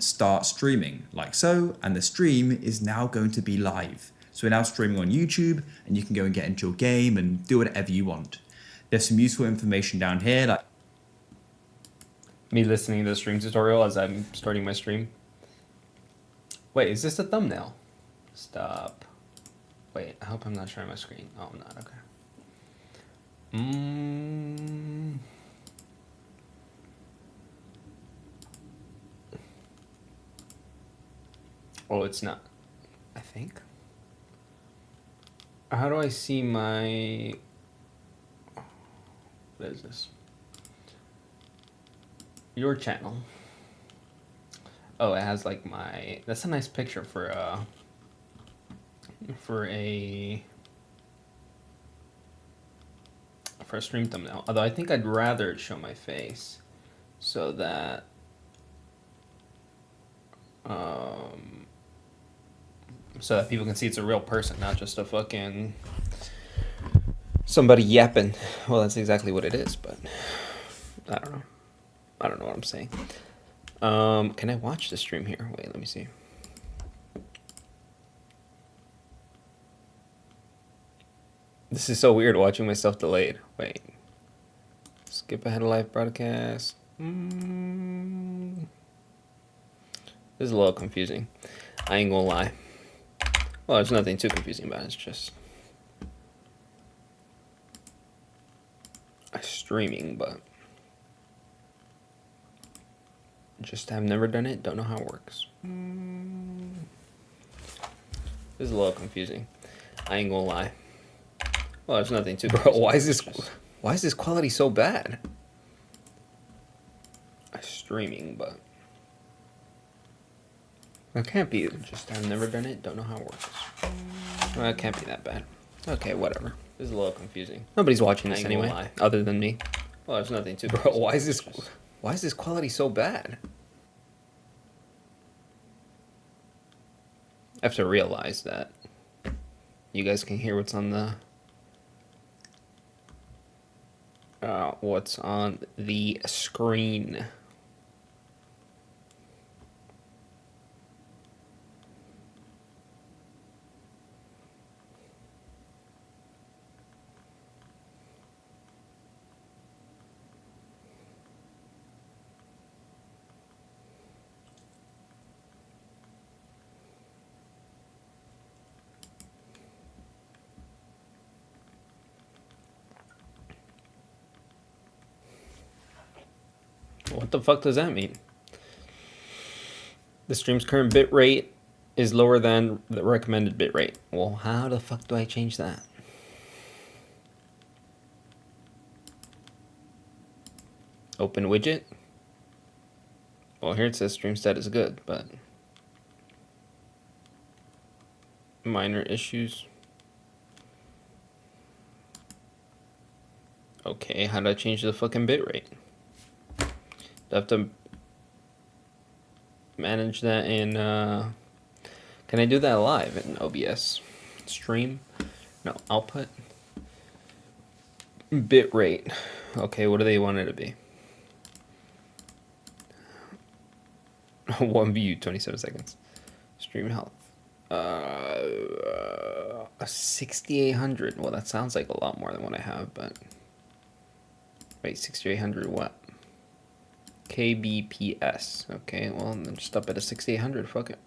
on start streaming, like so, and the stream is now going to be live. So we're now streaming on YouTube, and you can go and get into your game and do whatever you want. There's some useful information down here, like me listening to the stream tutorial as I'm starting my stream. Wait, is this a thumbnail? Stop. Wait, I hope I'm not sharing my screen. Oh, I'm not. Okay. Oh, it's not. I think. How do I see my... What is this? Your channel. Oh, it has like my... That's a nice picture for a stream thumbnail. Although I think I'd rather show my face so that people can see it's a real person, not just a fucking somebody yapping. Well, that's exactly what it is, but I don't know. I don't know what I'm saying. Can I watch the stream here? Wait, let me see. This is so weird watching myself delayed. Wait. Skip ahead of live broadcast. This is a little confusing. I ain't gonna lie. Well, there's nothing too confusing about it. It's just streaming, but just have never done it. Don't know how it works. This is a little confusing. I ain't gonna lie. Well, there's nothing too. Bro, why is this quality so bad? Streaming, but it can't be. Just I've never done it. Don't know how it works. Well, it can't be that bad. Okay, whatever. This is a little confusing. Nobody's watching this anyway, other than me. Well, there's nothing too. Bro, why is this quality so bad? I have to realize that you guys can hear what's on the screen. What the fuck does that mean? The stream's current bit rate is lower than the recommended bit rate. Well, how the fuck do I change that? Open widget. Well, here it says stream status good, but minor issues. Okay, how do I change the fucking bit rate? Do I have to manage that in, can I do that live in OBS? Stream? No, output. Bit rate. Okay, what do they want it to be? 1 view, 27 seconds. Stream health. 6,800. Well, that sounds like a lot more than what I have, but... Wait, 6,800 what? kbps. Okay, well, then just up at a 6,800. Fuck it.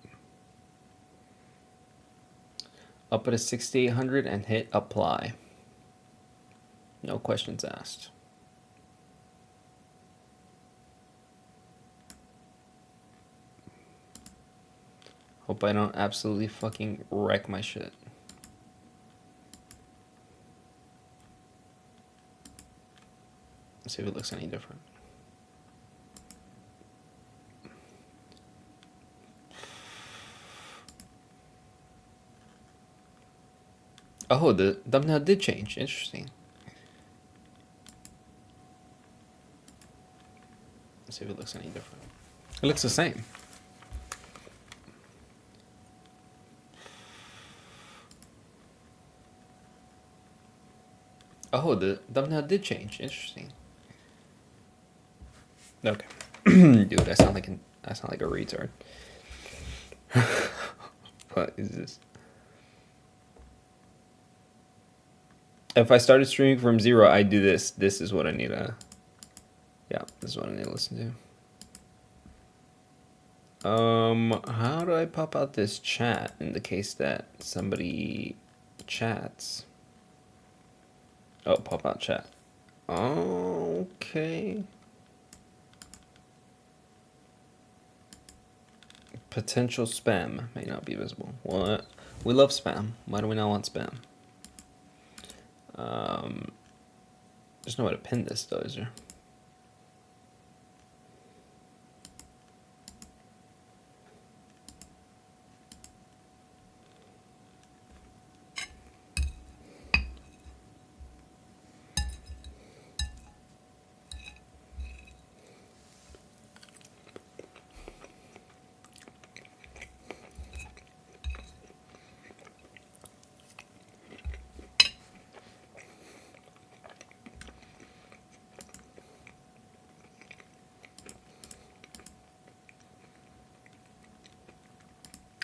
Up at a 6,800 and hit apply. No questions asked. Hope I don't absolutely fucking wreck my shit. Let's see if it looks any different. Oh, the thumbnail did change. Interesting. Let's see if it looks any different. It looks the same. Oh, the thumbnail did change. Interesting. Okay. Dude, I sound like an I sound like a retard. What is this? If I started streaming from 0, I'd do this. This is what I need to... Yeah, this is what I need to listen to. How do I pop out this chat in the case that somebody chats? Oh, pop out chat. Okay. Potential spam may not be visible. What? We love spam. Why do we not want spam? There's no way to pin this though, is there?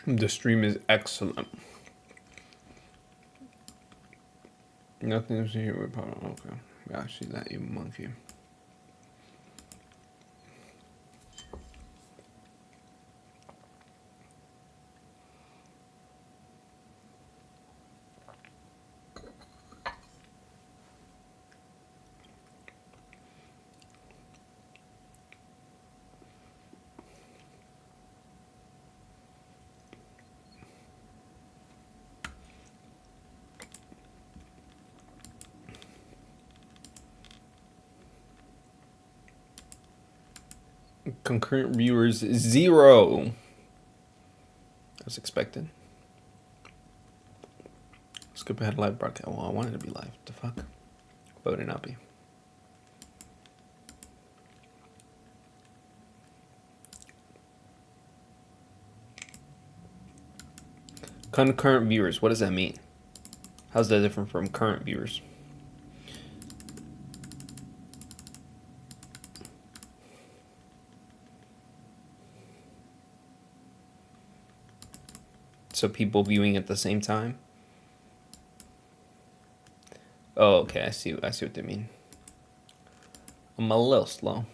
The stream is excellent. Nothing to see here with power. Okay. Yeah, I see that, you monkey. Concurrent viewers 0. As expected. Skip ahead live broadcast. Well, I wanted to be live. The fuck? But it would not be. Concurrent viewers. What does that mean? How's that different from current viewers? So people viewing at the same time? Oh, okay. I see what they mean. I'm a little slow.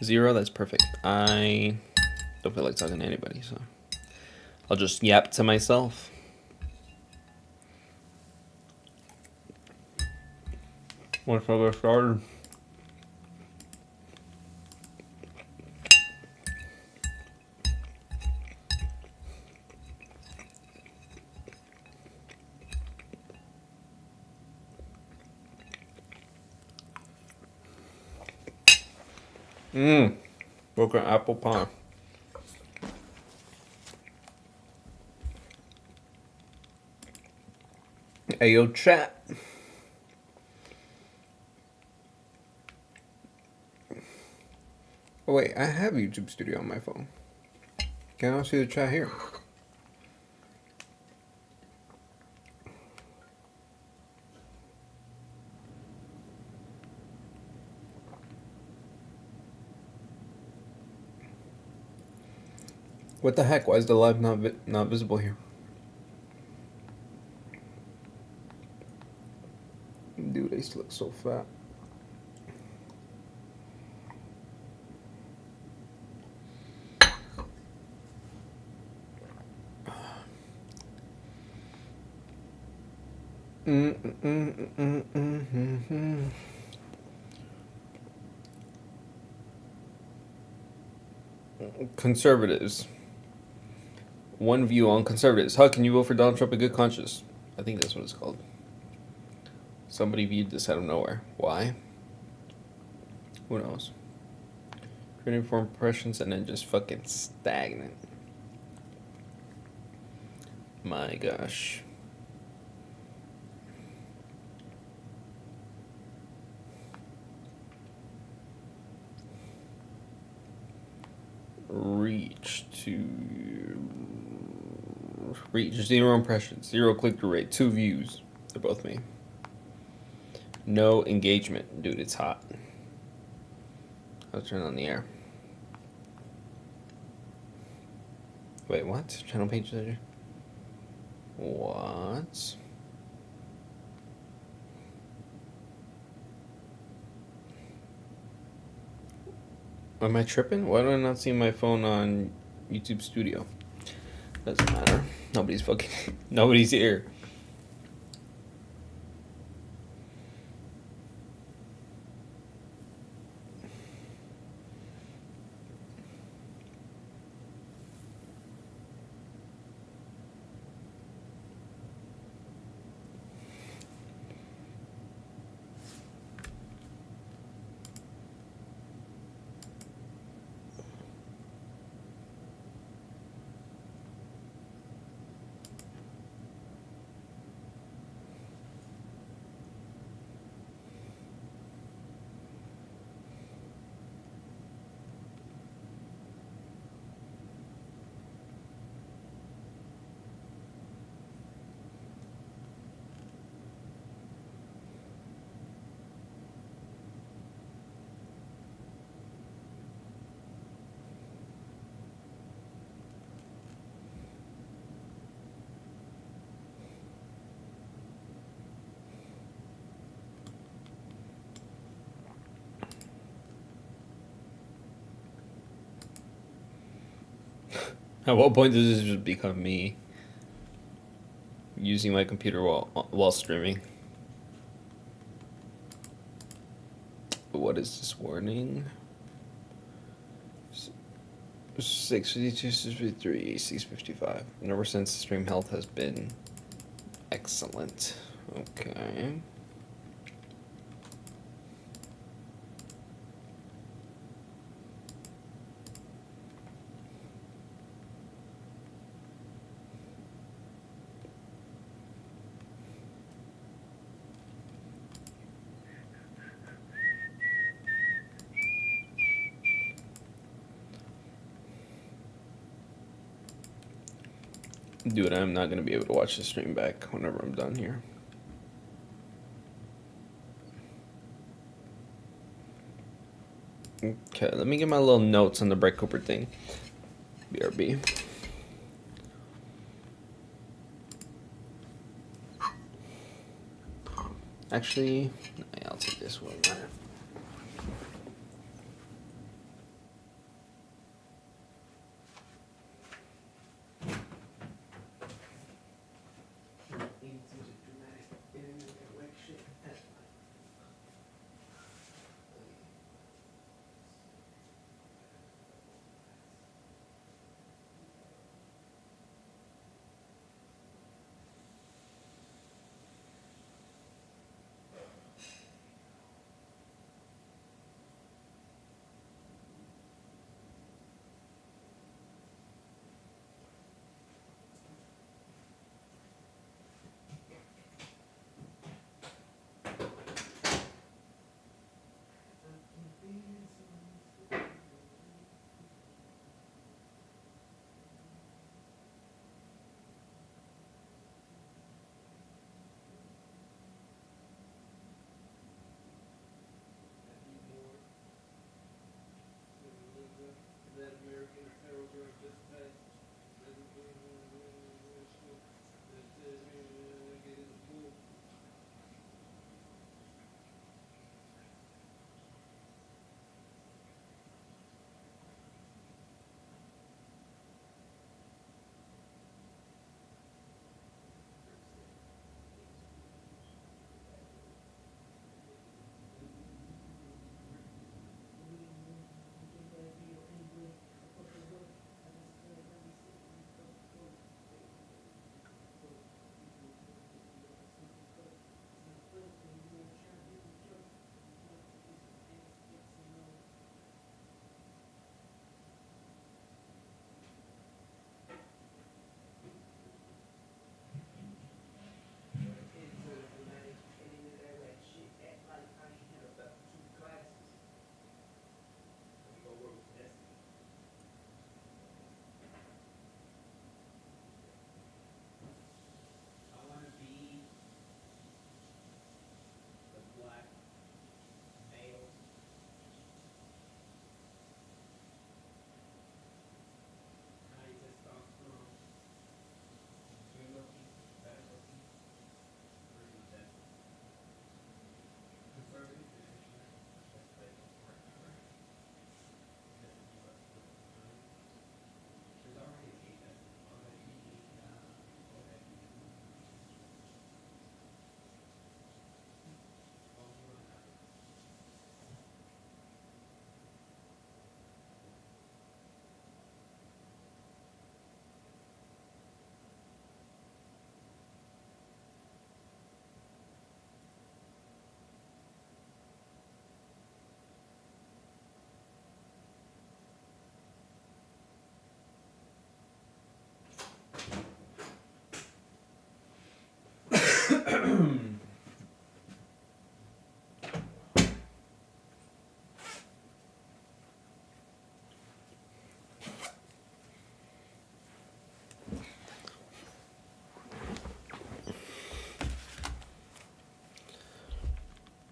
0, that's perfect. I don't feel like talking to anybody, so I'll just yap to myself. Once I get started. Broken apple pie. Hey, yo, chat. Oh, wait, I have YouTube Studio on my phone. Can I see the chat here? What the heck? Why is the live not visible here? Dude, they still look so fat. Conservatives. One view on conservatives. How can you vote for Donald Trump in good conscience? I think that's what it's called. Somebody viewed this out of nowhere. Why? Who knows? Creating for impressions and then just fucking stagnant. My gosh. Reach 0 impressions, 0 click-through rate, 2 views. They're both me. No engagement. Dude, it's hot. I'll turn on the air. Wait, what? Channel page editor? What? Am I tripping? Why do I not see my phone on YouTube Studio? Doesn't matter. Nobody's fucking... Nobody's here. At what point does this just become me using my computer while streaming? What is this warning? 652, 653, 655. And ever since stream health has been excellent. Okay. Dude, I'm not going to be able to watch the stream back whenever I'm done here. Okay, let me get my little notes on the Brett Cooper thing. BRB. Actually, I'll take this one.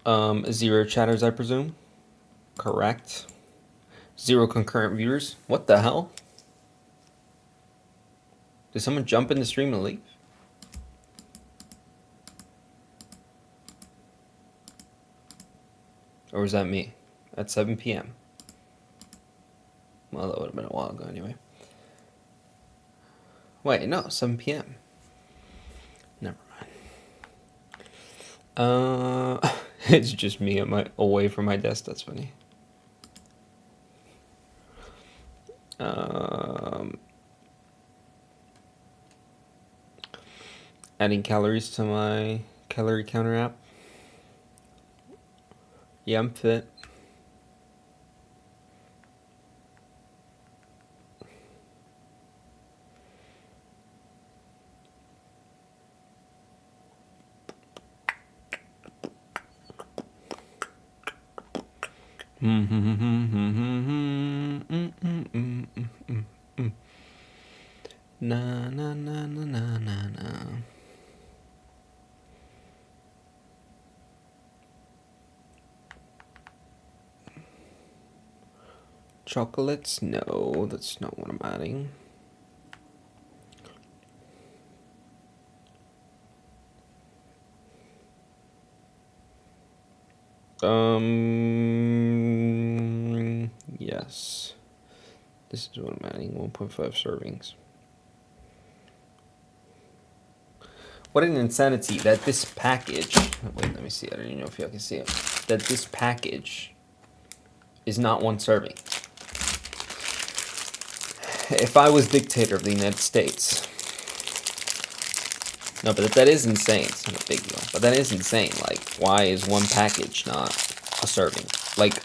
0 chatters, I presume. Correct. 0 concurrent viewers. What the hell? Did someone jump in the stream and leave? Or was that me? At 7 p.m. Well, that would have been a while ago anyway. Wait, no, 7 p.m. Never mind. It's just me away from my desk. That's funny. Adding calories to my calorie counter app. Yeah, I'm fit. Na na na na na na na. Chocolates? No, that's not what I'm adding. Yes. This is what I'm adding, 1.5 servings. What an insanity that this package, wait, let me see, I don't even know if y'all can see it, that this package is not 1 serving. If I was dictator of the United States. No, but that is insane. It's not a big deal, but that is insane. Like, why is 1 package not a serving? Like,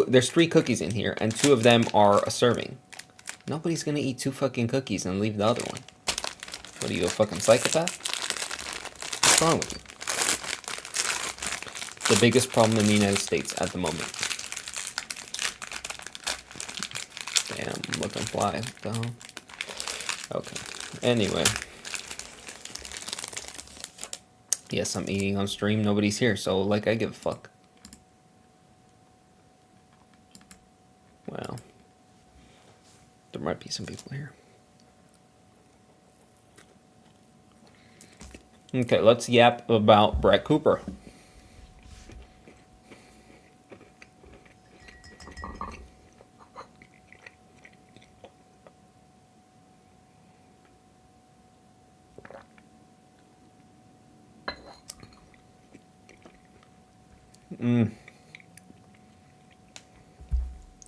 there's 3 cookies in here, and 2 of them are a serving. Nobody's gonna eat 2 fucking cookies and leave the other one. What are you, a fucking psychopath? What's wrong with you? The biggest problem in the United States at the moment. Damn, looking fly. What the hell? Okay. Anyway. Yes, I'm eating on stream. Nobody's here, so, like, I give a fuck. Well. There might be some people here. Okay, let's yap about Brett Cooper.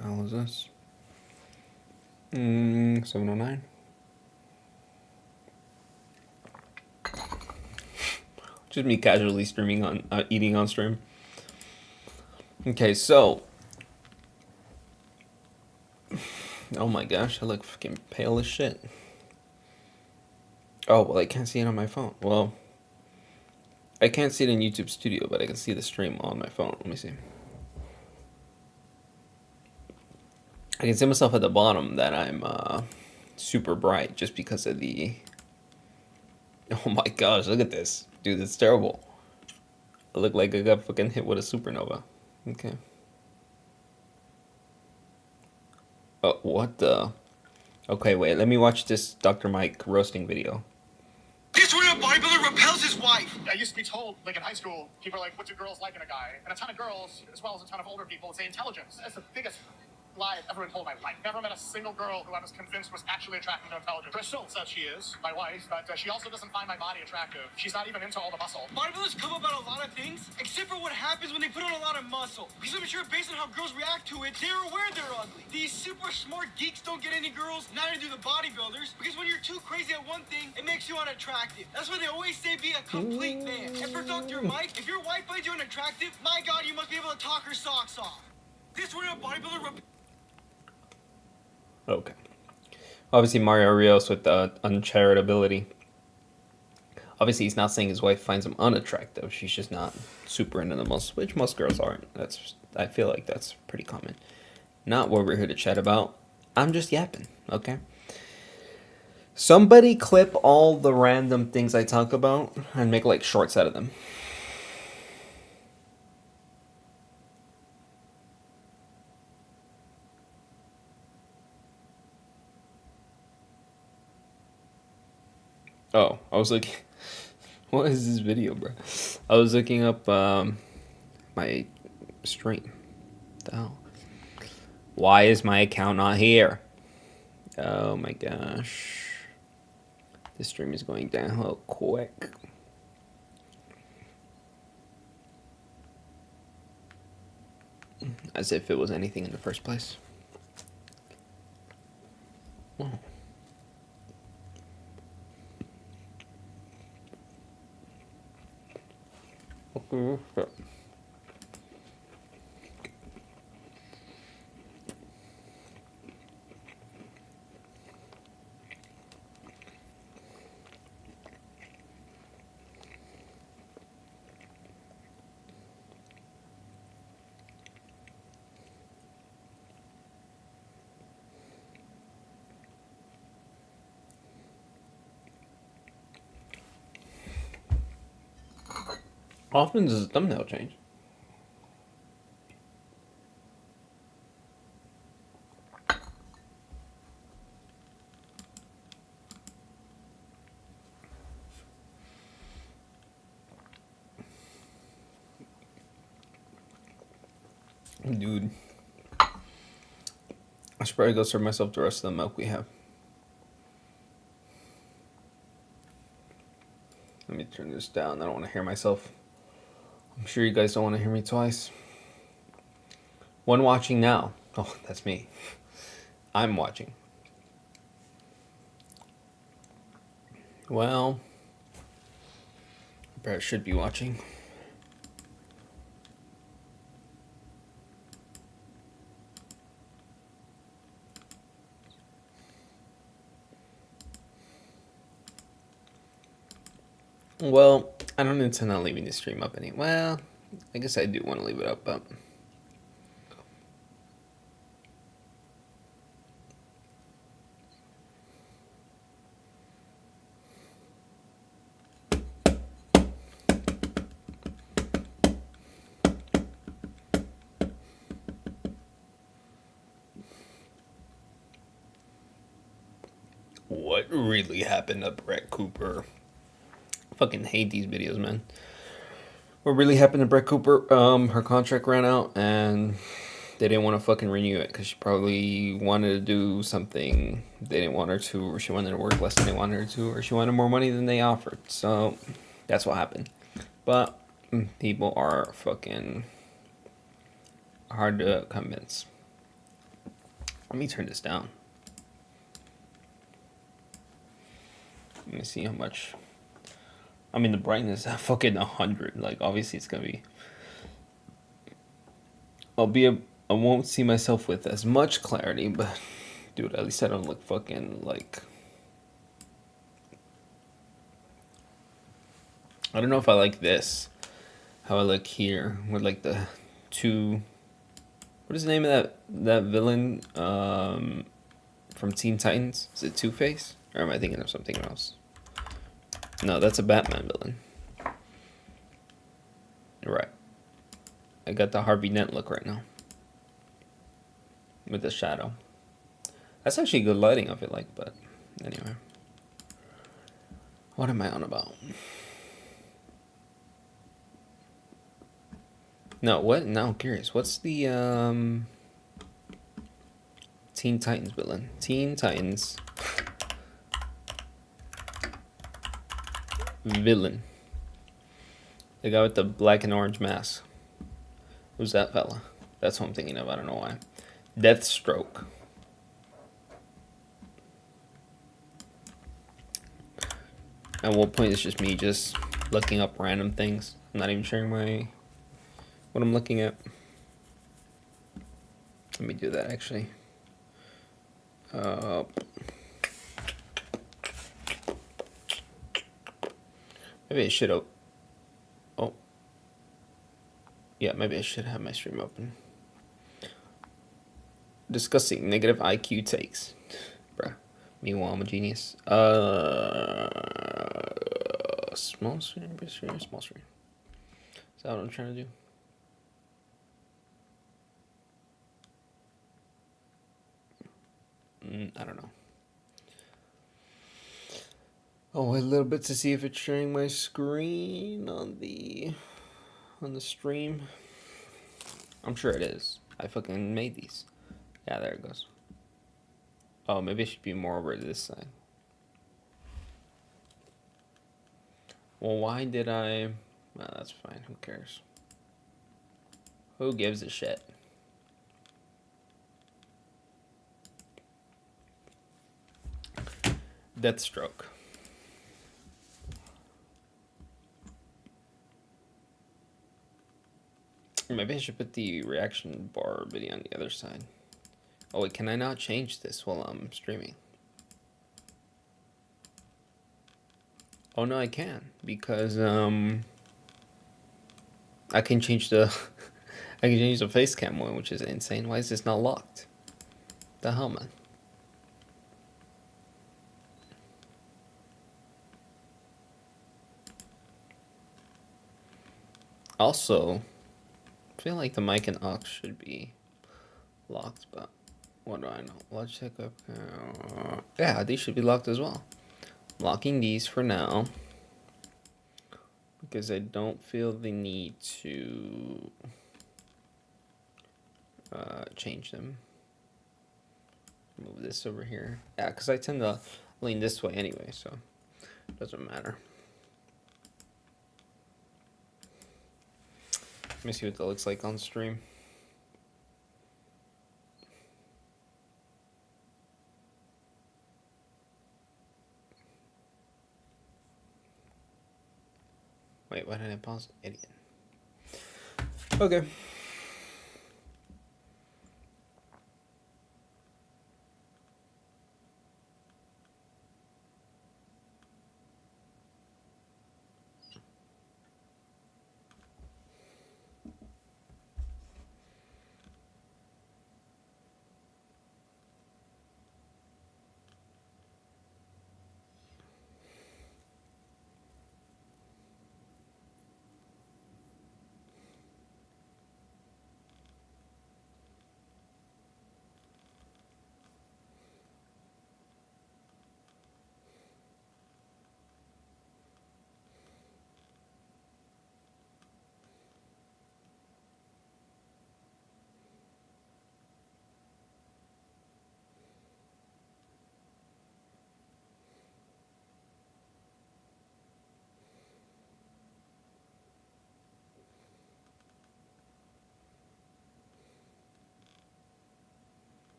How is this? 709. Just me casually streaming on, eating on stream. Okay, so. Oh my gosh, I look fucking pale as shit. Oh, well, I can't see it on my phone. Well, I can't see it in YouTube Studio, but I can see the stream on my phone. Let me see. I can see myself at the bottom that I'm super bright just because of the... Oh my gosh, look at this. Dude, that's terrible. I look like I got fucking hit with a supernova. Okay. Oh, what the... Okay, wait, let me watch this Dr. Mike roasting video. This real bodybuilder repels his wife. I used to be told, like in high school, people are like, what do girls like in a guy? And a ton of girls, as well as a ton of older people, say intelligence. That's the biggest lie I've ever been told in my life. Never met a single girl who I was convinced was actually attracted to intelligence. Crystal says she is, my wife, but she also doesn't find my body attractive. She's not even into all the muscle. Bodybuilders come about a lot of things, except for what happens when they put on a lot of muscle. Because I'm sure based on how girls react to it, they're aware they're ugly. These super smart geeks don't get any girls, neither do the bodybuilders, because when you're too crazy at one thing, it makes you unattractive. That's why they always say be a complete man. And for Dr. Mike, if your wife finds you unattractive, my God, you must be able to talk her socks off. This real bodybuilder Okay. Obviously, Mario Rios with uncharitability. Obviously, he's not saying his wife finds him unattractive. She's just not super into the muscles, which most girls aren't. I feel like that's pretty common. Not what we're here to chat about. I'm just yapping, okay? Somebody clip all the random things I talk about and make like shorts out of them. Oh, I was like, what is this video, bro? I was looking up my stream. What the hell? Why is my account not here? Oh my gosh. This stream is going downhill quick. As if it was anything in the first place. Oh. Okay. How often does the thumbnail change? Dude. I should probably go serve myself the rest of the milk we have. Let me turn this down. I don't want to hear myself. I'm sure you guys don't want to hear me twice. One watching now. Oh, that's me. I'm watching. Well, I probably should be watching. Well, I don't intend on leaving the stream up any. Well, I guess I do want to leave it up, but what really happened to Brett Cooper? I fucking hate these videos, man. What really happened to Brett Cooper? Her contract ran out and they didn't want to fucking renew it because she probably wanted to do something they didn't want her to, or she wanted to work less than they wanted her to, or she wanted more money than they offered. So that's what happened. But people are fucking hard to convince. Let me turn this down. Let me see how much. I mean, the brightness is at fucking 100. Like, obviously, it's gonna be. I won't see myself with as much clarity, but dude, at least I don't look fucking like. I don't know if I like this. How I look here with like the two. What is the name of that villain from Teen Titans? Is it Two-Face? Or am I thinking of something else? No, that's a Batman villain. Right. I got the Harvey Dent look right now. With the shadow. That's actually good lighting, I feel like, but anyway. What am I on about? No, what? Now I'm curious. What's the Teen Titans villain? Teen Titans villain. The guy with the black and orange mask. Who's that fella? That's what I'm thinking of. I don't know why. Deathstroke. At what point it's just me just looking up random things. I'm not even sharing what I'm looking at. Let me do that actually. Maybe I should have. Oh. Yeah, maybe I should have my stream open. Discussing negative IQ takes. Bruh. Meanwhile, I'm a genius. Small screen, big screen, small screen. Is that what I'm trying to do? I don't know. Oh, wait a little bit to see if it's sharing my screen on the stream. I'm sure it is. I fucking made these. Yeah, there it goes. Oh, maybe it should be more over this side. Well, why did I... Well, that's fine. Who cares? Who gives a shit? Deathstroke. Maybe I should put the reaction bar video on the other side. Oh wait, can I not change this while I'm streaming? Oh no, I can, because I can change the I can change the face cam one, which is insane. Why is this not locked? The hell, man. Also, I feel like the mic and aux should be locked, but what do I know? Let's check up. Yeah, these should be locked as well. Locking these for now, because I don't feel the need to change them. Move this over here. Yeah, because I tend to lean this way anyway, so it doesn't matter. Let me see what that looks like on stream. Wait, why did I pause? Idiot. Okay.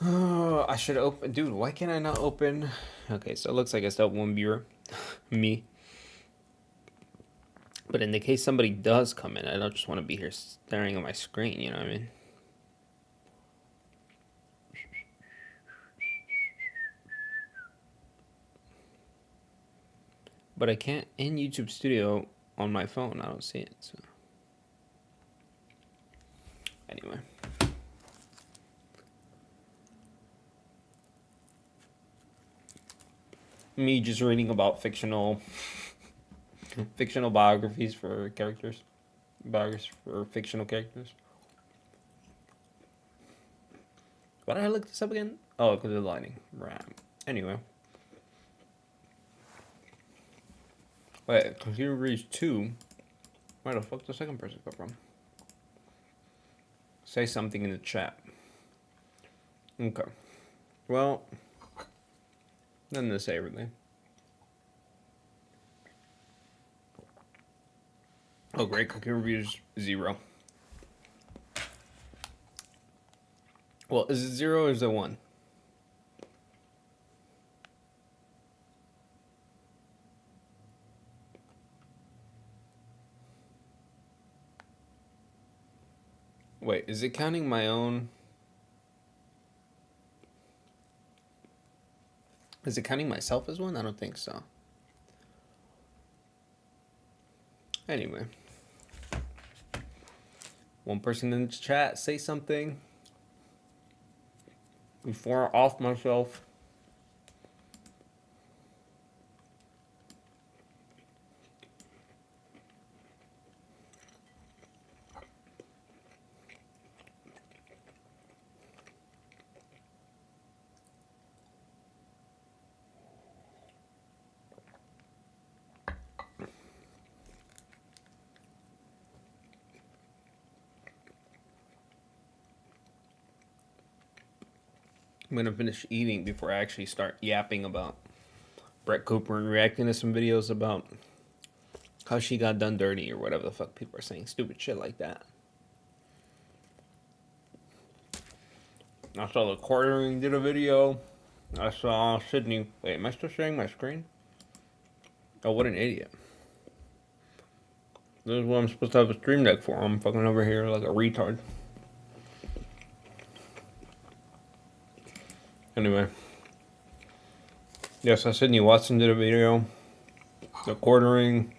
Oh, I should open. Dude, why can't I not open? Okay, so it looks like I still have one viewer. Me. But in the case somebody does come in, I don't just want to be here staring at my screen, you know what I mean? But I can't in YouTube Studio on my phone. I don't see it, so. Anyway. Me just reading about fictional biographies for characters. Biographies for fictional characters. Why did I look this up again? Oh, because of the lighting. Right. Anyway. Wait, Computer Bridge 2 Where the fuck did the second person come from? Say something in the chat. Okay. Well, nothing to say really. Oh, great. Cookie reviews 0. Well, is it 0 or is it 1? Wait, is it counting my own? Is it counting myself as 1? I don't think so. Anyway. One person in the chat, say something. Before I off myself. I'm gonna finish eating before I actually start yapping about Brett Cooper and reacting to some videos about how she got done dirty or whatever the fuck people are saying. Stupid shit like that. I saw the Quartering did a video. I saw Sydney. Wait, am I still sharing my screen? Oh, what an idiot. This is what I'm supposed to have a stream deck for. I'm fucking over here like a retard. Anyway. Yes, I Sydney Watson did a video. The Quartering.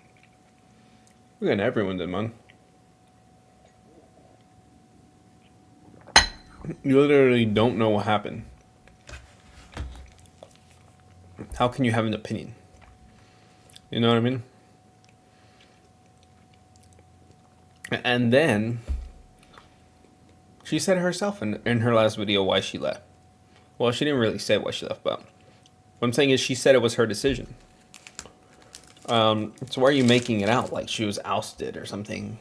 Again, everyone did, man. You literally don't know what happened. How can you have an opinion? You know what I mean? And then she said herself in her last video why she left. Well, she didn't really say why she left, but what I'm saying is she said it was her decision. So why are you making it out like she was ousted or something?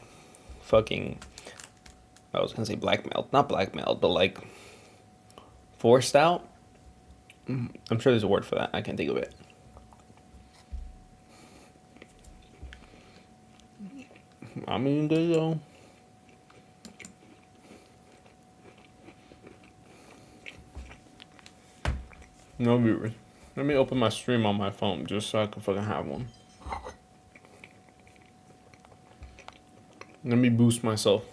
Fucking, I was gonna say blackmailed. Not blackmailed, but like forced out? I'm sure there's a word for that. I can't think of it. I mean, there you go. No viewers. Let me open my stream on my phone just so I can fucking have one. Let me boost myself.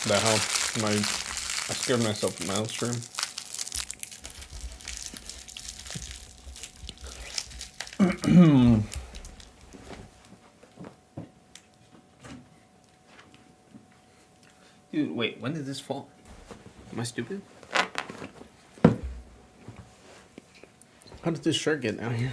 The hell? I scared myself in my own stream. Dude, wait, when did this fall? Am I stupid? How did this shirt get down here?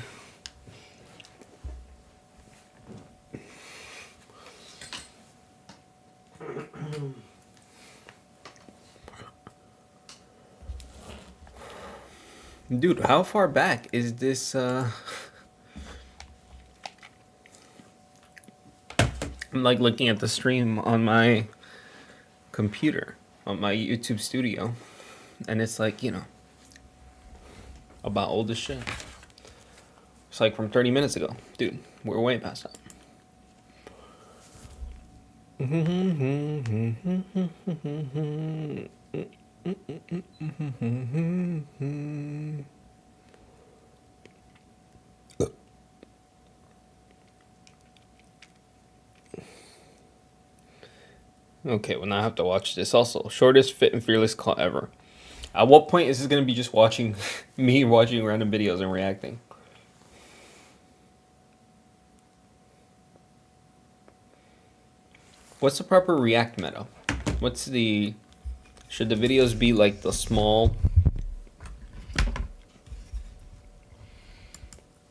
Dude, how far back is this, I'm like looking at the stream on my computer, on my YouTube studio, and it's like, you know, about old as shit. It's like from 30 minutes ago. Dude, we're way past that. Okay, well now I have to watch this also. Shortest Fit and Fearless call ever. At what point is this going to be just watching me watching random videos and reacting? What's the proper react meta? What's the... Should the videos be like the small...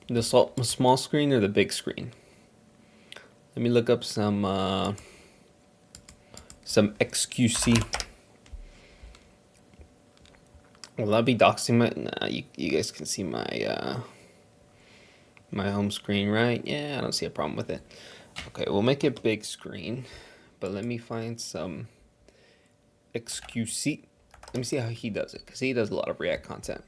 The small screen or the big screen? Let me look up some... Some XQC. Will I be doxing my? Nah, you guys can see my my home screen, right? Yeah, I don't see a problem with it. Okay, we'll make it big screen, but let me find some XQC. Let me see how he does it, because he does a lot of React content.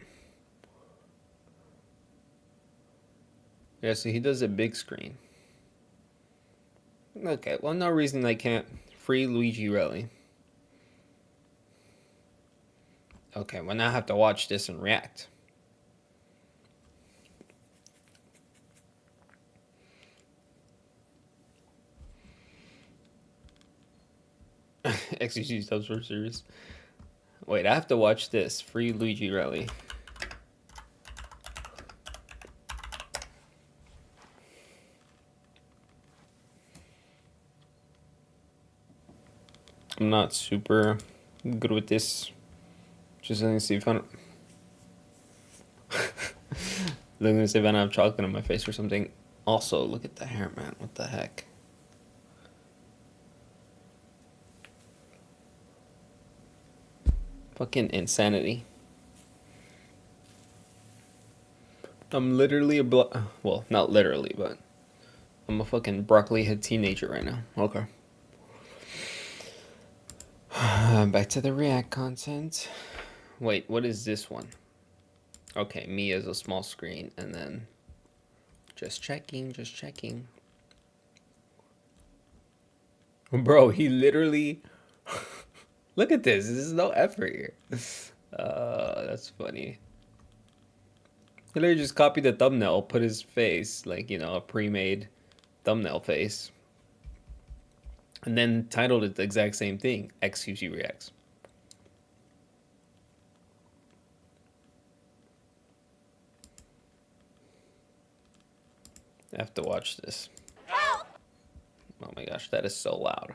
Yeah, so he does a big screen. Okay, well, no reason I can't. Free Luigi Rally. Okay, well, now I have to watch this and react. XQC subs for serious. Wait, I have to watch this. Free Luigi Rally. I'm not super good with this. Just let me see if I don't. Look at see if I don't have chocolate on my face or something. Also, look at the hair, man. What the heck? Fucking insanity. I'm literally a well, not literally, but I'm a fucking broccoli head teenager right now. Okay. Back to the React content. Wait, what is this one? Okay, me as a small screen, and then just checking. Bro, he literally look at this. This is no effort here. That's funny. He literally just copied the thumbnail, put his face, like, you know, a pre-made thumbnail face, and then titled it the exact same thing, XQC Reacts. I have to watch this. Help! Oh my gosh, that is so loud.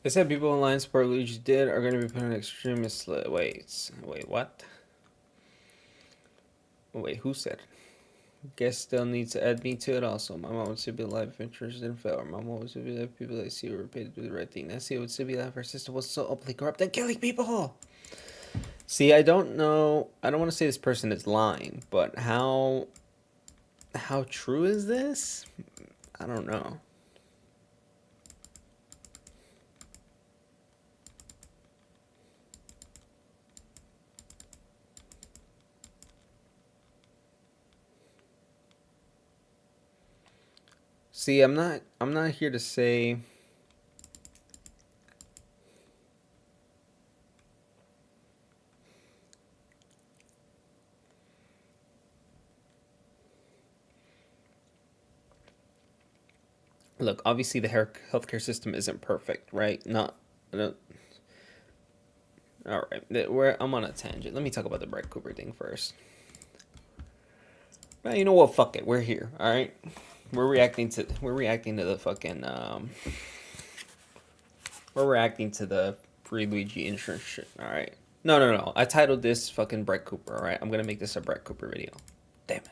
They said people online support Luigi did are going to be put on extremist list. Wait, what? Wait, who said? Guess still needs to add me to it also. My mom would still be alive if interested in fail. My mom would still be alive people that see her paid to do the right thing. Nancy would still be alive if her sister was so openly corrupt and killing people. See, I don't know. I don't want to say this person is lying, but how true is this? I don't know. See, I'm not here to say look, obviously the healthcare system isn't perfect, right? All right, I'm on a tangent. Let me talk about the Brett Cooper thing first. Well, you know what? Fuck it. We're here. All right. We're reacting to the fucking we're reacting to the free Luigi insurance shit. All right. No. I titled this fucking Brett Cooper. All right. I'm gonna make this a Brett Cooper video. Damn it.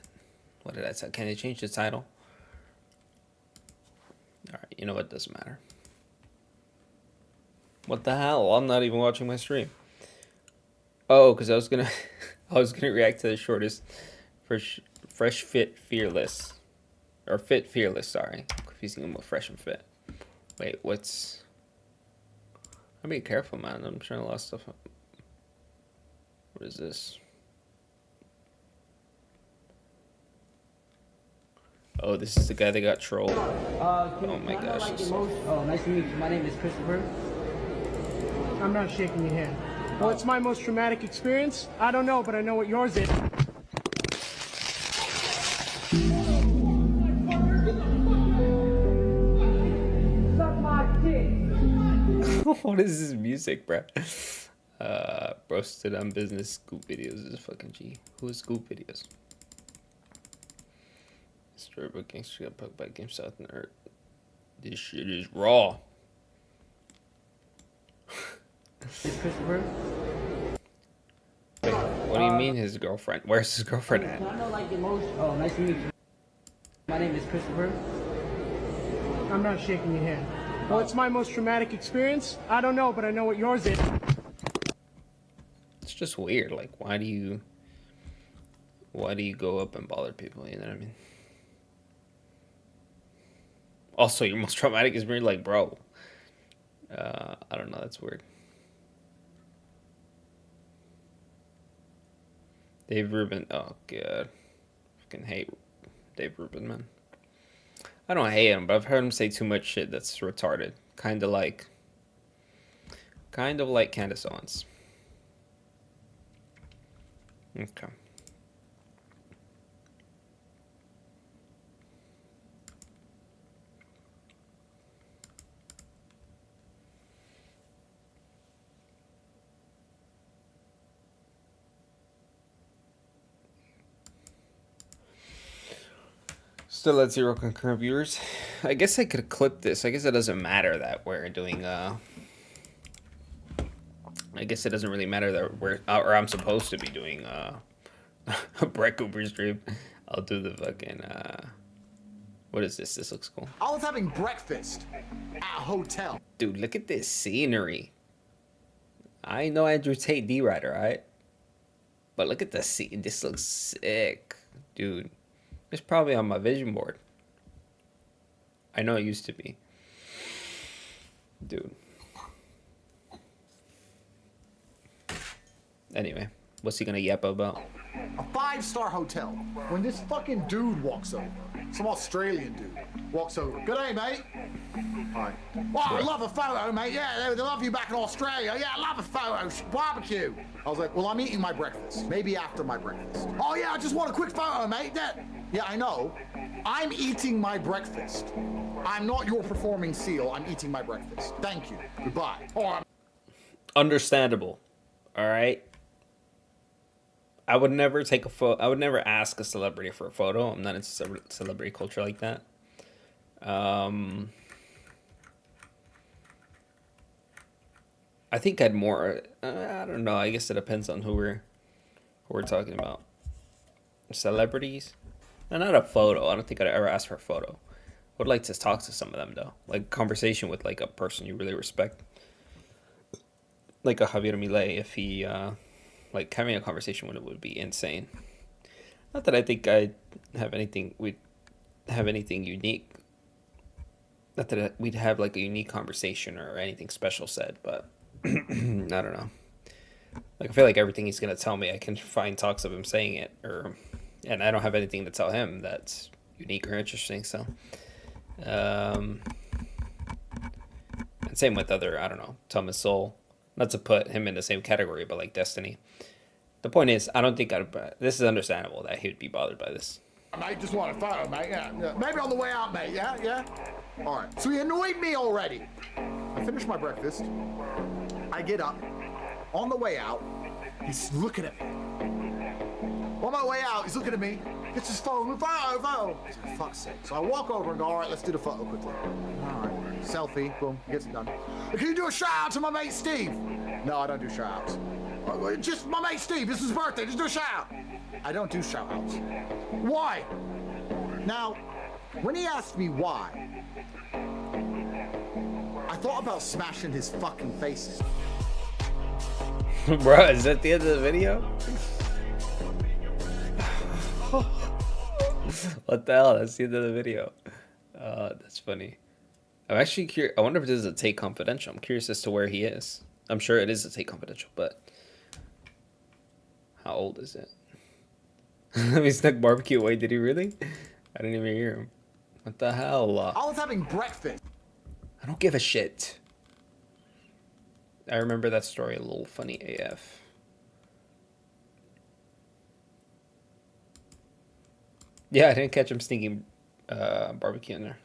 What did I say? Can I change the title? All right. You know what? Doesn't matter. What the hell? I'm not even watching my stream. Oh, because I was gonna react to the shortest fresh fit fearless. Or Fit Fearless, sorry. I'm confusing them with Fresh and Fit. Wait, what's... I'm being careful, man. I'm trying to lost stuff up. What is this? Oh, this is the guy that got trolled. Oh my gosh. Oh, nice to meet you. My name is Christopher. I'm not shaking your hand. What's my most traumatic experience? I don't know, but I know what yours is. What is this music, bro? Roasted on business scoop videos is fucking G. Who is scoop videos? Storybook gangster got poked by Game South and Earth. This shit is raw. Christopher. Wait, what do you mean his girlfriend? Where's his girlfriend at? I know like the most. Oh, nice to meet you. My name is Christopher. I'm not shaking your hand. What's my most traumatic experience? I don't know, but I know what yours is. It's just weird. Like, why do you go up and bother people? You know what I mean? Also, your most traumatic experience, like, bro. I don't know. That's weird. Dave Rubin. Oh god, fucking hate Dave Rubin, man. I don't hate him, but I've heard him say too much shit that's retarded. Kind of like Candace Owens. Okay. Still at 0 concurrent viewers. I guess I could clip this. I guess it doesn't matter that we're doing I guess it doesn't really matter that I'm supposed to be doing a Brett Cooper stream. I'll do the fucking what is this? This looks cool. I was having breakfast at a hotel. Dude, look at this scenery. I know Andrew Tate D-Rider, right? But look at the scene. This looks sick, dude. It's probably on my vision board. I know it used to be. Dude. Anyway, what's he gonna yap about? A 5-star hotel. When this fucking dude walks over, some Australian dude walks over. Good day, mate. Hi. Well, I love a photo, mate. Yeah, they love you back in Australia. Yeah, I love a photo. Barbecue. I was like, well, I'm eating my breakfast. Maybe after my breakfast. Oh, yeah, I just want a quick photo, mate. Yeah, I know. I'm eating my breakfast. I'm not your performing seal. I'm eating my breakfast. Thank you. Goodbye. Understandable. All right. I would never take a photo. I would never ask a celebrity for a photo. I'm not into celebrity culture like that. I think I'd more. I don't know. I guess it depends on who we're talking about. Celebrities. No, not a photo. I don't think I'd ever ask for a photo. Would like to talk to some of them though, like conversation with like a person you really respect, like a Javier Milei. If he, like having a conversation with him would be insane. Not that I think we'd have anything unique. Not that we'd have like a unique conversation or anything special said, but I don't know. Like I feel like everything he's gonna tell me, I can find talks of him saying it, and I don't have anything to tell him that's unique or interesting. So, and same with other, I don't know, Thomas Sowell. Not to put him in the same category, but like Destiny. The point is, I don't think this is understandable that he would be bothered by this. Mate, just want a photo, mate. Yeah. Maybe on the way out, mate. Yeah. All right. So he annoyed me already. I finished my breakfast. I get up. On the way out, he's looking at me. On my way out, he's looking at me. Gets his phone. Photo. I was like, fuck's sake. So I walk over and go, all right, let's do the photo quickly. All right. Selfie. Boom. Gets it done. Can you do a shout out to my mate Steve? No, I don't do shout outs. Just my mate Steve. This is his birthday. Just do a shout out. I don't do shout outs. Why? Now, when he asked me why, I thought about smashing his fucking face in. Bruh, is that the end of the video? What the hell? That's the end of the video. That's funny. I'm actually curious. I wonder if this is a Take Confidential. I'm curious as to where he is. I'm sure it is a Take Confidential, but how old is it? He snuck barbecue away. Did he really? I didn't even hear him. What the hell? I was having breakfast. I don't give a shit. I remember that story a little funny AF. Yeah, I didn't catch him sneaking barbecue in there.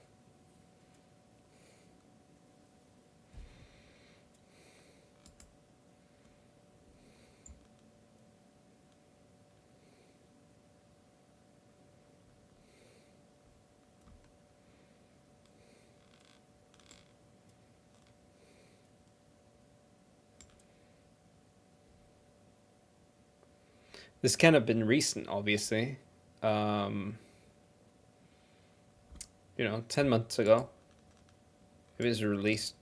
This kind of been recent, obviously. You know, 10 months ago, if it was released,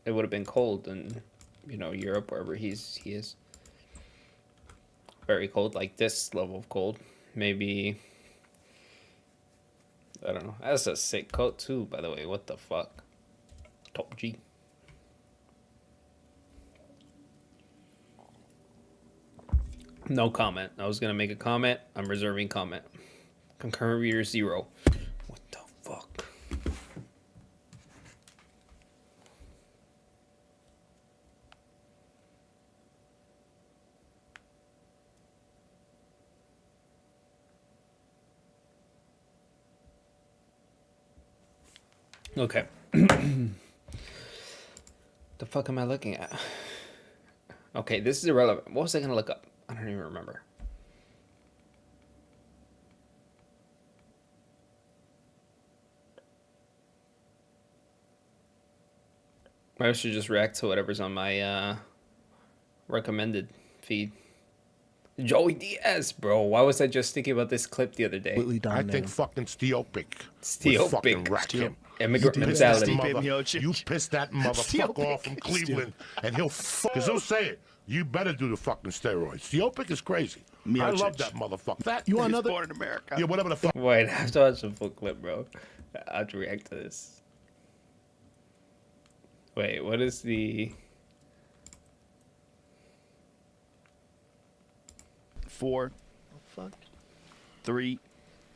it would have been cold in, you know, Europe, wherever he is. Very cold, like this level of cold. Maybe, I don't know. That's a sick coat too, by the way. What the fuck? Top G. No comment. I was gonna make a comment. I'm reserving comment. Concurrent reader 0. What the fuck? Okay. The fuck am I looking at? Okay, this is irrelevant. What was I gonna look up? I don't even remember. I should just react to whatever's on my recommended feed. Joey Diaz, bro. Why was I just thinking about this clip the other day? I think fucking Stiopic. Stiopic. Wreck him. Immigrant mentality. You piss that motherfucker off from Cleveland, and he'll because he'll say it. You better do the fucking steroids. Stiopic is crazy. I love that motherfucker. That You want another? Born in America. Yeah, whatever the fuck. Wait, I have to watch the full clip, bro. I have to react to this. Wait, what is the... 4, 3,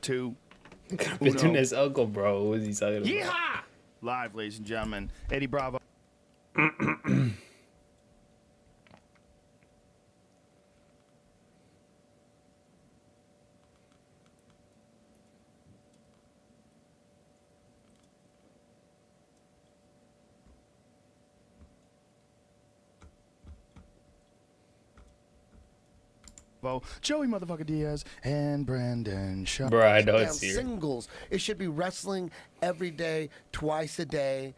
2. Between his uncle, bro. What was he talking about? Yeehaw! Live, ladies and gentlemen. Eddie Bravo. Joey motherfucker Diaz and Brandon Shaw. Bro, I know it's here. Singles. It should be wrestling every day, twice a day.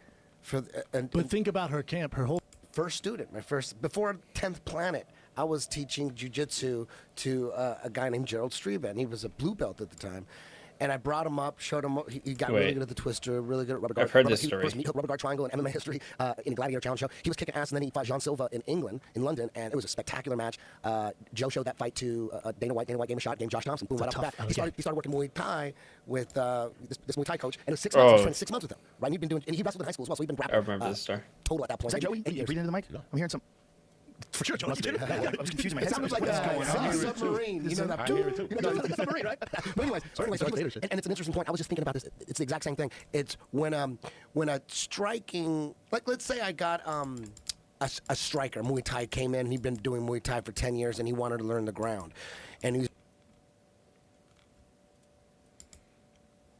But think about her camp. Her whole first student, before 10th Planet, I was teaching jiu-jitsu to a guy named Gerald Streben. He was a blue belt at the time. And I brought him up, showed him, he got really good at the twister, really good at rubber guard. I've heard this story. He rubber guard triangle in MMA history in a Gladiator Challenge show. He was kicking ass, and then he fought Jean Silva in England, in London, and it was a spectacular match. Joe showed that fight to Dana White. Dana White gave him a shot, gave Josh Thompson. Boom, right off the bat. He started working Muay Thai with this Muay Thai coach, and it was 6 months. He was training 6 months with him, right? And he'd been doing, and he wrestled in high school as well, so he'd been grappling. I remember this story. Total at that point. Is that Joey? Are you breathing into the mic? I'm hearing some. For sure, Joe. I was confusing my head. It sounds like a submarine. You know that? I hear it too. Submarine, right? But anyways, and it's an interesting point. I was just thinking about this. It's the exact same thing. It's when a striking, like let's say I got a striker, Muay Thai came in. He'd been doing Muay Thai for 10 years, and he wanted to learn the ground, and he's.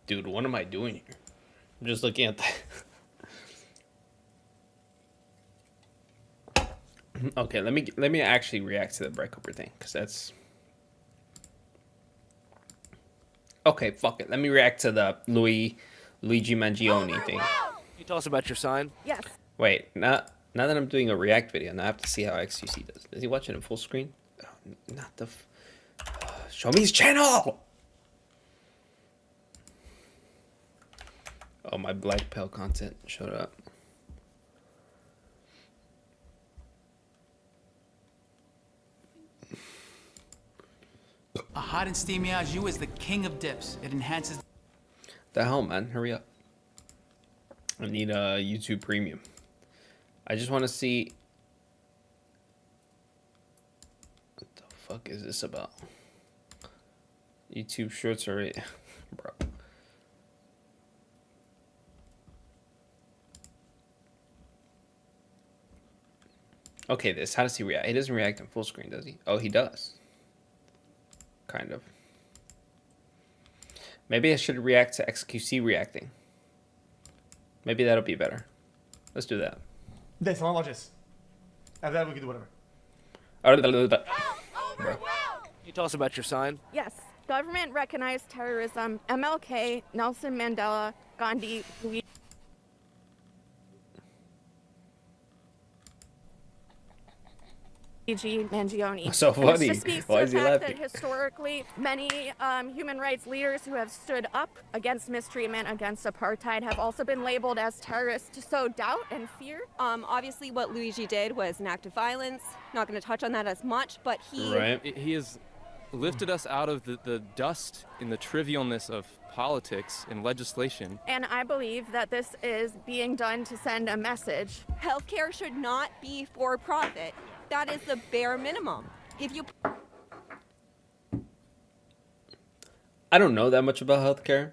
Dude, what am I doing here? I'm just looking at that. Okay, let me actually react to the breakuper thing, because that's... Okay, fuck it. Let me react to the Luigi Mangione thing. Can you tell us about your sign? Yes. Wait, now that I'm doing a react video, now I have to see how XQC does. Is he watching it full screen? Oh, not the... show me his channel! Oh, my black pill content showed up. A hot and steamy au jus is the king of dips. It enhances... The hell, man? Hurry up. I need a YouTube Premium. I just want to see... What the fuck is this about? YouTube Shorts are... Bro. Okay, this. How does he react? He doesn't react in full screen, does he? Oh, he does. Kind of. Maybe I should react to XQC reacting. Maybe that'll be better. Let's do that. This, I'll watch this. After that, we can do whatever. Bro. Can you tell us about your sign? Yes. Government recognized terrorism. MLK, Nelson Mandela, Gandhi, Luigi Mangione. So funny. This just speaks Why to is the he fact laughing? that historically, many human rights leaders who have stood up against mistreatment, against apartheid, have also been labeled as terrorists to sow doubt and fear. Obviously, what Luigi did was an act of violence. Not going to touch on that as much, but he... Right. He has lifted us out of the dust in the trivialness of politics and legislation. And I believe that this is being done to send a message. Healthcare should not be for profit. That is the bare minimum. If you... I don't know that much about healthcare.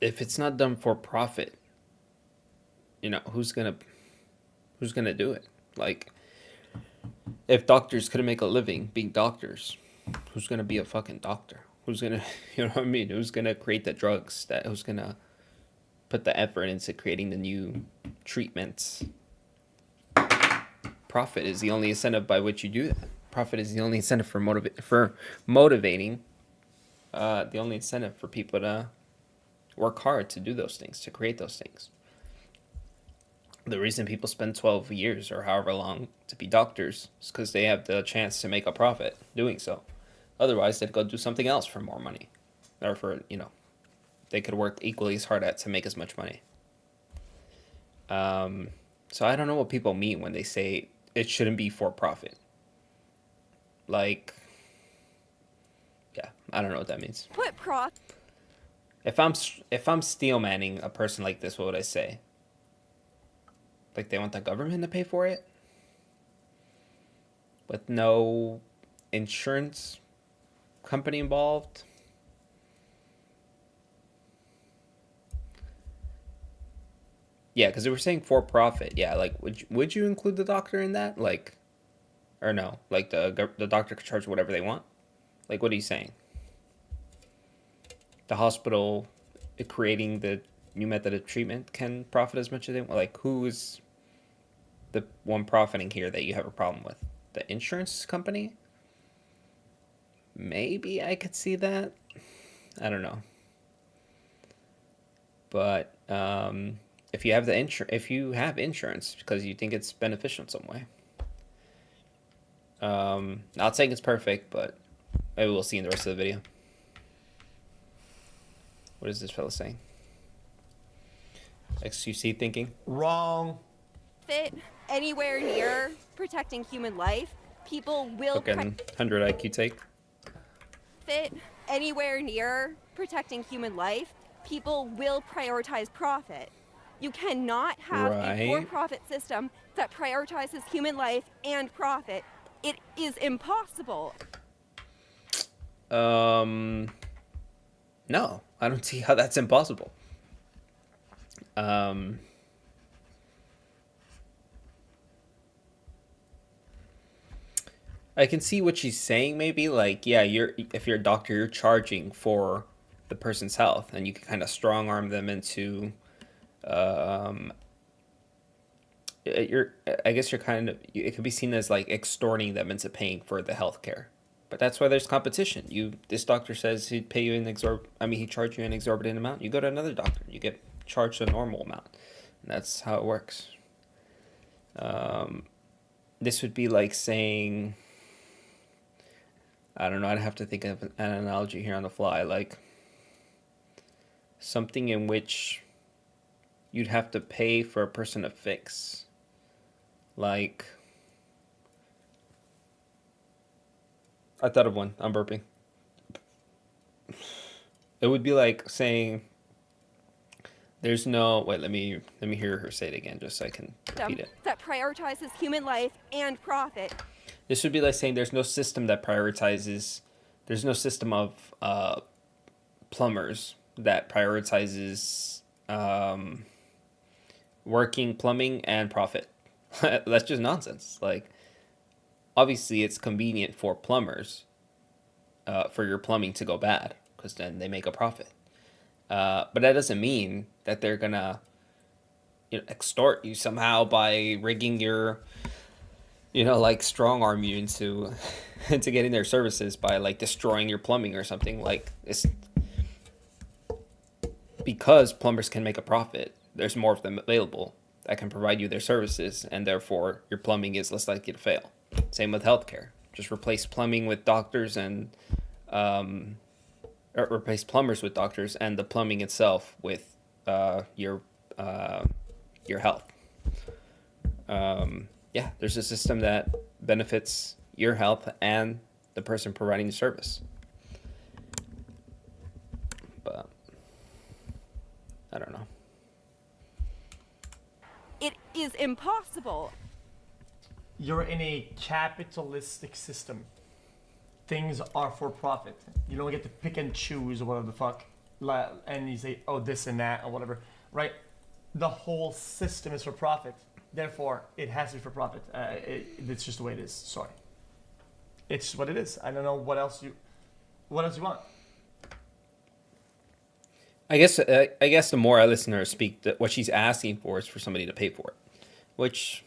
If it's not done for profit, you know, who's gonna do it? Like, if doctors couldn't make a living being doctors, who's gonna be a fucking doctor? Who's gonna, you know what I mean? Who's gonna create the drugs? Who's gonna put the effort into creating the new treatments? Profit is the only incentive by which you do that. Profit is the only incentive for motivating. The only incentive for people to work hard to do those things, to create those things. The reason people spend 12 years or however long to be doctors is because they have the chance to make a profit doing so. Otherwise, they'd go do something else for more money. Or for, you know, they could work equally as hard at to make as much money. So I don't know what people mean when they say it shouldn't be for profit. Like, yeah, I don't know what that means. Put profit... If I'm steel manning a person like this, what would I say? Like, they want the government to pay for it? With no insurance company involved? Yeah, because they were saying for profit. Yeah, like, would you include the doctor in that? Like, or no? Like, the doctor could charge whatever they want? Like, what are you saying? The hospital creating the new method of treatment can profit as much as they want? Like, who is the one profiting here that you have a problem with? The insurance company? Maybe I could see that. I don't know. But if you have insurance because you think it's beneficial in some way. Not saying it's perfect, but maybe we'll see in the rest of the video. What is this fella saying? XQC thinking? Wrong. Fit anywhere near protecting human life, people will... Fucking 100 IQ take. Fit anywhere near protecting human life, people will prioritize profit. You cannot have a for-profit system that prioritizes human life and profit. It is impossible. No, I don't see how that's impossible. I can see what she's saying, maybe, like, yeah, if you're a doctor, you're charging for the person's health, and you can kind of strong arm them into, I guess you're kind of, it could be seen as like extorting them into paying for the healthcare. But that's why there's competition. This doctor says he'd pay you he'd charge you an exorbitant amount. You go to another doctor, you get charged a normal amount. And that's how it works. This would be like saying, I don't know, I'd have to think of an analogy here on the fly, like something in which you'd have to pay for a person to fix. Like, I thought of one. I'm burping. It would be like saying there's no... Wait, let me hear her say it again just so I can repeat it. That prioritizes human life and profit. This would be like saying there's no system that prioritizes... There's no system of plumbers that prioritizes working plumbing and profit. That's just nonsense. Like, obviously it's convenient for plumbers for your plumbing to go bad because then they make a profit. But that doesn't mean that they're gonna extort you somehow by rigging your, like strong arm you into into getting their services by like destroying your plumbing or something. Like, it's because plumbers can make a profit. There's more of them available that can provide you their services, and therefore your plumbing is less likely to fail. Same with healthcare. Just replace plumbing with doctors and or replace plumbers with doctors and the plumbing itself with your health. Yeah, there's a system that benefits your health and the person providing the service. But I don't know. It is impossible. You're in a capitalistic system. Things are for profit. You don't get to pick and choose or whatever the fuck. And you say, oh, this and that or whatever, right? The whole system is for profit. Therefore, it has to be for profit. It's just the way it is. Sorry. It's what it is. I don't know what else you want. I guess the more I listen to her speak, what she's asking for is for somebody to pay for it, which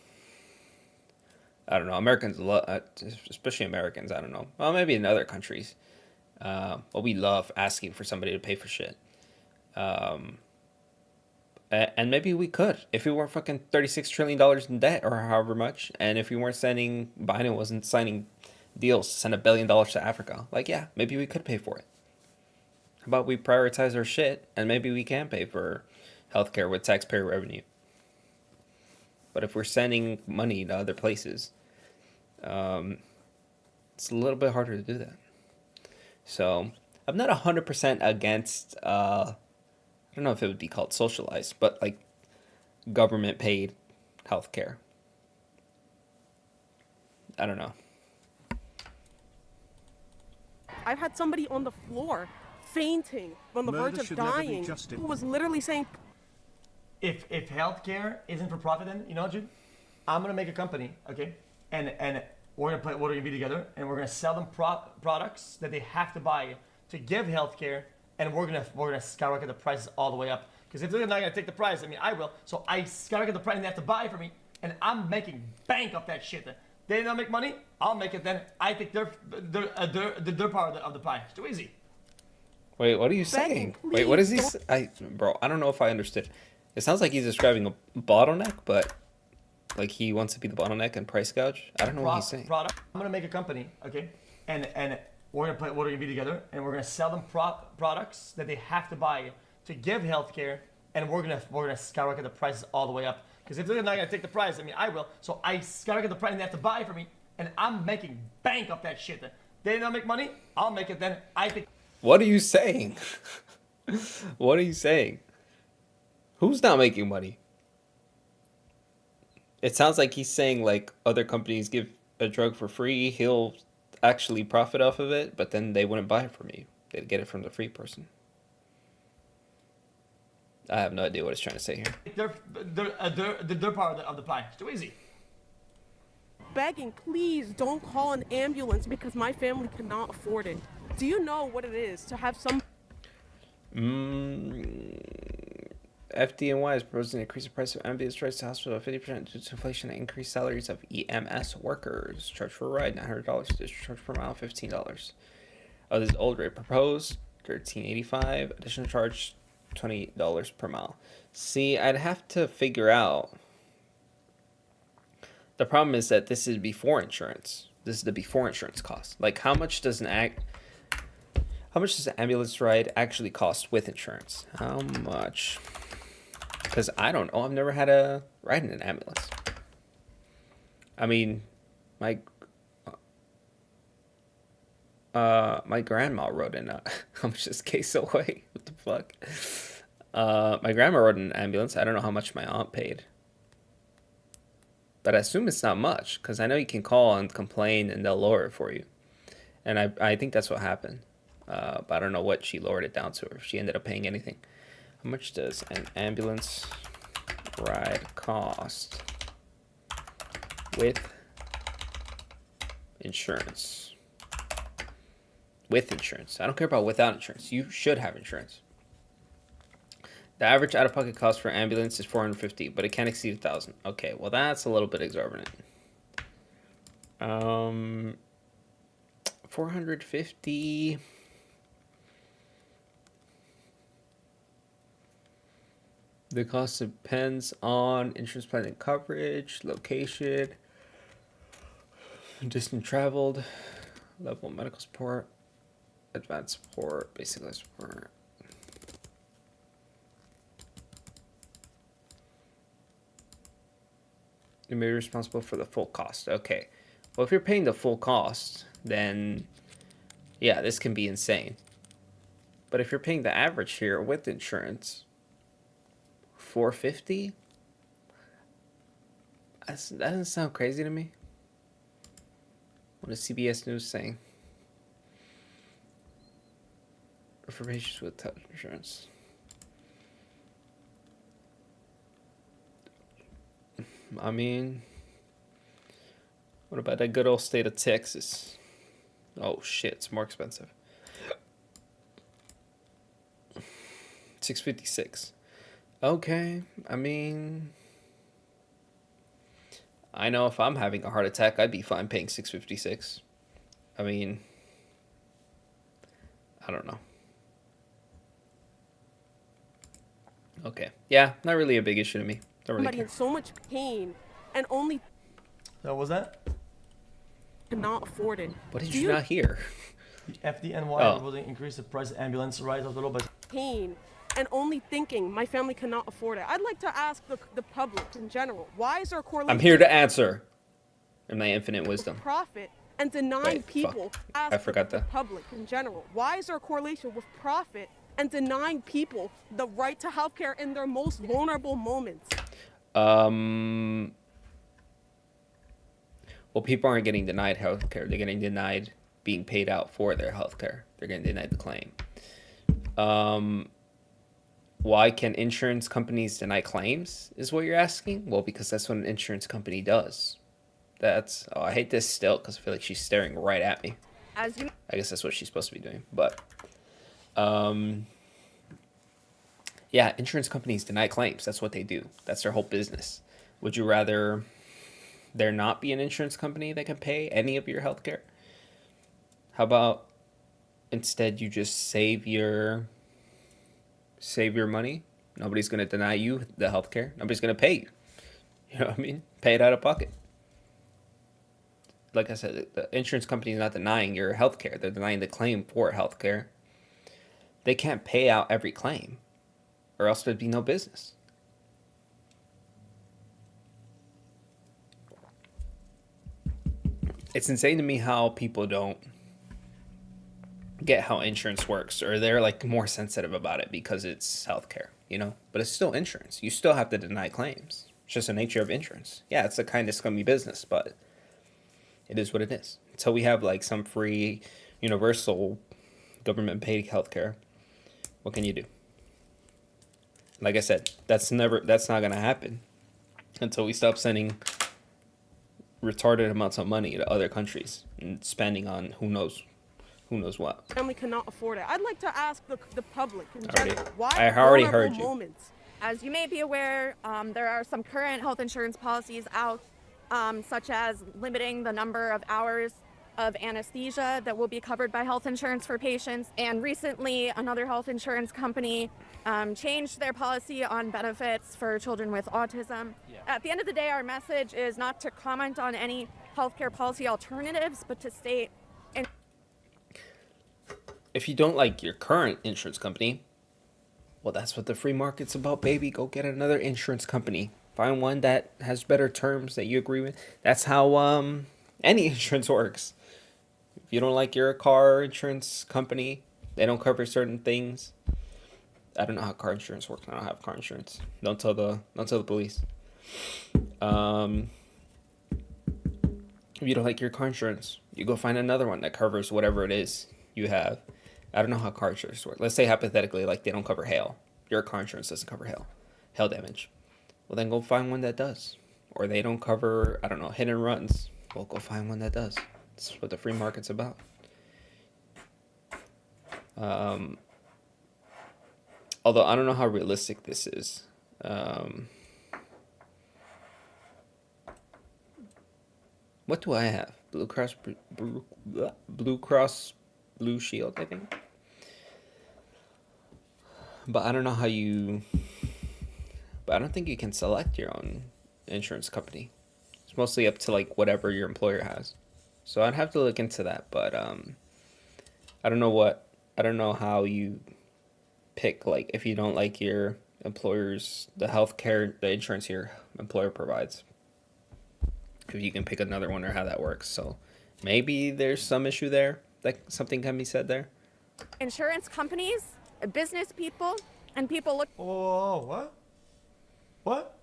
I don't know. Americans love, especially Americans. I don't know. Well, maybe in other countries, but we love asking for somebody to pay for shit. And maybe we could if we weren't fucking $36 trillion in debt or however much, and if we weren't Biden wasn't signing deals to send $1 billion to Africa. Like, yeah, maybe we could pay for it. How about we prioritize our shit, and maybe we can pay for healthcare with taxpayer revenue. But if we're sending money to other places, it's a little bit harder to do that. So I'm not 100% against, I don't know if it would be called socialized, but like government paid healthcare. I don't know. I've had somebody on the floor fainting, on the verge of dying, who was literally saying, If healthcare isn't for profit, then you know what, dude? I'm gonna make a company, okay? And we're gonna be together, and we're gonna sell them products that they have to buy to give healthcare, and we're gonna skyrocket the prices all the way up. Because if they're not gonna take the price, I mean, I will. So I skyrocket the price, and they have to buy for me, and I'm making bank off that shit. They don't make money, I'll make it. Then I take their part of the pie. It's too easy. Wait, what are you saying? Wait, what is he? Bro, I don't know if I understood. It sounds like he's describing a bottleneck, but like he wants to be the bottleneck and price gouge. I don't know what he's saying. I'm gonna make a company, okay, and we're gonna be together, and we're gonna sell them products that they have to buy to give healthcare, and we're gonna skyrocket the prices all the way up. Because if they're not gonna take the price, I mean, I will. So I skyrocket the price, and they have to buy for me, and I'm making bank off that shit. They don't make money, I'll make it. Then I think. What are you saying? What are you saying? Who's not making money? It sounds like he's saying like other companies give a drug for free, he'll actually profit off of it, but then they wouldn't buy it from you. They'd get it from the free person. I have no idea what he's trying to say here. Their part of the pie. It's too easy. begging, please don't call an ambulance because my family cannot afford it. Do you know what it is to have some... FDNY is proposing to increase the price of ambulance rides to hospital by 50% due to inflation and increased salaries of EMS workers. Charge for a ride, $900. District charge per mile, $15. Oh, this is old rate proposed, $13.85. Additional charge, $20 per mile. See, I'd have to figure out. The problem is that this is before insurance. This is the before insurance cost. Like, how much does an ambulance ride actually cost with insurance? How much? Because I don't know. I've never had a ride in an ambulance. I mean, my grandma rode in a... How much is case away? What the fuck? My grandma rode in an ambulance. I don't know how much my aunt paid. But I assume it's not much, because I know you can call and complain and they'll lower it for you. And I think that's what happened. But I don't know what she lowered it down to, or if she ended up paying anything. How much does an ambulance ride cost with insurance. With insurance. I don't care about without insurance. You should have insurance. The average out-of-pocket cost for ambulance is $450, but it can't exceed $1,000. Okay, well that's a little bit exorbitant. 450. The cost depends on insurance plan and coverage, location, distance traveled, level of medical support, advanced support, basic life support. You may be responsible for the full cost. Okay. Well, if you're paying the full cost, then yeah, this can be insane. But if you're paying the average here with insurance, $450? That doesn't sound crazy to me. What is CBS News saying? For patients with health insurance. I mean, what about that good old state of Texas? Oh shit, it's more expensive. $656. Okay, I mean, I know if I'm having a heart attack, I'd be fine paying $656. I mean, I don't know. Okay, yeah, not really a big issue to me. Don't really Somebody care. in so much pain and only So what was that? cannot afford it. What did you not hear? FDNY will increase the price of ambulance rides a little bit. Pain and only thinking my family cannot afford it. I'd like to ask the public in general, why is there a correlation? I'm here to answer in my infinite wisdom. Profit and denying Wait, people. fuck. Ask I forgot the that. public in general, why is there a correlation with profit and denying people the right to healthcare in their most vulnerable moments? Well, people aren't getting denied healthcare. They're getting denied being paid out for their healthcare. They're getting denied the claim. Why can insurance companies deny claims, is what you're asking? Well, because that's what an insurance company does. That's, oh, I hate this still because I feel like she's staring right at me. I guess that's what she's supposed to be doing. But, yeah, insurance companies deny claims. That's what they do. That's their whole business. Would you rather there not be an insurance company that can pay any of your healthcare? How about instead you just save your money? Nobody's going to deny you the healthcare. Nobody's going to pay you. You know what I mean? Pay it out of pocket. Like I said, the insurance company is not denying your healthcare. They're denying the claim for healthcare. They can't pay out every claim, or else there'd be no business. It's insane to me how people don't get how insurance works, or they're like more sensitive about it because it's healthcare, you know? But it's still insurance. You still have to deny claims. It's just the nature of insurance. Yeah, it's a kind of scummy business, but it is what it is. Until we have like some free, universal, government paid healthcare, what can you do? Like I said, that's not gonna happen until we stop sending retarded amounts of money to other countries and spending on who knows what. Family cannot afford it. I'd like to ask the public in general, why I already vulnerable heard you. moments? As you may be aware, there are some current health insurance policies out, such as limiting the number of hours of anesthesia that will be covered by health insurance for patients. And recently, another health insurance company changed their policy on benefits for children with autism. Yeah. At the end of the day, our message is not to comment on any healthcare policy alternatives, but to state. If you don't like your current insurance company, well, that's what the free market's about, baby. Go get another insurance company. Find one that has better terms that you agree with. That's how any insurance works. If you don't like your car insurance company, they don't cover certain things. I don't know how car insurance works. I don't have car insurance. Don't tell the police. If you don't like your car insurance, you go find another one that covers whatever it is you have. I don't know how car insurance works. Let's say hypothetically, like they don't cover hail. Your car insurance doesn't cover hail damage. Well, then go find one that does. Or they don't cover, I don't know, hit and runs. Well, go find one that does. That's what the free market's about. Although I don't know how realistic this is. What do I have? Blue Cross Blue Shield, I think. But I don't know how you. But I don't think you can select your own insurance company. It's mostly up to like whatever your employer has. So I'd have to look into that. But I don't know how you pick, like, if you don't like your employer's the healthcare, the insurance your employer provides. If you can pick another one or how that works. So maybe there's some issue there. Like something can be said there. Insurance companies, business people, and people look. Oh, what? What?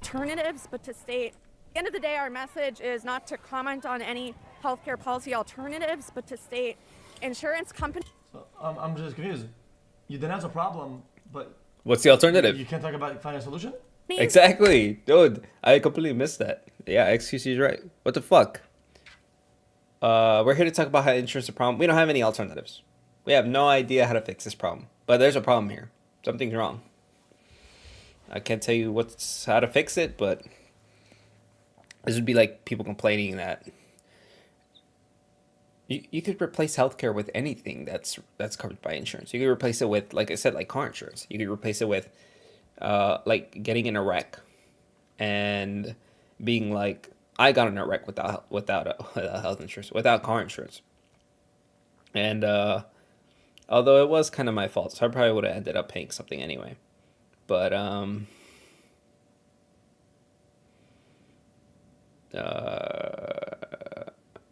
Alternatives, but to state. At the end of the day, our message is not to comment on any healthcare policy alternatives, but to state insurance companies. So, I'm just confused. You denounce a problem, but What's the alternative? you can't talk about finding a solution? Exactly. Dude, I completely missed that. Yeah, XQC is right. What the fuck? We're here to talk about how insurance is a problem. We don't have any alternatives. We have no idea how to fix this problem. But there's a problem here. Something's wrong. I can't tell you how to fix it, but this would be like people complaining that you could replace healthcare with anything that's covered by insurance. You could replace it with, like I said, like car insurance. You could replace it with like getting in a wreck and being like, I got in a wreck without health insurance, without car insurance. And although it was kind of my fault, so I probably would have ended up paying something anyway. But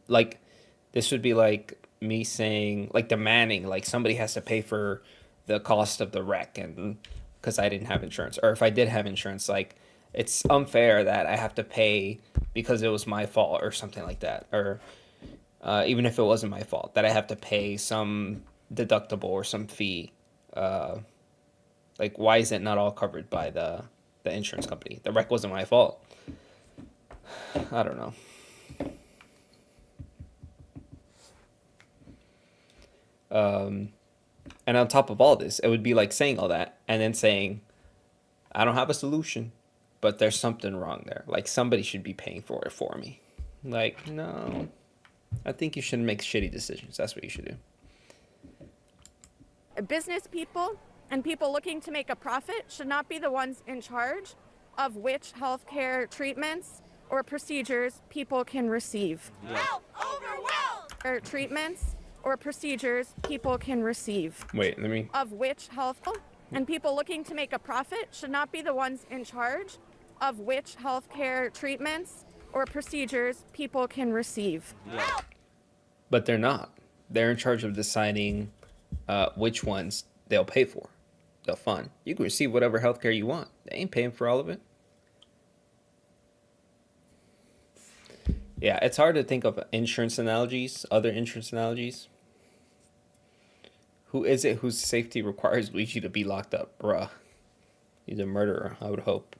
like this would be like me saying, like demanding, like somebody has to pay for the cost of the wreck, and because I didn't have insurance, or if I did have insurance, like it's unfair that I have to pay because it was my fault or something like that, or even if it wasn't my fault, that I have to pay some deductible or some fee. Like, why is it not all covered by the insurance company? The wreck wasn't my fault. I don't know. And on top of all this, it would be like saying all that and then saying, I don't have a solution, but there's something wrong there. Like, somebody should be paying for it for me. Like, no. I think you shouldn't make shitty decisions. That's what you should do. Business people and people looking to make a profit should not be the ones in charge of which healthcare treatments or procedures people can receive. Help overwhelmed! Or treatments or procedures people can receive. Wait, let me... Of which health... And people looking to make a profit should not be the ones in charge of which healthcare treatments or procedures people can receive. Help! But they're not. They're in charge of deciding which ones they'll pay for. They'll fund. You can receive whatever healthcare you want. They ain't paying for all of it. Yeah, it's hard to think of insurance analogies, other insurance analogies. Who is it whose safety requires Luigi to be locked up? Bruh. He's a murderer, I would hope.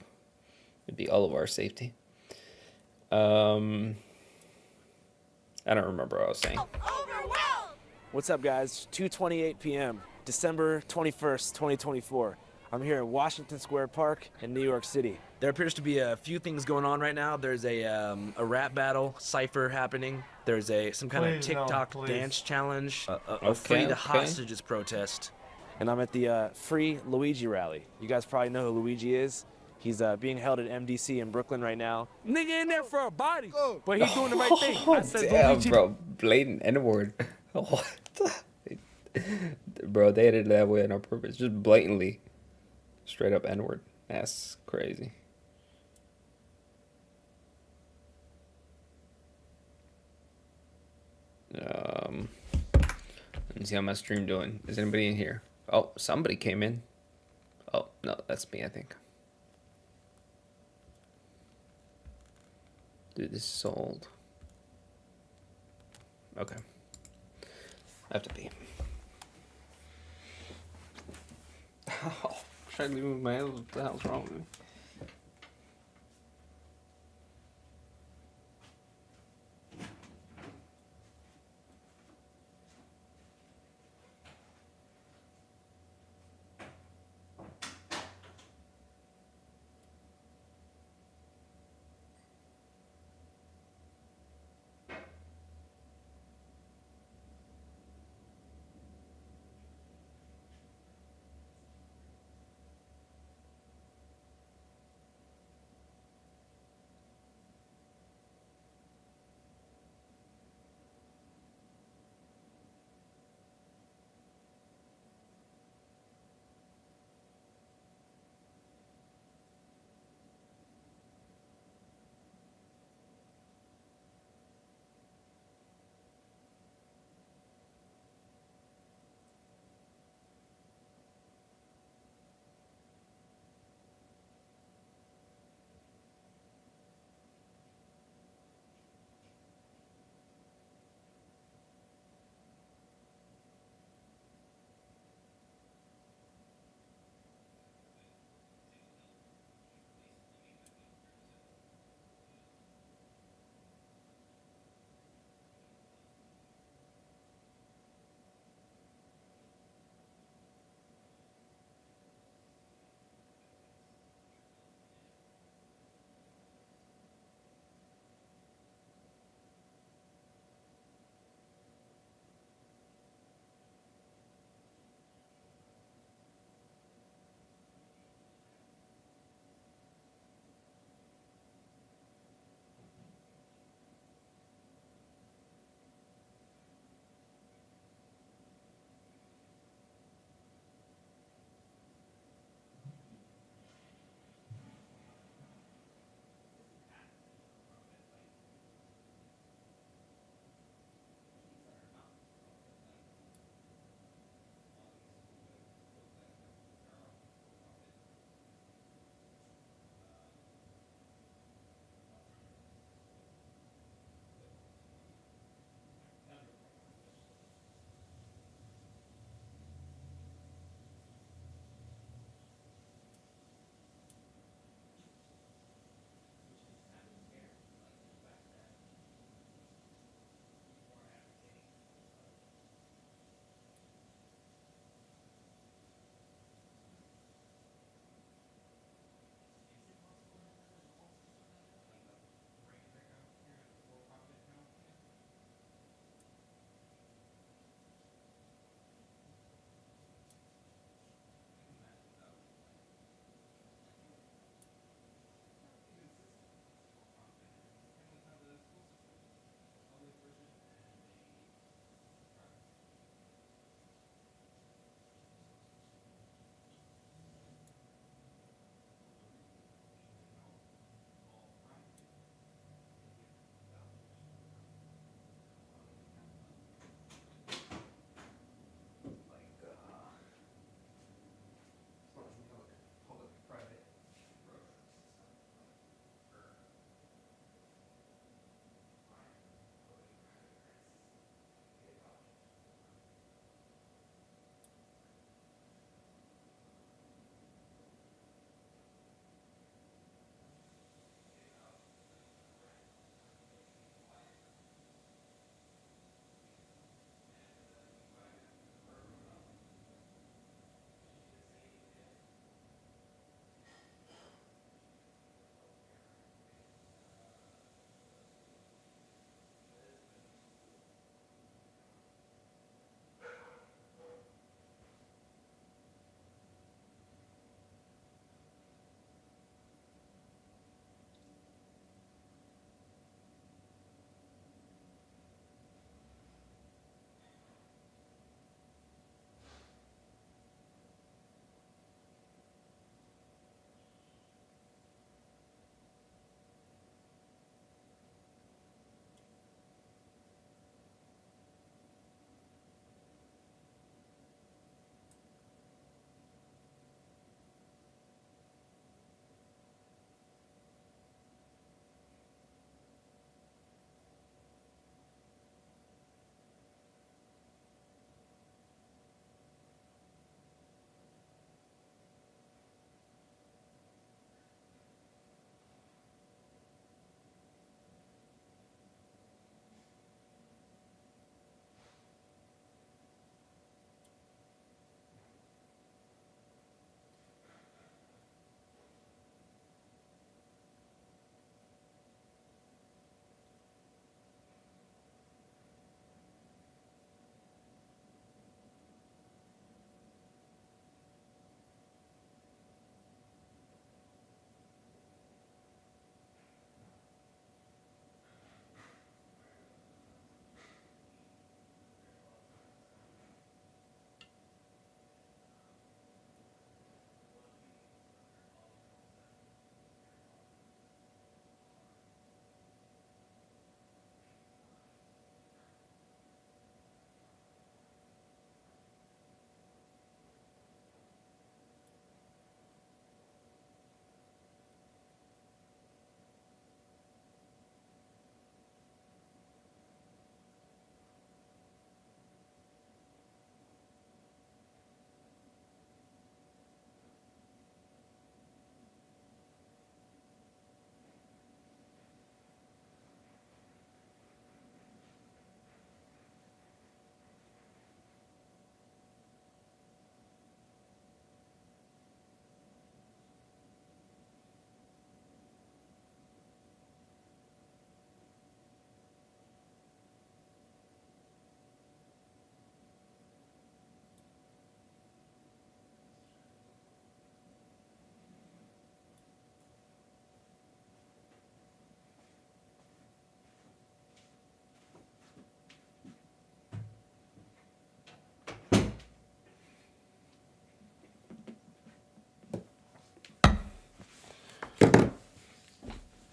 It'd be all of our safety. I don't remember what I was saying. What's up, guys? 2:28 p.m., December 21st, 2024. I'm here at Washington Square Park in New York City. There appears to be a few things going on right now. There's a rap battle cipher happening. There's some kind of TikTok dance challenge. A free the hostages protest. And I'm at the Free Luigi rally. You guys probably know who Luigi is. He's being held at MDC in Brooklyn right now. Nigga in there for a body, but he's doing the right thing. I said, damn, bro, blatant N-word. What? Bro, they edited that way on purpose, just blatantly, straight up N-word. That's crazy. Let me see how my stream doing. Is anybody in here? Oh, somebody came in. Oh no, that's me, I think. Dude, this is so old. Okay. I have to pee. Oh, Try to leave with my hands. What the hell's wrong with me?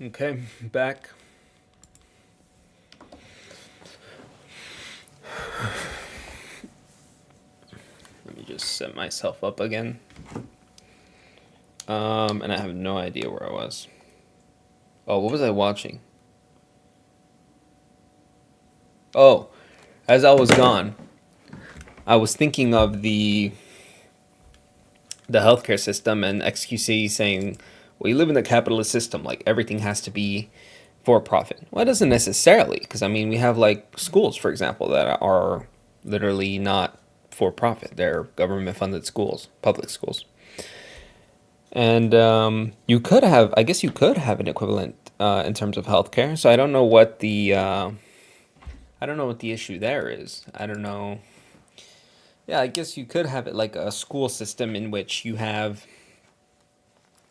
Okay, back. Let me just set myself up again. And I have no idea where I was. Oh, what was I watching? Oh, as I was gone, I was thinking of the healthcare system and XQC saying, we live in a capitalist system, like everything has to be for profit. Well, it doesn't necessarily, because I mean, we have like schools, for example, that are literally not for profit. They're government funded schools, public schools. And you could have, I guess you could have an equivalent in terms of healthcare. So I don't know what the issue there is. I don't know. Yeah, I guess you could have it like a school system in which you have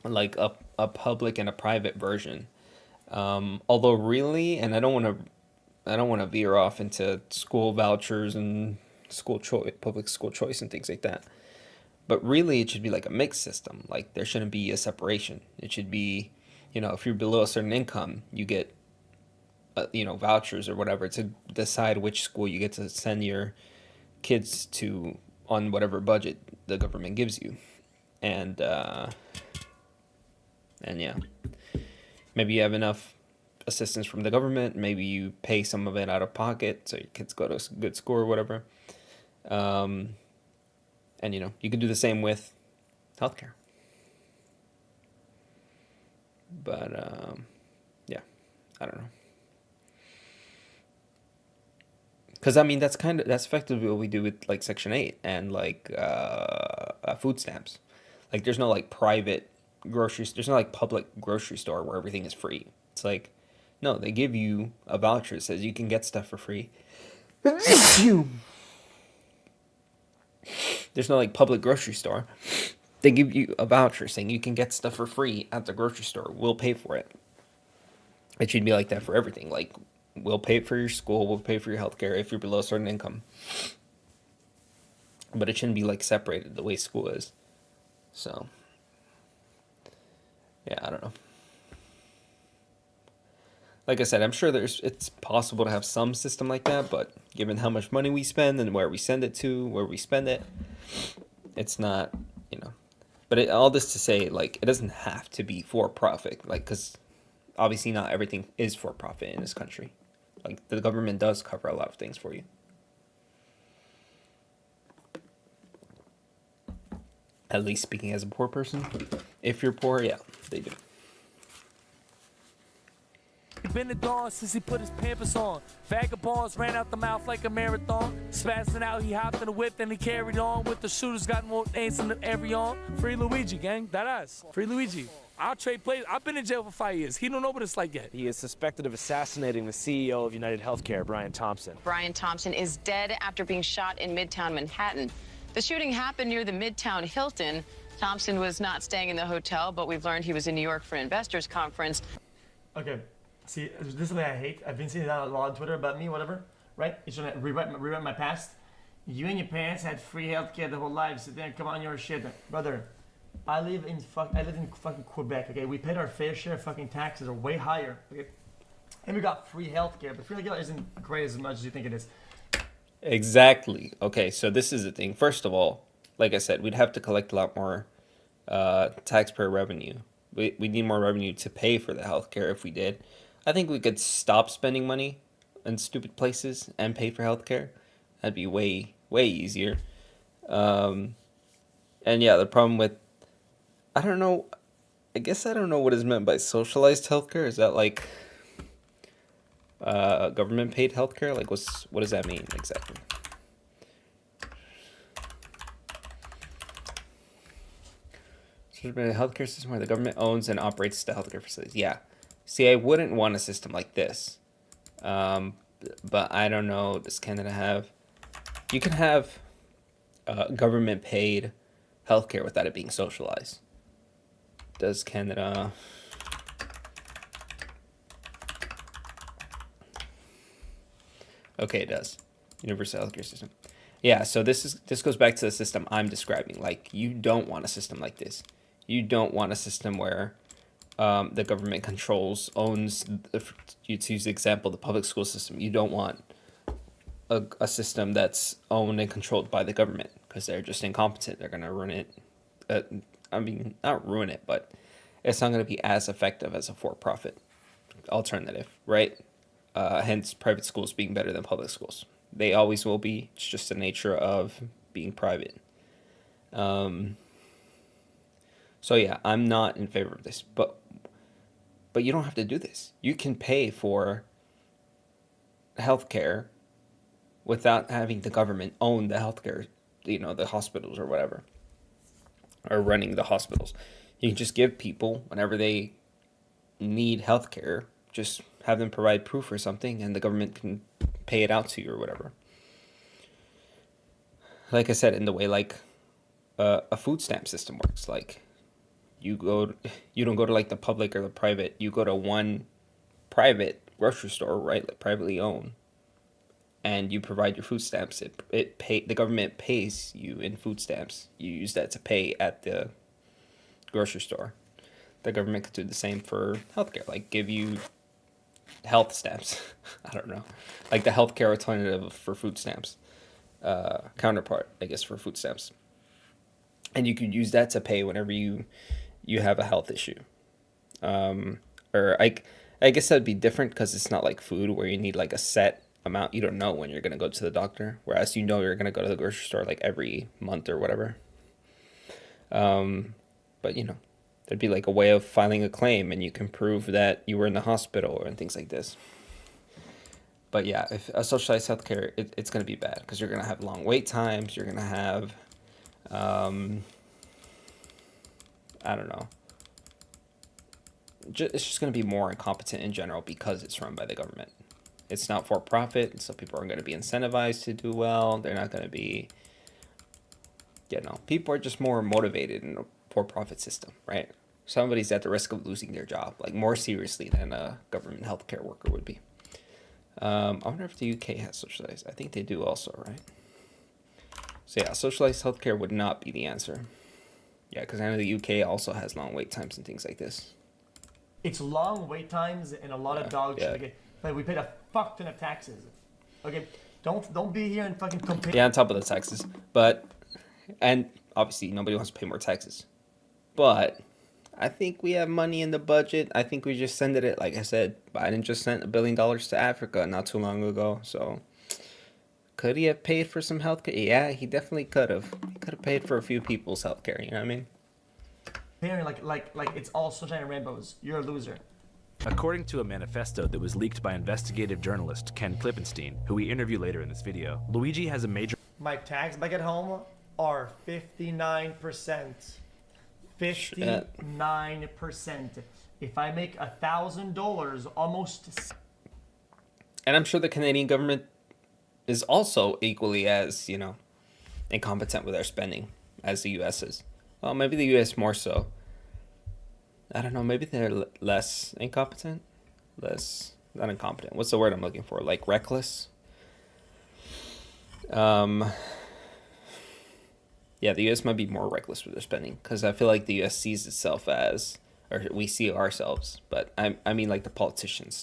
like a public and a private version. Although really, and I don't want to veer off into school vouchers and school choice, public school choice and things like that. But really, it should be like a mixed system. Like there shouldn't be a separation. It should be, if you're below a certain income, you get, vouchers or whatever to decide which school you get to send your kids to on whatever budget the government gives you. And yeah, maybe you have enough assistance from the government. Maybe you pay some of it out of pocket so your kids go to a good school or whatever. And you can do the same with healthcare. But yeah, I don't know. Because I mean that's effectively what we do with like Section 8 and like food stamps. Like there's no like private there's no like public grocery store where everything is free. It's like, no, they give you a voucher that says you can get stuff for free. There's no like public grocery store. They give you a voucher saying you can get stuff for free at the grocery store. We'll pay for it. It should be like that for everything. Like, we'll pay for your school. We'll pay for your healthcare if you're below a certain income. But it shouldn't be like separated the way school is. So, yeah, I don't know. Like I said, I'm sure it's possible to have some system like that, but given how much money we spend and where we send it to, where we spend it, it's not, But all this to say, like, it doesn't have to be for profit, like, because obviously not everything is for profit in this country. Like, the government does cover a lot of things for you. At least speaking as a poor person. If you're poor, yeah, they do. Been the dawn since he put his pampers on. Vagabonds ran out the mouth like a marathon. Spazzing out, he hopped in the whip, then he carried on. With the shooters, got more names than every on. Free Luigi, gang. That ass. Free Luigi. I'll trade plays. I've been in jail for 5 years. He don't know what it's like yet. He is suspected of assassinating the CEO of United Healthcare, Brian Thompson. Brian Thompson is dead after being shot in Midtown Manhattan. The shooting happened near the Midtown Hilton. Thompson was not staying in the hotel, but we've learned he was in New York for an investors conference. Okay. See, this is something I hate. I've been seeing that a lot on Twitter about me, whatever, right? It's trying to rewrite my past. You and your parents had free healthcare the whole life. Sit there and come on your shit. Brother, I live in fucking Quebec, okay? We paid our fair share of fucking taxes are way higher, okay? And we got free healthcare, but free healthcare isn't great as much as you think it is. Exactly. Okay, so this is the thing. First of all, like I said, we'd have to collect a lot more taxpayer revenue. We need more revenue to pay for the healthcare if we did. I think we could stop spending money in stupid places and pay for healthcare. That'd be way, way easier. And yeah, the problem with, I don't know, I guess I don't know what is meant by socialized healthcare. Is that like government paid healthcare? Like what does that mean exactly? So there's been a healthcare system where the government owns and operates the healthcare facilities. Yeah. See, I wouldn't want a system like this. But I don't know, does Canada have... You can have government paid healthcare without it being socialized. Does Canada... Okay, it does. Universal healthcare system. Yeah, so this goes back to the system I'm describing. Like, you don't want a system like this. You don't want a system where the government owns, to use the example, the public school system. You don't want a system that's owned and controlled by the government because they're just incompetent. They're going to ruin it. I mean, not ruin it, but it's not going to be as effective as a for-profit alternative, right? Hence, private schools being better than public schools. They always will be. It's just the nature of being private. So yeah, I'm not in favor of this, but you don't have to do this. You can pay for healthcare without having the government own the healthcare, the hospitals or whatever, or running the hospitals. You can just give people, whenever they need healthcare, just have them provide proof or something, and the government can pay it out to you or whatever. Like I said, in the way like a food stamp system works. Like you don't go to like the public or the private. You go to one private grocery store, right, like privately owned, and you provide your food stamps. The government pays you in food stamps. You use that to pay at the grocery store. The government could do the same for healthcare, like give you health stamps. I don't know, like the healthcare alternative for food stamps, counterpart, I guess, for food stamps. And you could use that to pay whenever you have a health issue. Or I guess that'd be different because it's not like food where you need like a set amount. You don't know when you're going to go to the doctor, whereas you're going to go to the grocery store like every month or whatever. But there'd be like a way of filing a claim, and you can prove that you were in the hospital and things like this. But yeah, if a socialized healthcare, it's going to be bad because you're going to have long wait times. You're going to have, I don't know. It's just going to be more incompetent in general because it's run by the government. It's not for profit, so people aren't going to be incentivized to do well. They're not going to be, people are just more motivated in a for-profit system, right? Somebody's at the risk of losing their job, like more seriously than a government healthcare worker would be. I wonder if the UK has socialized. I think they do also, right? So yeah, socialized healthcare would not be the answer. Yeah, because I know the UK also has long wait times and things like this. It's long wait times and a lot of dogs. Yeah. Like we paid a fuck ton of taxes. Okay, don't be here and fucking compare. Yeah, on top of the taxes, and obviously nobody wants to pay more taxes, but I think we have money in the budget. I think we just sent it. Like I said, Biden just sent $1 billion to Africa not too long ago. So could he have paid for some healthcare? Yeah, he definitely could have. He could have paid for a few people's healthcare. You know what I mean? Like it's all sunshine and rainbows. You're a loser. According to a manifesto that was leaked by investigative journalist Ken Klippenstein, who we interview later in this video, Luigi has a major... My tax back at home are 59%. 59%. If I make $1,000, almost... And I'm sure the Canadian government is also equally as, incompetent with their spending as the U.S. is. Well, maybe the U.S. more so. I don't know, maybe they're less incompetent? Not incompetent. What's the word I'm looking for? Like reckless? Yeah, the U.S. might be more reckless with their spending because I feel like the U.S. sees itself as, or we see ourselves, but I mean like the politicians.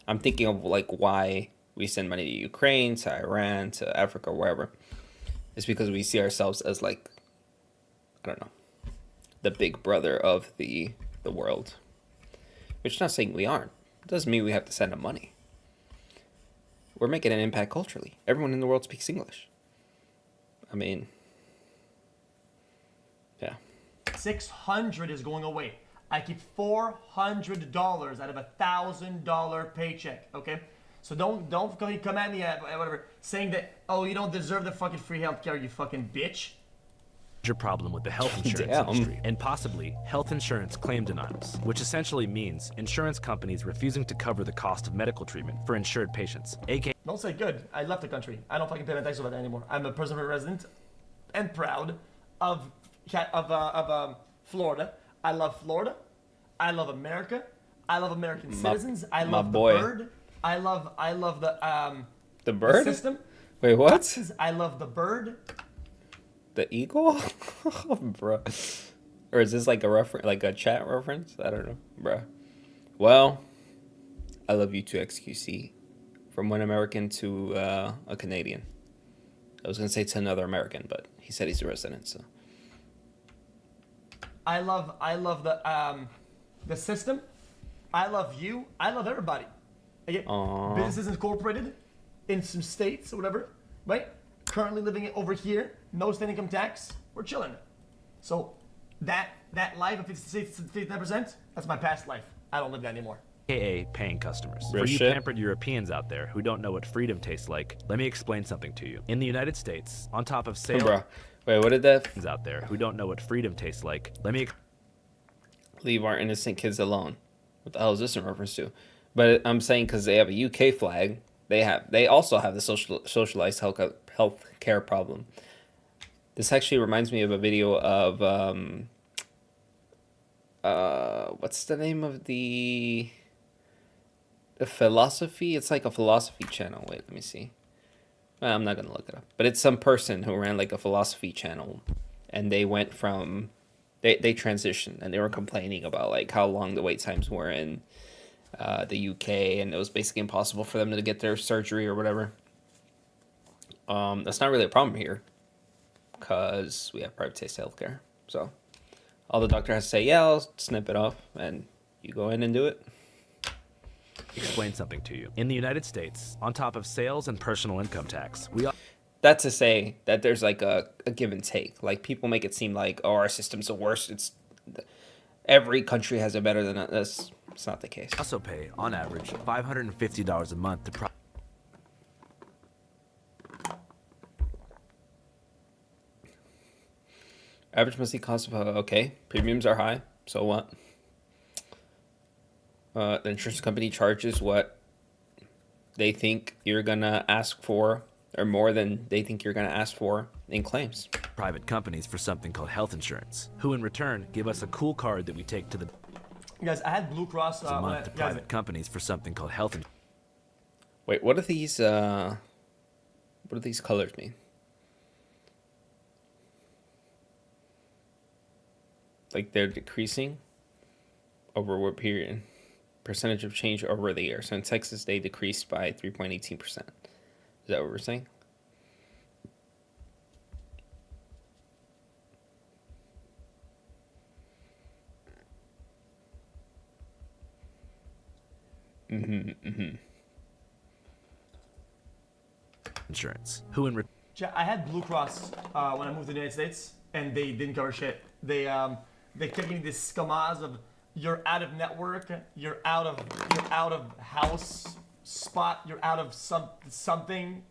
I'm thinking of like why we send money to Ukraine, to Iran, to Africa, wherever. It's because we see ourselves as like, I don't know, the big brother of the world. Which is not saying we aren't. It doesn't mean we have to send them money. We're making an impact culturally. Everyone in the world speaks English. I mean, yeah. 600 is going away. I keep $400 out of $1,000 paycheck, okay? So don't come at me whatever saying that, oh, you don't deserve the fucking free healthcare, you fucking bitch. Major problem with the health insurance industry and possibly health insurance claim denials, which essentially means insurance companies refusing to cover the cost of medical treatment for insured patients, aka... Don't say good. I left the country. I don't fucking pay my taxes over that anymore. I'm a permanent resident and proud of Florida. I love Florida. I love America. I love American citizens. I love the bird. I love the bird? The system. Wait, what? I love the bird. The eagle? Bro. Or is this like a reference, like a chat reference? I don't know, bruh. Well, I love you too, XQC. From one American to a Canadian. I was gonna say to another American, but he said he's a resident, so. I love the system. I love you. I love everybody. Again, businesses incorporated in some states or whatever, right? Currently living it over here, no state income tax. We're chilling. So that life of 59%, that's my past life. I don't live that anymore. AKA paying customers. Real For you shit. pampered Europeans out there who don't know what freedom tastes like, let me explain something to you. In the United States, on top of sales, Bro, wait, what did that? Out there who don't know what freedom tastes like, let me Leave our innocent kids alone. What the hell is this in reference to? But I'm saying because they have a UK flag, they also have the socialized health care problem. This actually reminds me of a video of what's the name of the philosophy? It's like a philosophy channel. Wait, let me see. Well, I'm not gonna look it up, but it's some person who ran like a philosophy channel, and they went from they transitioned, and they were complaining about like how long the wait times were in the UK, and it was basically impossible for them to get their surgery or whatever. That's not really a problem here, because we have privatized healthcare. So all the doctor has to say, yeah, I'll snip it off, and you go in and do it. explain something to you. In the United States, on top of sales and personal income tax, That's to say that there's like a give and take. Like people make it seem like, oh, our system's the worst. It's every country has it better than us. It's not the case. Also pay, on average, $550 a month to Average monthly cost of okay, premiums are high. So what? The insurance company charges what they think you're gonna ask for, or more than they think you're gonna ask for in claims. Private companies for something called health insurance, who in return give us a cool card that we take to the Guys, I had Blue Cross a month to private companies for something called health insurance. Wait, what do these colors mean? Like they're decreasing over what period? Percentage of change over the year. So in Texas, they decreased by 3.18%. Is that what we're saying? Insurance. Who in I had Blue Cross when I moved to the United States, and they didn't cover shit. They kept me this scammaz of you're out of network, you're out of house spot, you're out of something.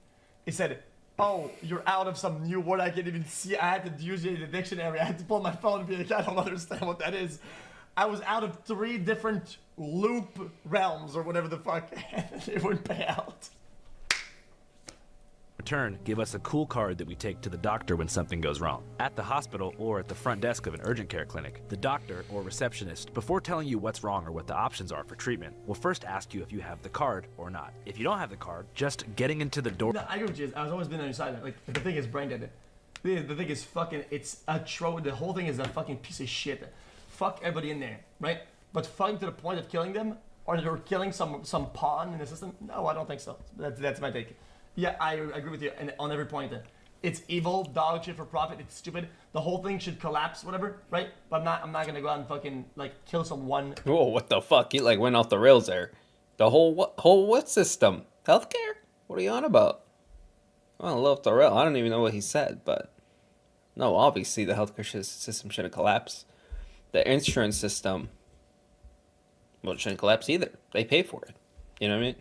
It said, oh, you're out of some new word I can't even see. I had to use it in the dictionary. I had to pull my phone and be like, I don't understand what that is. I was out of 3 different loop realms or whatever the fuck, and it wouldn't pay out. Return, give us a cool card that we take to the doctor when something goes wrong. At the hospital or at the front desk of an urgent care clinic, the doctor or receptionist, before telling you what's wrong or what the options are for treatment, will first ask you if you have the card or not. If you don't have the card, just getting into the door. No, I agree with you. I've always been on your side. Like, the thing is brain dead. The thing is fucking, it's a the whole thing is a fucking piece of shit. Fuck everybody in there, right? But fucking to the point of killing them, or you're killing some pawn in the system? No, I don't think so. That's my take. Yeah, I agree with you on every point. It's evil, dog shit for profit. It's stupid. The whole thing should collapse, whatever, right? But I'm not gonna go out and fucking like kill someone. Whoa, what the fuck? You like went off the rails there. The whole what system? Healthcare? What are you on about? I don't love the rail. I don't even know what he said, but no, obviously the healthcare system shouldn't collapse. The insurance system, well, it shouldn't collapse either. They pay for it. You know what I mean?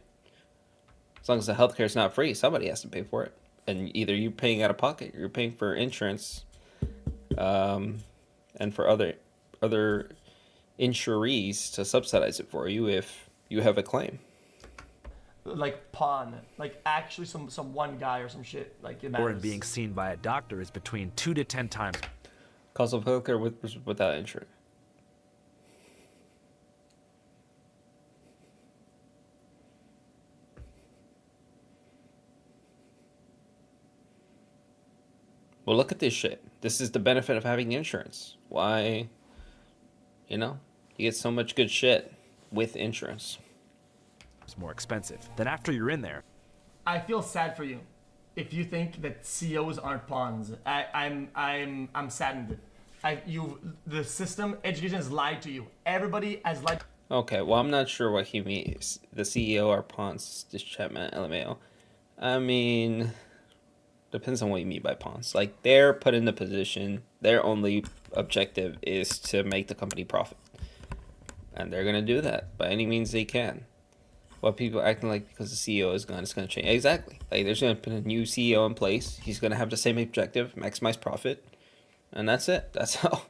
As long as the healthcare is not free, somebody has to pay for it. And either you're paying out of pocket, or you're paying for insurance, and for other insurees to subsidize it for you if you have a claim. Like pawn, like actually some one guy or some shit. Like it Or in being seen by a doctor is between 2 to 10 times. Cost of healthcare without insurance. Well, look at this shit. This is the benefit of having insurance. Why You know, you get so much good shit with insurance. It's more expensive. Then after you're in there, I feel sad for you if you think that CEOs aren't pawns. I'm saddened. The system, education has lied to you. Everybody has lied. Okay, well, I'm not sure what he means. The CEO are pawns, this Chapman, LMAO. I mean, depends on what you mean by pawns. Like, they're put in the position, their only objective is to make the company profit. And they're going to do that by any means they can. What people acting like because the CEO is gone, it's going to change. Exactly. Like, there's going to be a new CEO in place. He's going to have the same objective, maximize profit. And that's it. That's how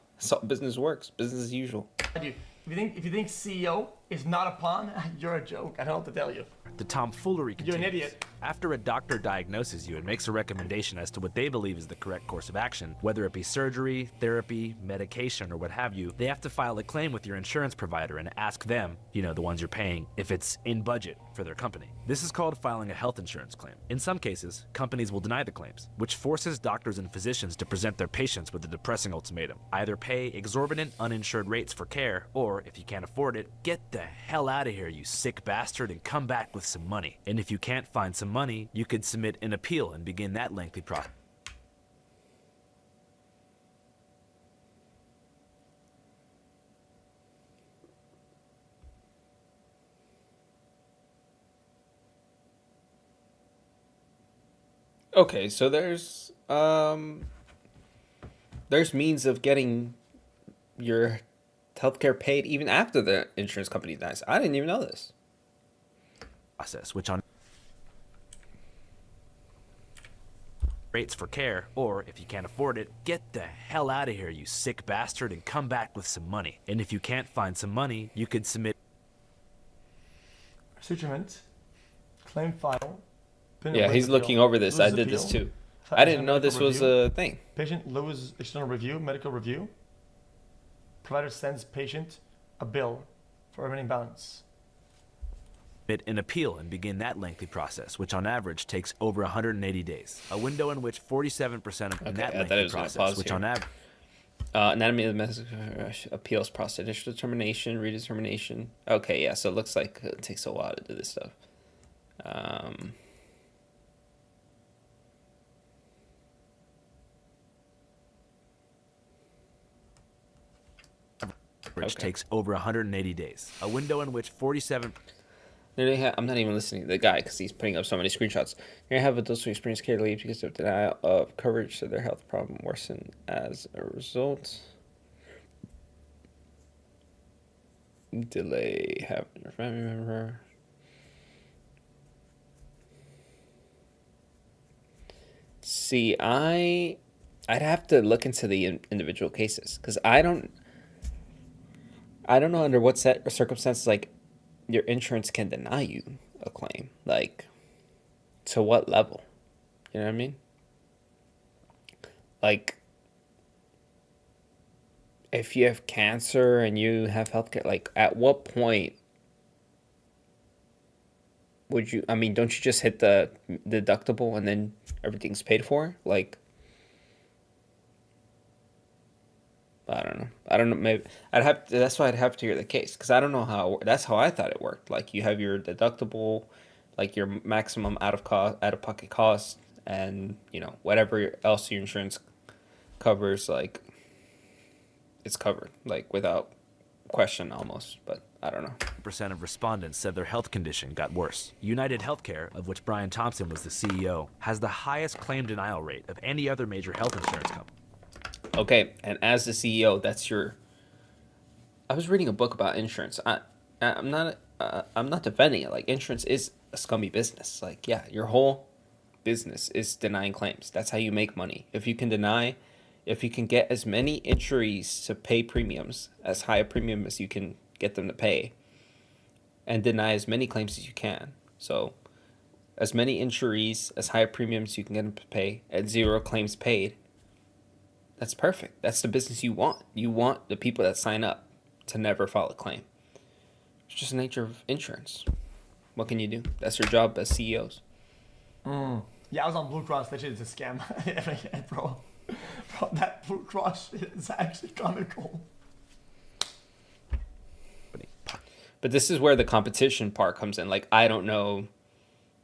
business works. Business as usual. If you think CEO is not a pawn, you're a joke. I don't know what to tell you. the tomfoolery continues. You're an idiot. After a doctor diagnoses you and makes a recommendation as to what they believe is the correct course of action, whether it be surgery, therapy, medication, or what have you, they have to file a claim with your insurance provider and ask them, you know, the ones you're paying, if it's in budget for their company. This is called filing a health insurance claim. In some cases, companies will deny the claims, which forces doctors and physicians to present their patients with a depressing ultimatum. Either pay exorbitant uninsured rates for care, or if you can't afford it, get the hell out of here, you sick bastard, and come back with some money. And if you can't find some money, you could submit an appeal and begin that lengthy process. Okay, so there's means of getting your healthcare paid even after the insurance company dies. I didn't even know this. Process, which on rates for care, or if you can't afford it, get the hell out of here, you sick bastard, and come back with some money. And if you can't find some money, you could submit suturement, claim file. Yeah, he's looking over this. I did this too. I didn't know this was a thing. Patient lose external review, medical review. Provider sends patient a bill for remaining balance. An appeal and begin that lengthy process, which on average takes over 180 days. A window in which 47% of that lengthy process, which on average. Anatomy of the medical appeals process, initial determination, redetermination. Okay, yeah, so it looks like it takes a while to do this stuff. Which takes over 180 days. A window in which 47... I'm not even listening to the guy because he's putting up so many screenshots. You're going to have adults who experience care leave because of denial of coverage, so their health problem worsen as a result. Delay having a family member. See, I'd have to look into the individual cases because I don't know under what circumstances like your insurance can deny you a claim. Like, to what level? You know what I mean? Like, if you have cancer and you have healthcare, like, at what point would you, I mean, don't you just hit the deductible and then everything's paid for? Like, I don't know. Maybe that's why I'd have to hear the case because I don't know how. That's how I thought it worked. Like you have your deductible, like your maximum out of pocket cost, and you know whatever else your insurance covers. Like it's covered, like without question almost. But I don't know. % of respondents said their health condition got worse. United Healthcare, of which Brian Thompson was the CEO, has the highest claim denial rate of any other major health insurance company. Okay, and as the CEO, that's your. I was reading a book about insurance. I'm not defending it. Like insurance is a scummy business. Like yeah, your whole business is denying claims. That's how you make money. If you can get as many injuries to pay premiums, as high a premium as you can get them to pay, and deny as many claims as you can. So, as many injuries, as high a premiums you can get them to pay, at 0 claims paid. That's perfect. That's the business you want. You want the people that sign up to never file a claim. It's just the nature of insurance. What can you do? That's your job as CEOs. Yeah, I was on Blue Cross. That shit is a scam. Bro, that Blue Cross shit is actually comical. But this is where the competition part comes in. Like, I don't know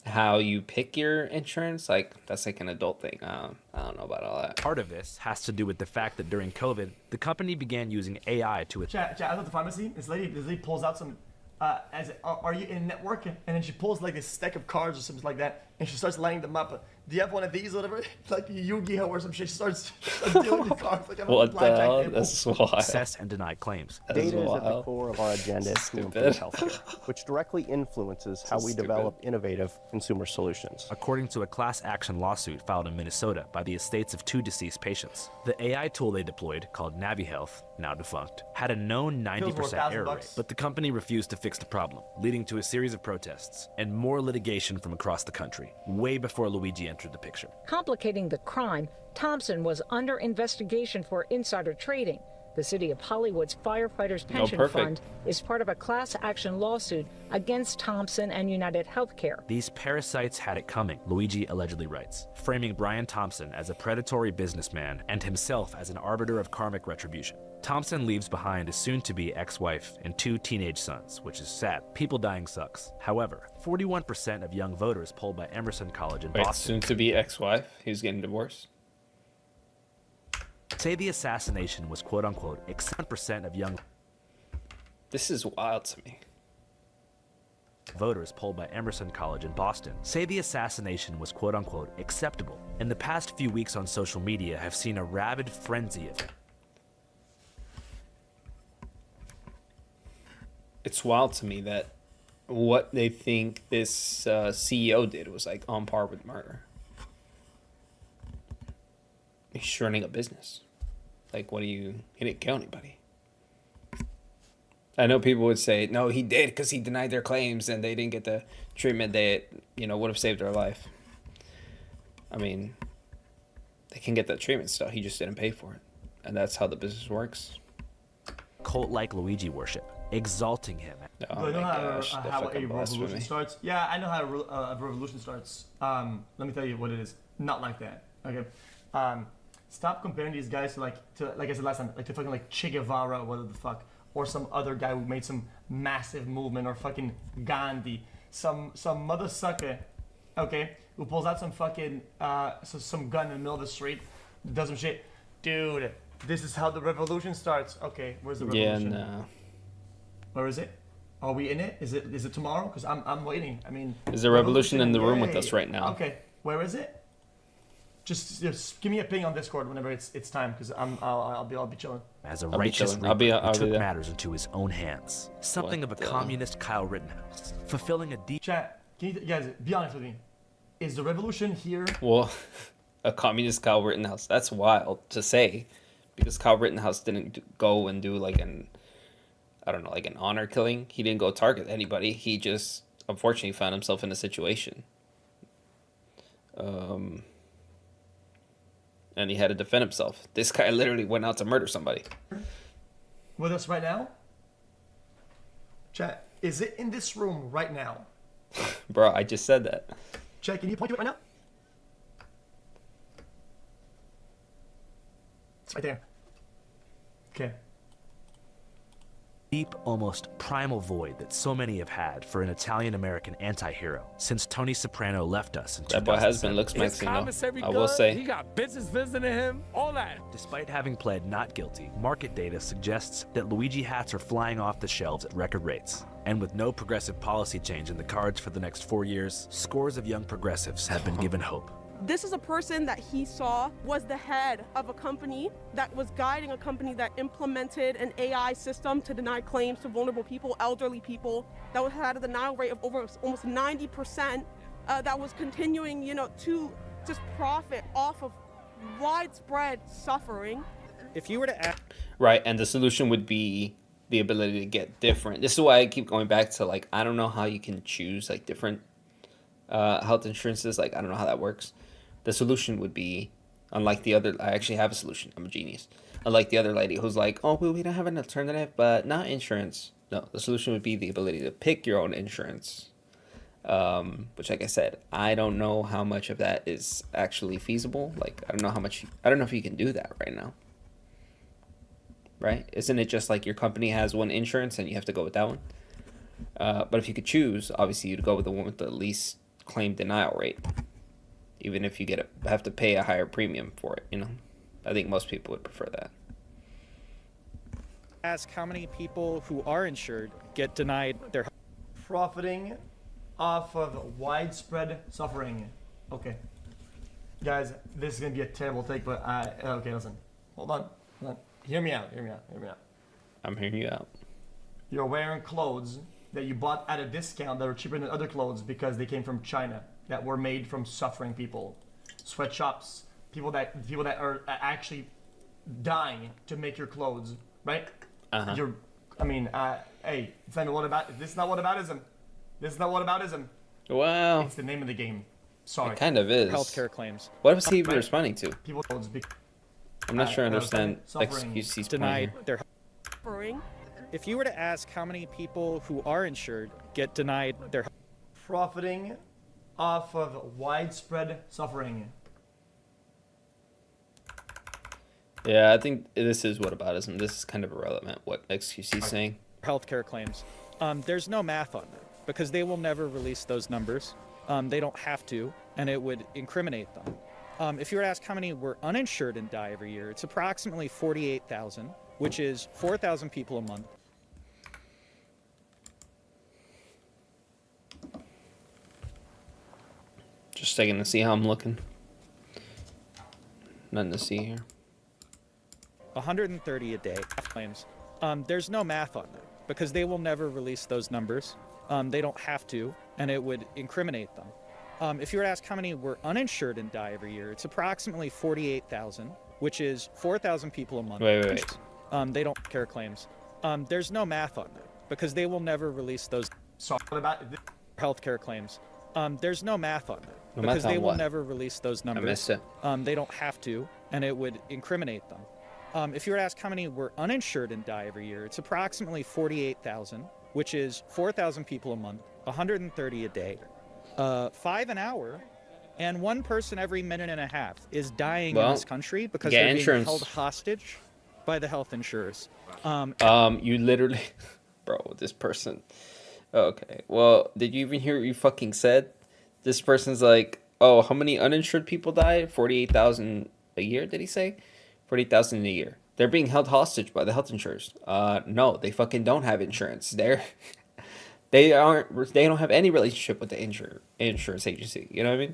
how you pick your insurance. Like, that's like an adult thing. I don't know about all that. Part of this has to do with the fact that during COVID, the company began using AI to... Chat, I was at the pharmacy. This lady pulls out some, are you in network? And then she pulls like this stack of cards or something like that, and she starts lining them up. Do you have one of these or whatever? Like Yu-Gi-Oh or some shit. She starts dealing with cards like what the hell? That's wild. Assess and deny claims. Data is at the core of our agenda to improve healthcare, which directly influences how we develop innovative consumer solutions. According to a class action lawsuit filed in Minnesota by the estates of 2 deceased patients, the AI tool they deployed, called NaviHealth, now defunct, had a known 90% error rate, but the company refused to fix the problem, leading to a series of protests and more litigation from across the country, way before Luigi entered the picture. Complicating the crime, Thompson was under investigation for insider trading. The city of Hollywood's Firefighters Pension Fund is part of a class action lawsuit against Thompson and United Healthcare. These parasites had it coming, Luigi allegedly writes, framing Brian Thompson as a predatory businessman and himself as an arbiter of karmic retribution. Thompson leaves behind a soon-to-be ex-wife and 2 teenage sons, which is sad. People dying sucks. However, 41% of young voters polled by Emerson College in Boston... soon-to-be ex-wife? He's getting divorced? say the assassination was quote-unquote 7% of young... This is wild to me. Voters polled by Emerson College in Boston say the assassination was quote-unquote acceptable. In the past few weeks on social media have seen a rabid frenzy of it. It's wild to me that what they think this CEO did was like on par with murder. He's running a business. Like, he didn't kill anybody. I know people would say, no, he did because he denied their claims and they didn't get the treatment that, would have saved their life. I mean, they can get that treatment still. He just didn't pay for it. And that's how the business works. Cult-like Luigi worship, exalting him. Do I know how a revolution starts? Yeah, I know how a revolution starts. Let me tell you what it is. Not like that. Okay. Stop comparing these guys to like I said last time, like to fucking like Che Guevara or whatever the fuck, or some other guy who made some massive movement, or fucking Gandhi, some mother sucker, okay, who pulls out some fucking some gun in the middle of the street, does some shit, dude. This is how the revolution starts. Okay, where's the revolution? Yeah, no. Where is it? Are we in it? Is it tomorrow? Because I'm waiting. I mean, there's a revolution in the room with us right now. Okay, where is it? Just give me a ping on Discord whenever it's time, because I'll be chilling. As a righteous leader who took matters into his own hands, something of a communist Kyle Rittenhouse, fulfilling a deep. Chat, can you guys be honest with me? Is the revolution here? Well, a communist Kyle Rittenhouse. That's wild to say, because Kyle Rittenhouse didn't go and do like an honor killing. He didn't go target anybody. He just unfortunately found himself in a situation. And he had to defend himself. This guy literally went out to murder somebody. With us right now? Chat, is it in this room right now? Bro, I just said that. Chat, can you point to it right now? It's right there. Okay. Deep, almost primal void that so many have had for an Italian-American anti-hero since Tony Soprano left us in 2007. That boy husband looks Mexican, I will say. He got bitches visiting him, all that. Despite having pled not guilty, market data suggests that Luigi hats are flying off the shelves at record rates. And with no progressive policy change in the cards for the next 4 years, scores of young progressives have been given hope. This is a person that he saw was the head of a company that was guiding a company that implemented an AI system to deny claims to vulnerable people, elderly people, that had a denial rate of over almost 90%, that was continuing, to just profit off of widespread suffering. If you were to ask... Right, and the solution would be the ability to get different. This is why I keep going back to, like, I don't know how you can choose, like, different health insurances. Like, I don't know how that works. The solution would be, unlike the other, I actually have a solution. I'm a genius. Unlike the other lady who's like, oh, well, we don't have an alternative, but not insurance. No, the solution would be the ability to pick your own insurance. Which, like I said, I don't know how much of that is actually feasible. Like, I don't know if you can do that right now. Right? Isn't it just like your company has one insurance and you have to go with that one? But if you could choose, obviously you'd go with the one with the least claim denial rate, even if you have to pay a higher premium for it. You know, I think most people would prefer that. Ask how many people who are insured get denied their profiting off of widespread suffering. Okay, guys, this is gonna be a terrible take, but okay, listen, hold on. Hear me out. I'm hearing you out. You're wearing clothes that you bought at a discount that were cheaper than other clothes because they came from China, that were made from suffering people, sweatshops, people that are actually dying to make your clothes, right? Hey, tell me what about this? Is not whataboutism. This is not whataboutism. Wow. It's the name of the game. Sorry. It kind of is. Healthcare claims. What was he even responding to? People. I'm not sure I understand XQC's denied point their. If you were to ask how many people who are insured get denied their profiting off of widespread suffering. Yeah, I think this is whataboutism. This is kind of irrelevant, what XQC is saying. Healthcare claims. There's no math on them because they will never release those numbers. They don't have to, and it would incriminate them. If you were to ask how many were uninsured and die every year, it's approximately 48,000, which is 4,000 people a month. Just checking to see how I'm looking. Nothing to see here. 130 a day claims. There's no math on them because they will never release those numbers. They don't have to, and it would incriminate them. If you were to ask how many were uninsured and die every year, it's approximately 48,000, which is 4,000 people a month. Wait. They don't care claims. There's no math on them because they will never release those. So what about healthcare claims? There's no math on them No because math they on will what? never release those numbers. I missed it. They don't have to, and it would incriminate them. If you were to ask how many were uninsured and die every year, it's approximately 48,000, which is 4,000 people a month, 130 a day, 5 an hour, and 1 person every minute and a half is dying in this country because they're being held hostage by the health insurers. You literally, bro, this person. Okay, well, did you even hear what you fucking said? This person's like, oh, how many uninsured people die? 48,000 a year, did he say? 40,000 a year. They're being held hostage by the health insurers. No, they fucking don't have insurance. They don't have any relationship with the insurance agency. You know what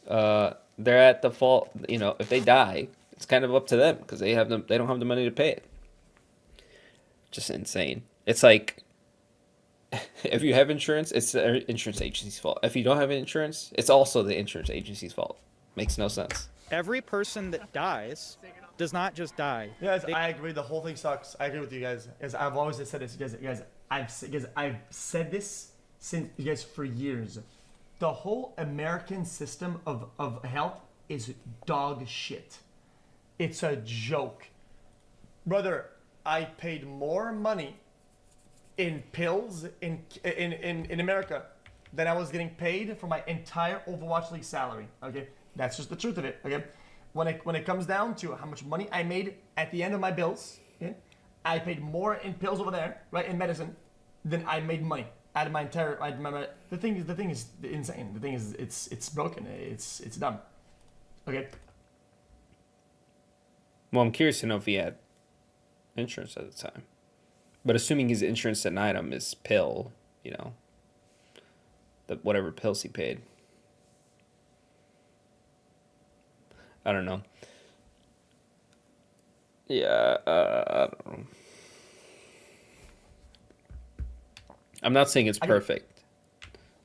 I mean? They're at the fault. You know, if they die, it's kind of up to them because they don't have the money to pay it. Just insane. It's like, if you have insurance, it's the insurance agency's fault. If you don't have insurance, it's also the insurance agency's fault. Makes no sense. Every person that dies does not just die. Yes, I agree. The whole thing sucks. I agree with you guys. Because I've always said this, I've said this since you guys for years. The whole American system of health is dog shit. It's a joke, brother. I paid more money in pills in America than I was getting paid for my entire Overwatch League salary. Okay. That's just the truth of it, okay? When it comes down to how much money I made at the end of my bills, okay, I paid more in pills over there, right, in medicine, than I made money out of my entire. The thing is insane. The thing is, it's broken. It's dumb. Okay. Well, I'm curious to know if he had insurance at the time, but assuming his insurance denied him his pill, you know, whatever pills he paid. I don't know. Yeah, I don't know. I'm not saying it's perfect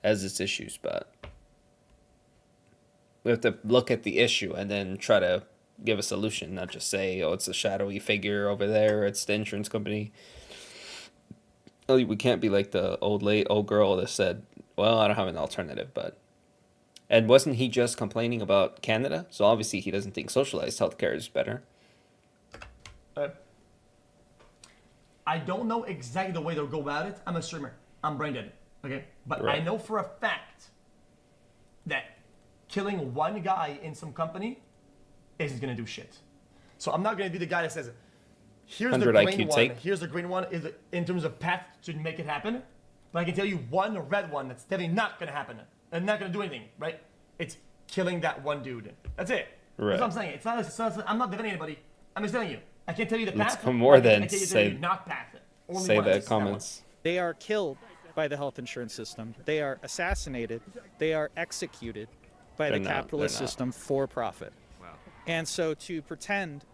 as its issues, but we have to look at the issue and then try to give a solution, not just say, oh, it's a shadowy figure over there, it's the insurance company. We can't be like the old girl that said, well, I don't have an alternative, but... And wasn't he just complaining about Canada? So obviously he doesn't think socialized healthcare is better. I don't know exactly the way they'll go about it. I'm a streamer. I'm brain dead. Okay? But Right. I know for a fact that killing one guy in some company isn't going to do shit. So I'm not going to be the guy that says, Here's 100 the green IQ one. take. Here's the green one is in terms of path to make it happen. But I can tell you one red one that's definitely not gonna happen and not gonna do anything, right? It's killing that one dude. That's it. Right. That's what I'm saying. It's not. I'm not defending anybody. I'm just telling you. I can't tell you the Let's path. come more I than can't tell say. you not path. Only Say one. the It's that one. comments. They are killed by the health insurance system. They are assassinated. They are executed by the capitalist system for profit. Wow. And so to pretend.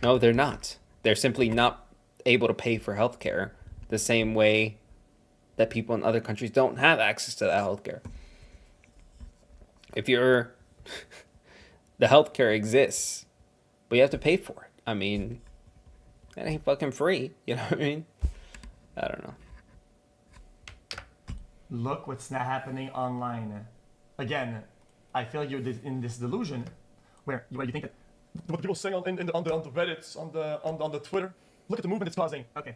No, they're not. They're simply not able to pay for healthcare the same way that people in other countries don't have access to that healthcare. If you're, the healthcare exists, but you have to pay for it. I mean, that ain't fucking free. You know what I mean? I don't know. Look what's not happening online. Again, I feel you're in this delusion where you think that what people saying on the Reddits, on the Twitter. Look at the movement it's causing. Okay,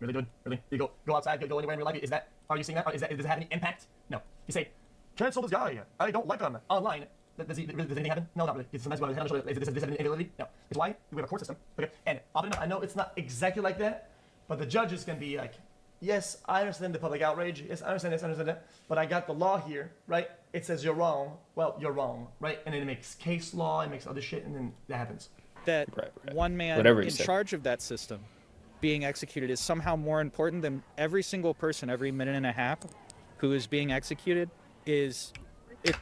really good, really. You go outside, go anywhere in real life. Are you seeing that? Does it have any impact? No. You say, cancel this guy. I don't like him. Online. Does anything happen? No, not really. It's sometimes what does this have an ability? No. It's why we have a court system. Okay. And I know it's not exactly like that, but the judges can be like, yes, I understand the public outrage. Yes, I understand this, I understand that. But I got the law here, right? It says you're wrong. Well, you're wrong, right? And then it makes case law, it makes other shit, and then that happens. That one man in charge of that system being executed is somehow more important than every single person every minute and a half who is being executed is it.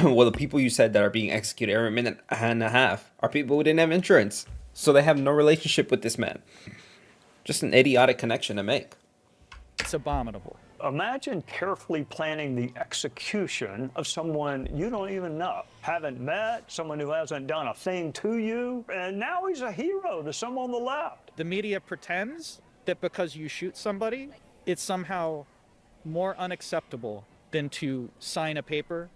Well, the people you said that are being executed every minute and a half are people who didn't have insurance. So they have no relationship with this man. Just an idiotic connection to make. It's abominable. Imagine carefully planning the execution of someone you don't even know, haven't met, someone who hasn't done a thing to you, and now he's a hero to some on the left. The media pretends that because you shoot somebody, it's somehow more unacceptable than to sign a paper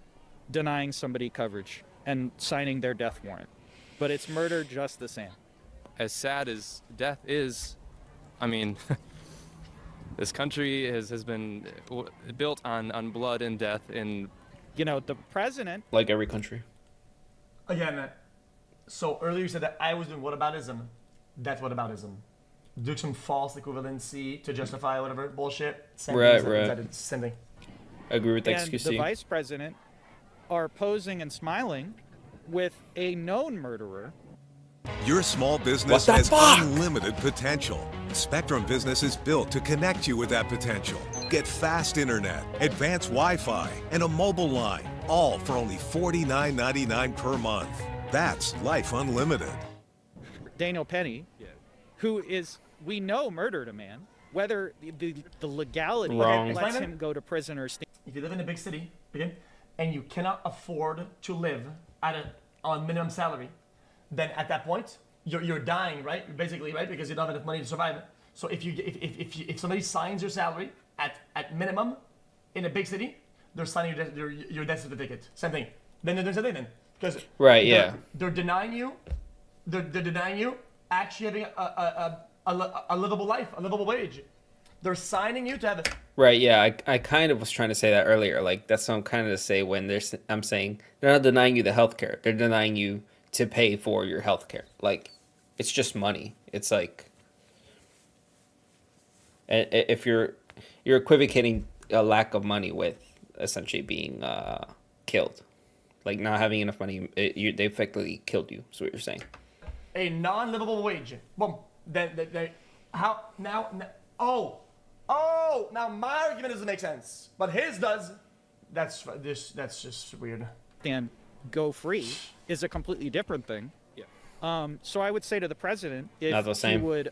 denying somebody coverage and signing their death warrant. But it's murder just the same. As sad as death is, I mean, this country has been built on blood and death. And you know, the president, like every country. Again, so earlier you said that I was doing whataboutism. That's whataboutism. Do some false equivalency to justify whatever bullshit. Same thing. Same thing. I agree with and XQC. The vice president are posing and smiling with a known murderer. Your small business has unlimited potential. Spectrum Business is built to connect you with that potential. Get fast internet, advanced Wi-Fi, and a mobile line, all for only $49.99 per month. That's life unlimited. Daniel Penny, who is, we know, murdered a man. Whether the legality lets him go to prison or stay. If you live in a big city, okay, and you cannot afford to live on minimum salary, then at that point you're dying, right? Basically, right? Because you don't have enough money to survive. So if somebody signs your salary at minimum in a big city, they're signing your death certificate. Same thing. Then there's a thing then, because they're denying you. They're denying you actually having a livable life, a livable wage. They're signing you to have it. Right, yeah, I kind of was trying to say that earlier. Like, that's what I'm kind of to say when I'm saying they're not denying you the healthcare. They're denying you to pay for your healthcare. Like, it's just money. It's like, if you're equivocating a lack of money with essentially being killed. Like, not having enough money, they effectively killed you, is what you're saying. A non-livable wage. Boom. How now? Now my argument doesn't make sense, but his does. That's just weird. And go free is a completely different thing. Yeah. So I would say to the president, if he would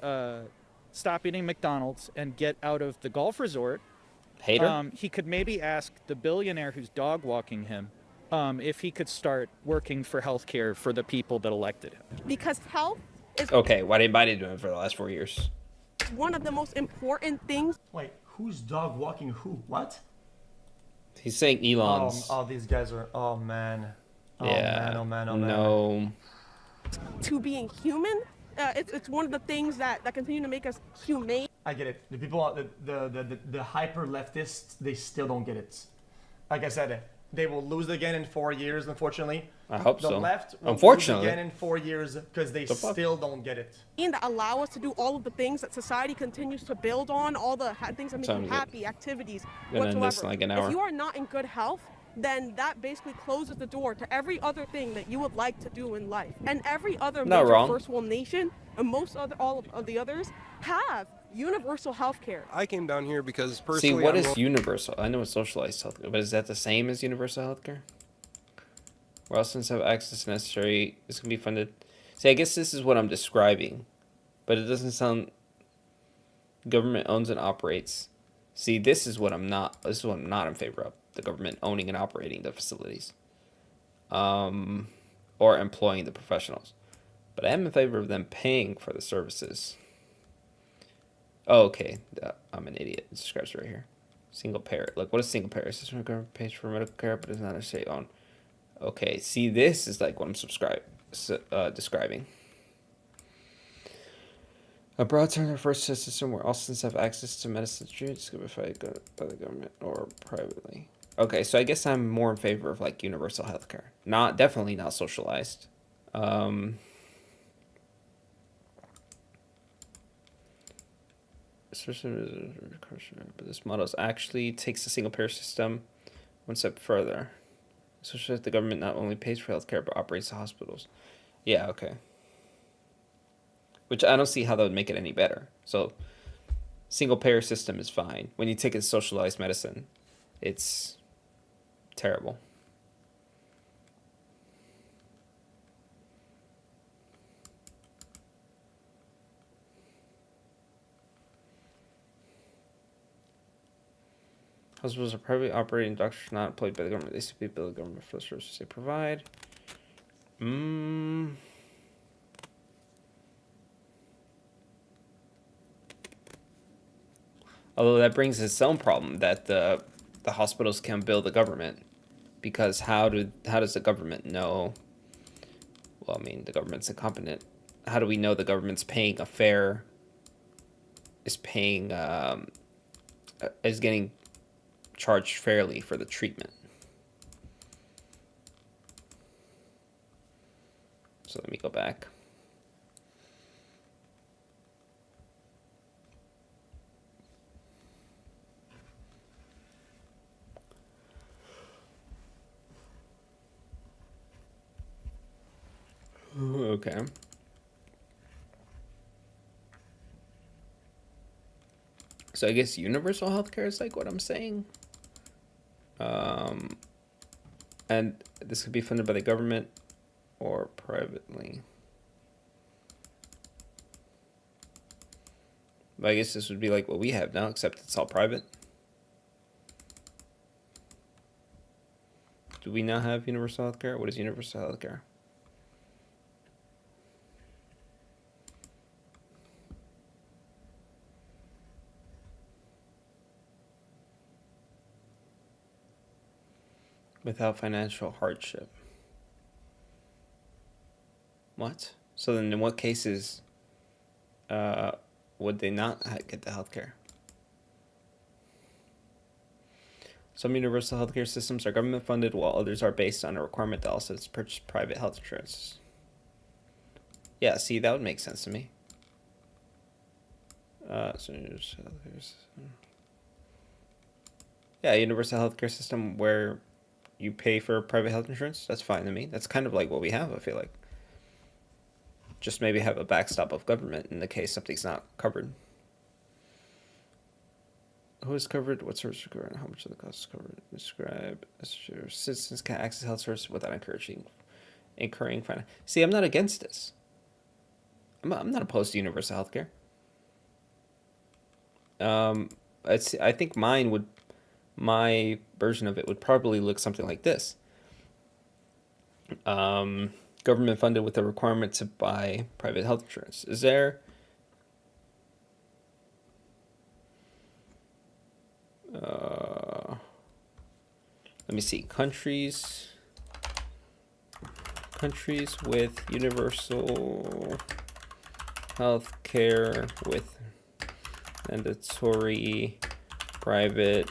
stop eating McDonald's and get out of the golf resort, he could maybe ask the billionaire who's dog walking him if he could start working for healthcare for the people that elected him. Because health is okay. Why didn't Biden do it for the last 4 years? One of the most important things. Wait, who's dog walking who? What? He's saying Elon's. Oh, these guys are. Oh man. Yeah. Oh man. No. To being human, it's one of the things that continue to make us humane. I get it. The people, the hyper leftists, they still don't get it. Like I said, they will lose again in 4 years, unfortunately. I hope the so. The left will Unfortunately. lose again in 4 years because they still don't get it. That allow us to do all of the things that society continues to build on, all the things that make you happy, activities, whatsoever. This in like an hour. If you are not in good health, then that basically closes the door to every other thing that you would like to do in life. And every other major first world nation, and all of the others, have universal health care. I came down here because personally... See, what is universal? I know it's socialized healthcare, but is that the same as universal healthcare? Where else have access necessary, this can be funded. See, I guess this is what I'm describing, but it doesn't sound... Government owns and operates. See, this is what I'm not in favor of. The government owning and operating the facilities. Or employing the professionals. But I am in favor of them paying for the services. Oh, okay. I'm an idiot. It describes it right here. Single payer. Look, what is single payer? System government pays for medical care, but it's not necessarily owned. Okay, see, this is like what I'm describing. A broad term refers to a system where all citizens have access to medicine treatments provided by the government or privately. Okay, so I guess I'm more in favor of like universal healthcare. Definitely not socialized. But this model actually takes the single payer system one step further. So that the government not only pays for healthcare but operates the hospitals. Yeah, okay. Which I don't see how that would make it any better. So, single payer system is fine. When you take a socialized medicine, it's terrible. Hospitals are privately operating. Doctors not employed by the government. They should be billed the government for the services they provide. Although that brings its own problem that the hospitals can bill the government, because how does the government know? Well, I mean, the government's incompetent. How do we know the government's paying is getting charged fairly for the treatment? So let me go back. Okay. So I guess universal healthcare is like what I'm saying. And this could be funded by the government or privately. But I guess this would be like what we have now, except it's all private. Do we now have universal healthcare? What is universal healthcare? Without financial hardship. What? So then in what cases would they not get the healthcare? Some universal healthcare systems are government funded, while others are based on a requirement that also is purchase private health insurance. Yeah, see, that would make sense to me. Yeah, universal healthcare system where you pay for private health insurance, that's fine to me. That's kind of like what we have, I feel like. Just maybe have a backstop of government in the case something's not covered. Who is covered? What service is covered? How much of the cost is covered? Describe. Citizens can access health services without incurring finance. See, I'm not against this. I'm not opposed to universal healthcare. I think my version of it would probably look something like this. Government funded with a requirement to buy private health insurance. Is there... let me see. Countries with universal health care with mandatory private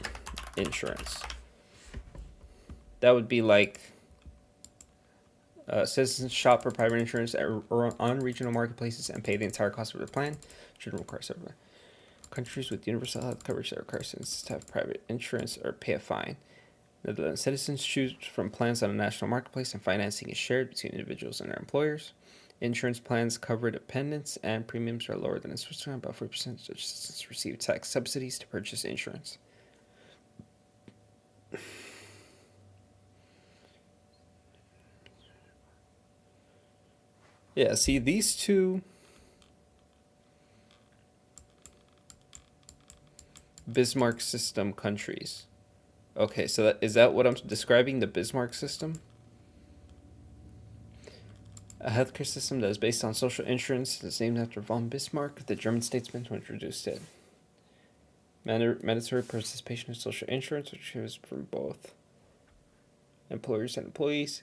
insurance. That would be like citizens shop for private insurance on regional marketplaces and pay the entire cost of their plan. Shouldn't require separate. Countries with universal health coverage that require citizens to have private insurance or pay a fine. Netherlands citizens choose from plans on a national marketplace, and financing is shared between individuals and their employers. Insurance plans cover dependents, and premiums are lower than in Switzerland. About 40% of citizens receive tax subsidies to purchase insurance. Yeah, see, these two Bismarck system countries. Okay, so is that what I'm describing, the Bismarck system? A healthcare system that is based on social insurance is named after von Bismarck, the German statesman who introduced it. Mandatory participation in social insurance, which is from both employers and employees.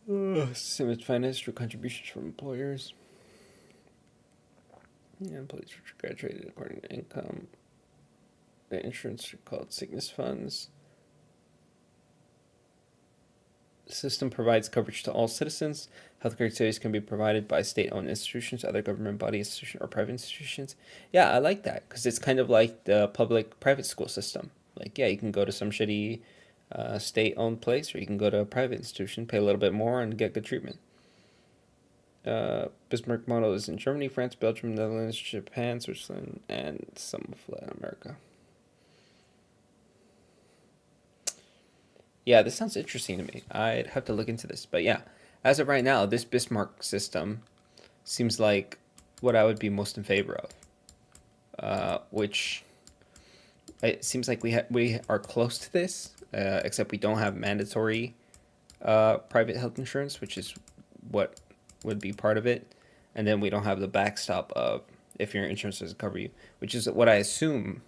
System is financed through contributions from employers. Yeah, employees which graduated according to income. The insurance are called sickness funds. The system provides coverage to all citizens. Healthcare activities can be provided by state-owned institutions, other government body institutions, or private institutions. Yeah, I like that because it's kind of like the public-private school system. Like, yeah, you can go to some shitty state-owned place, or you can go to a private institution, pay a little bit more, and get good treatment. Bismarck model is in Germany, France, Belgium, Netherlands, Japan, Switzerland, and some of Latin America. Yeah, this sounds interesting to me. I'd have to look into this. But yeah, as of right now, this Bismarck system seems like what I would be most in favor of. Which it seems like we are close to this, except we don't have mandatory private health insurance, which is what would be part of it. And then we don't have the backstop of if your insurance doesn't cover you, which is what I assume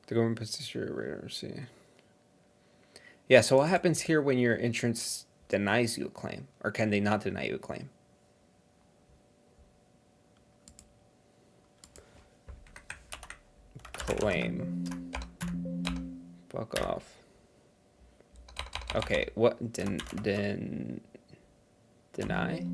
the government puts your radar. See. Yeah, so what happens here when your insurance denies you a claim? Or can they not deny you a claim? Claim. Fuck off. Okay, what? Deny?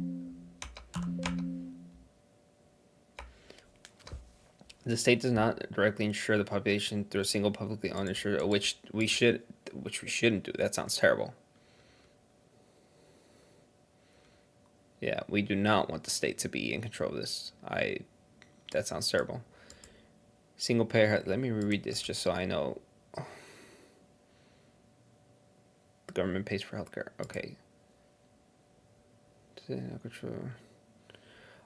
The state does not directly insure the population through a single publicly owned insurer, which we shouldn't do. That sounds terrible. Yeah, we do not want the state to be in control of this. That sounds terrible. Single payer. Let me reread this just so I know. The government pays for healthcare. Okay.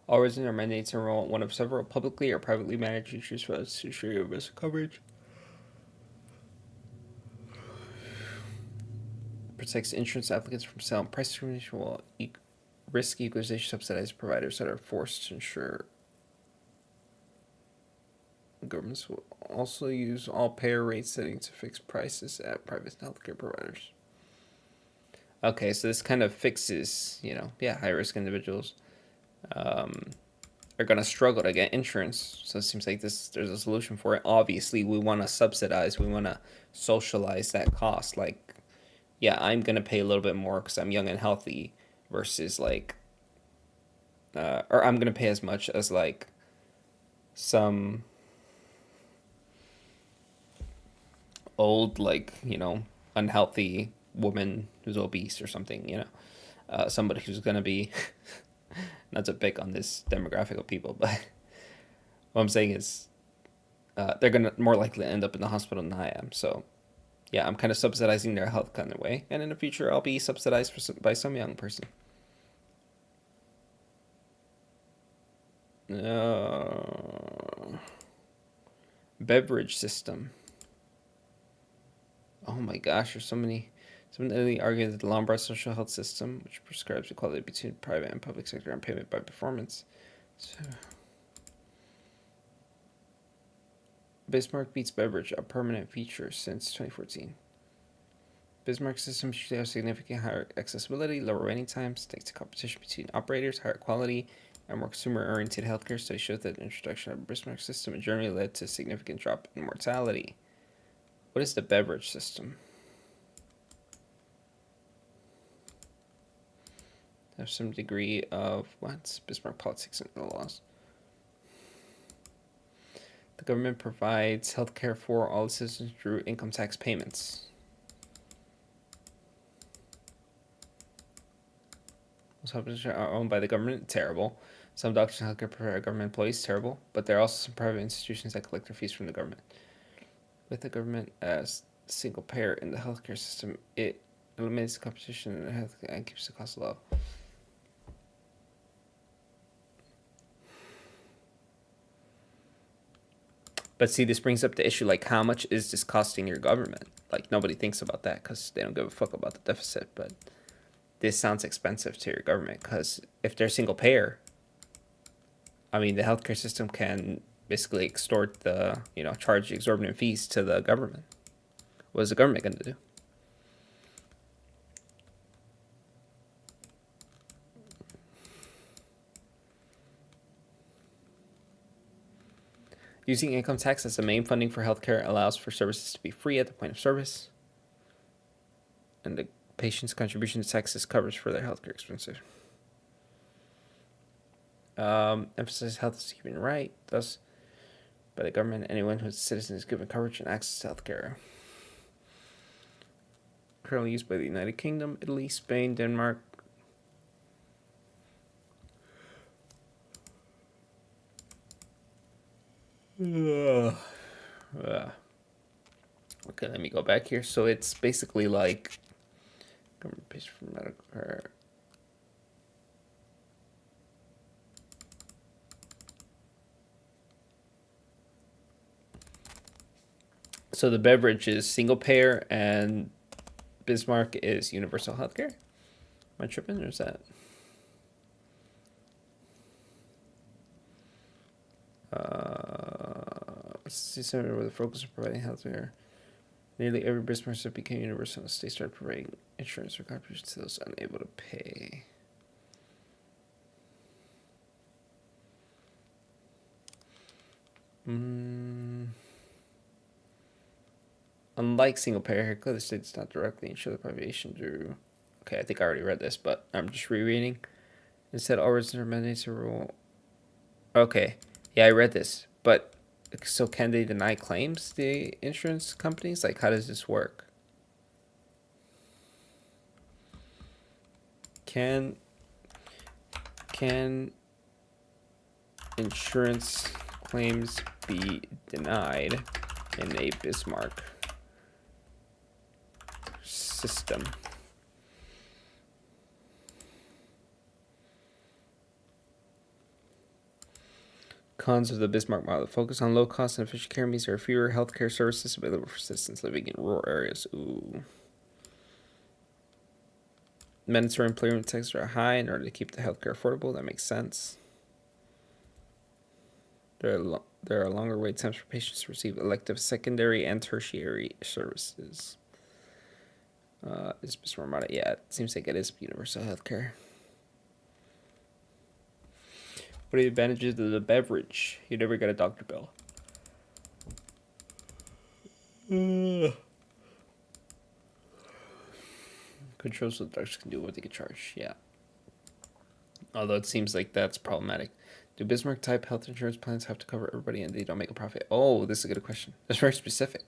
All residents are mandated to enroll in one of several publicly or privately managed insurance funds to ensure your risk coverage. Protects insurance applicants from selling price discrimination, while risk equalization subsidizes providers that are forced to insure. Governments will also use all payer rate settings to fix prices at private healthcare providers. Okay, so this kind of fixes, high risk individuals are going to struggle to get insurance. So it seems like there's a solution for it. Obviously, we want to subsidize, we want to socialize that cost. Like, yeah, I'm going to pay a little bit more because I'm young and healthy versus or I'm going to pay as much as some old, unhealthy woman who's obese or something, somebody who's going to be, not to pick on this demographic of people, but what I'm saying is they're going to more likely end up in the hospital than I am. So yeah, I'm kind of subsidizing their health kind of way. And in the future, I'll be subsidized by some young person. Beverage system. Oh my gosh, there's so many. Somebody argued that the Lombard social health system, which prescribes equality between private and public sector on payment by performance. So, Bismarck beats beverage, a permanent feature since 2014. Bismarck systems usually have significantly higher accessibility, lower waiting times, thanks to competition between operators, higher quality, A more consumer-oriented healthcare study showed that the introduction of a Bismarck system in Germany led to a significant drop in mortality. What is the beverage system? Have some degree of what? Bismarck politics and the laws. The government provides healthcare for all citizens through income tax payments. Most hospitals are owned by the government. Terrible. Some doctors and healthcare providers are government employees. Terrible. But there are also some private institutions that collect their fees from the government. With the government as a single payer in the healthcare system, it eliminates competition in the healthcare and keeps the cost low. But see, this brings up the issue, like, how much is this costing your government? Like, nobody thinks about that because they don't give a fuck about the deficit. But this sounds expensive to your government because if they're single payer, I mean, the healthcare system can basically extort the, charge exorbitant fees to the government. What is the government going to do? Using income tax as the main funding for healthcare allows for services to be free at the point of service, and the patient's contribution to taxes covers for their healthcare expenses. Emphasize health as a human right, thus, by the government, anyone who is a citizen is given coverage and access to healthcare. Currently used by the United Kingdom, Italy, Spain, Denmark. Okay, let me go back here. So it's basically like government pays for medical care. So the beverage is single payer and Bismarck is universal healthcare. Am I tripping or is that? Center with a focus on providing healthcare. Nearly every Bismarck state became universal and the state started providing insurance or contributions to those unable to pay. Unlike single payer here, clearly the state does not directly insure the population through. Okay, I think I already read this, but I'm just rereading. Instead, all residents are mandated to rule. Okay, yeah, I read this, but. So can they deny claims, the insurance companies? Like, how does this work? Can insurance claims be denied in a Bismarck system? Cons of the Bismarck model. Focus on low cost and efficient care means there are fewer healthcare services available for citizens living in rural areas. Ooh. Mandatory employment taxes are high in order to keep the healthcare affordable. That makes sense. There are longer wait times for patients to receive elective secondary and tertiary services. Is Bismarck model? Yeah, it seems like it is universal healthcare. What are the advantages of the beverage? You never get a doctor bill. Controls what doctors can do, what they can charge. Yeah. Although it seems like that's problematic. Do Bismarck type health insurance plans have to cover everybody and they don't make a profit? Oh, this is a good question. That's very specific.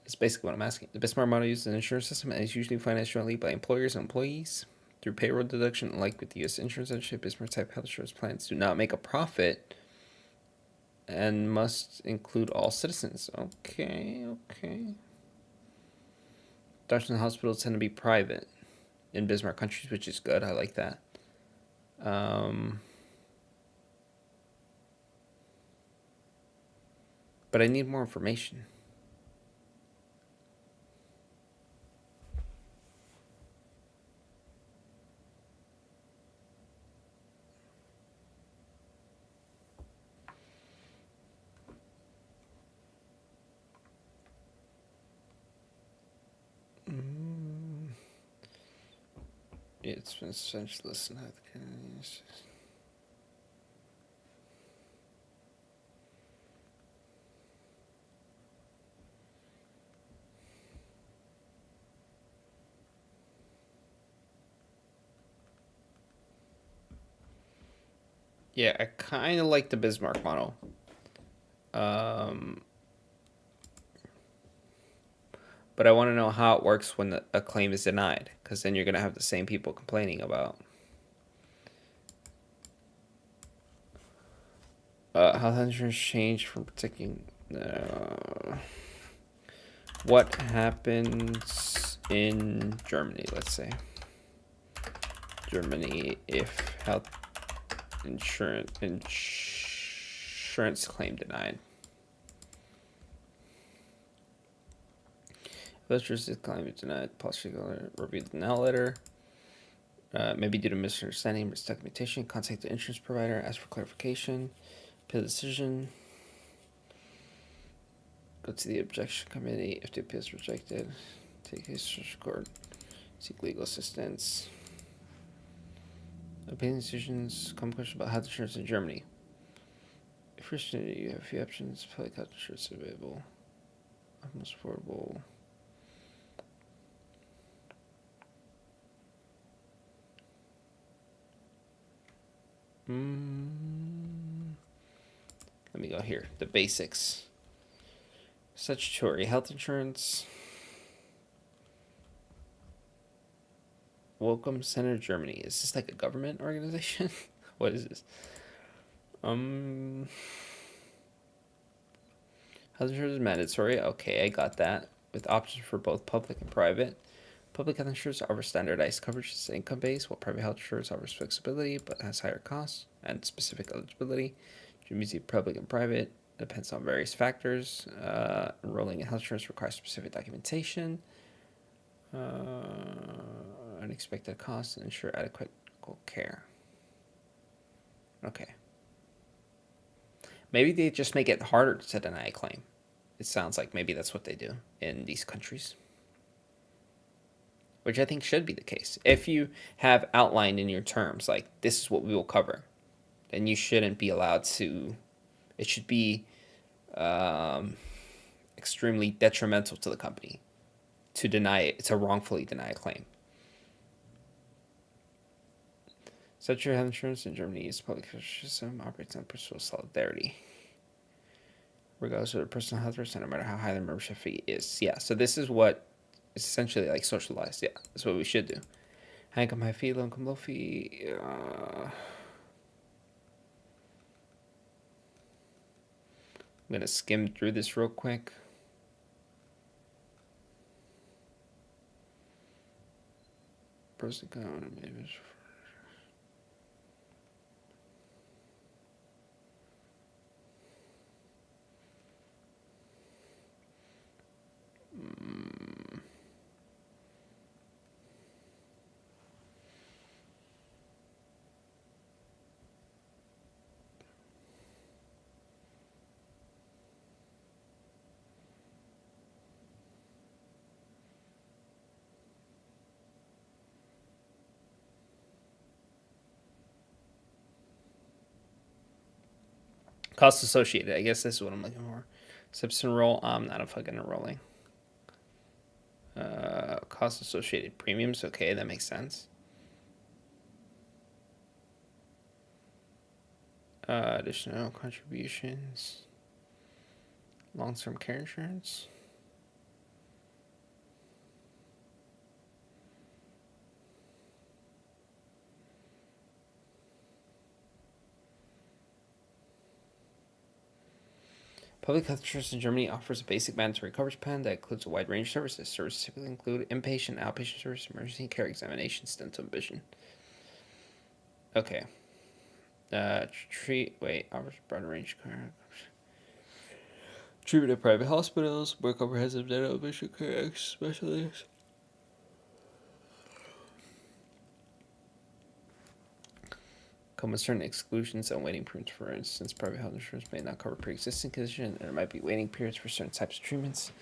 That's basically what I'm asking. The Bismarck model uses an insurance system and is usually financed jointly by employers and employees. Through payroll deduction, like with the U.S. insurance industry, Bismarck type health insurance plans do not make a profit and must include all citizens. Okay. Doctors and hospitals tend to be private in Bismarck countries, which is good. I like that. But I need more information. It's been essentialist. Yeah, I kind of like the Bismarck model. But I want to know how it works when a claim is denied, because then you're going to have the same people complaining about health insurance change from protecting. What happens in Germany? Let's say Germany if health insurance claim denied. Electricity claim is denied. Policy review the denial letter. Maybe due to misunderstanding, misdocumentation. Contact the insurance provider. Ask for clarification. Appeal the decision. Go to the objection committee. If the appeal is rejected, take case to court. Seek legal assistance. Appealing decisions. Common question about health insurance in Germany. If you're student, you have a few options. Public health insurance available. Most affordable. Let me go here. The basics. Statutory health insurance. Welcome Center Germany. Is this like a government organization? What is this? Health insurance is mandatory. Okay, I got that. With options for both public and private. Public health insurance offers standardized coverage that's income-based, while private health insurance offers flexibility but has higher costs and specific eligibility. Germany's public and private depends on various factors. Enrolling in health insurance requires specific documentation, unexpected costs, and ensure adequate medical care. Okay. Maybe they just make it harder to deny a claim. It sounds like maybe that's what they do in these countries, which I think should be the case. If you have outlined in your terms, like, this is what we will cover, then you shouldn't be allowed to, it should be extremely detrimental to the company to deny it, to wrongfully deny a claim. Such health insurance in Germany is public system operates on principle of solidarity, regardless of the personal health risk, no matter how high the membership fee is. Yeah, so this is what it's essentially like socialized. Yeah, that's what we should do. High income, high fee, low income, low fee. I'm going to skim through this real quick. Pros and cons, maybe. Costs associated. I guess this is what I'm looking for. Steps enroll. I'm not a fucking enrolling. Costs associated. Premiums. Okay, that makes sense. Additional contributions. Long-term care insurance. Public health insurance in Germany offers a basic mandatory coverage plan that includes a wide range of services. Services typically include inpatient, outpatient service, emergency care examinations, dental, vision. Okay. Offers a broad range of care. Treatment at private hospitals, more comprehensive dental, vision care specialists. Come with certain exclusions and waiting periods. For instance, private health insurance may not cover pre-existing conditions, and there might be waiting periods for certain types of treatments.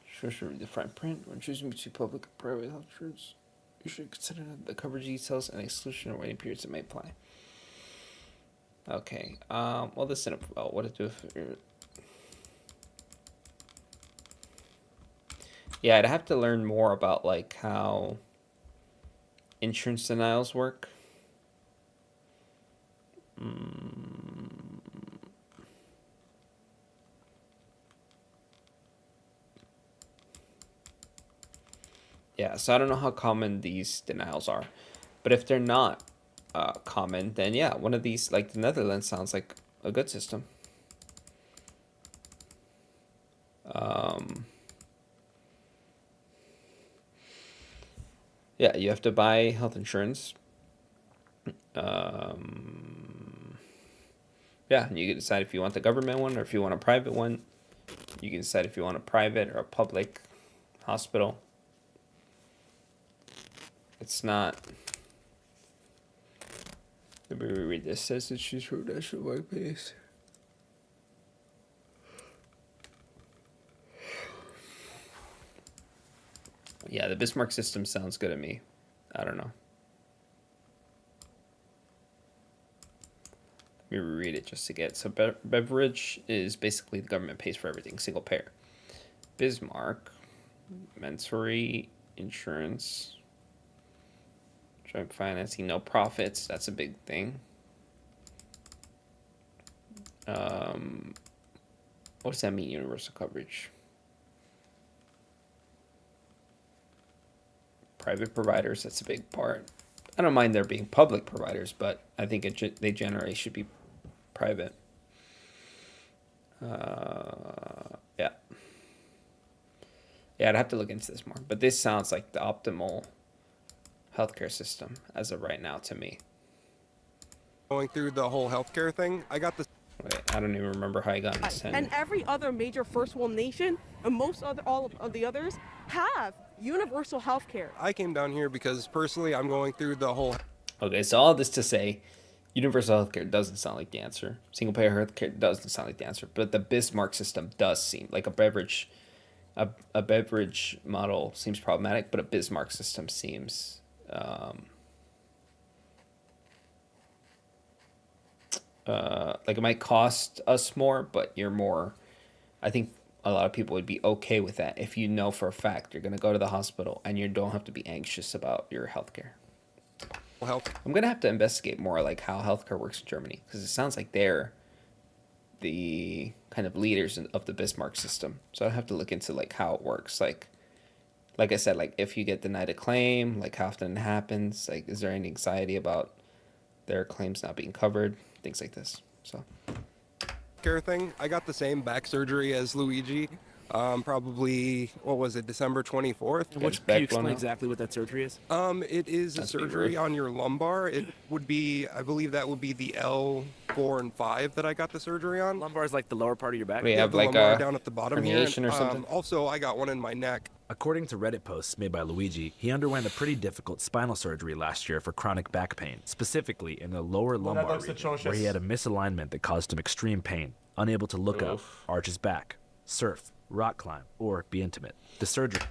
Should read the fine print. When choosing between public and private health insurance, you should consider the coverage details and exclusion or waiting periods that may apply. Okay. Well, this is about what to do if you're... Yeah, I'd have to learn more about like how insurance denials work. Yeah, so I don't know how common these denials are, but if they're not common, then yeah, one of these, like the Netherlands, sounds like a good system. Yeah, you have to buy health insurance. Yeah, and you can decide if you want the government one or if you want a private one. You can decide if you want a private or a public hospital. It's not. Let me reread this. Says that she's from National Workplace. Yeah, the Bismarck system sounds good to me. I don't know. Let me reread it just to get. So beverage is basically the government pays for everything, single payer. Bismarck, mandatory insurance, joint financing, no profits. That's a big thing. What does that mean, universal coverage? Private providers, that's a big part. I don't mind there being public providers, but I think they generally should be private. Yeah. Yeah, I'd have to look into this more. But this sounds like the optimal healthcare system as of right now to me. Going through the whole healthcare thing, I got this. Wait, I don't even remember how I got in this. And every other major first world nation and all of the others have universal health care. I came down here because personally I'm going through the whole. Okay, so all this to say, universal healthcare doesn't sound like the answer. Single payer healthcare doesn't sound like the answer. But the Bismarck system does seem like a beverage model seems problematic, but a Bismarck system seems like it might cost us more, but you're more. I think a lot of people would be okay with that if you know for a fact you're going to go to the hospital and you don't have to be anxious about your healthcare. I'm going to have to investigate more like how healthcare works in Germany, because it sounds like they're the kind of leaders of the Bismarck system. So I have to look into like how it works. Like I said, like if you get denied a claim, like how often it happens, like is there any anxiety about their claims not being covered, things like this. So Care thing. I got the same back surgery as Luigi. Probably, what was it, December 24th? Can you explain exactly what that surgery is? It is a surgery on your lumbar. It would be, I believe that would be the L4 and 5 that I got the surgery on. Lumbar is like the lower part of your back? We have the like lumbar a down at the bottom here. herniation or something? Also, I got one in my neck. According to Reddit posts made by Luigi, he underwent a pretty difficult spinal surgery last year for chronic back pain, specifically in the lower lumbar region, where he had a misalignment that caused him extreme pain, unable to look up, arch his back, surf, rock climb, or be intimate. The surgery.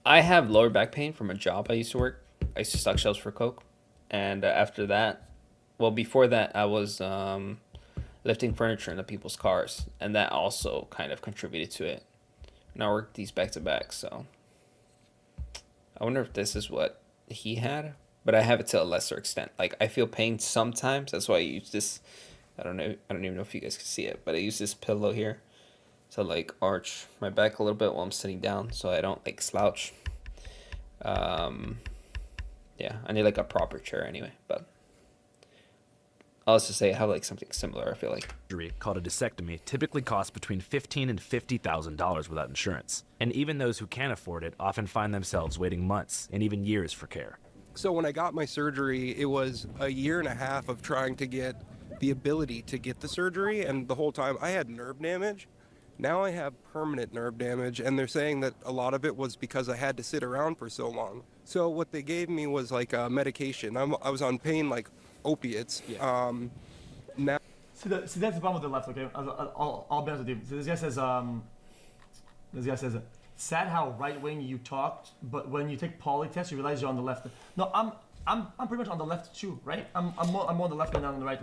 I have lower back pain from a job I used to work. I used to stock shelves for Coke. And after that, well, before that, I was lifting furniture into people's cars. And that also kind of contributed to it. And I worked these back to back, so I wonder if this is what he had. But I have it to a lesser extent. Like, I feel pain sometimes. That's why I use this. I don't even know if you guys can see it, but I use this pillow here to like arch my back a little bit while I'm sitting down so I don't like slouch. Yeah, I need like a proper chair anyway, but I'll just say I have like something similar, I feel like. Surgery called a disectomy typically costs between $15,000 and $50,000 without insurance. And even those who can afford it often find themselves waiting months and even years for care. So when I got my surgery, it was a year and a half of trying to get the ability to get the surgery, and the whole time I had nerve damage. Now I have permanent nerve damage, and they're saying that a lot of it was because I had to sit around for so long. So what they gave me was like a medication. I was on pain like opiates. Yeah. Now. See, that's the problem with the left. Okay, I'll be honest with you. So this guy says, sad how right wing you talked, but when you take poly test, you realize you're on the left. No, I'm pretty much on the left too, right? I'm more on the left than on the right?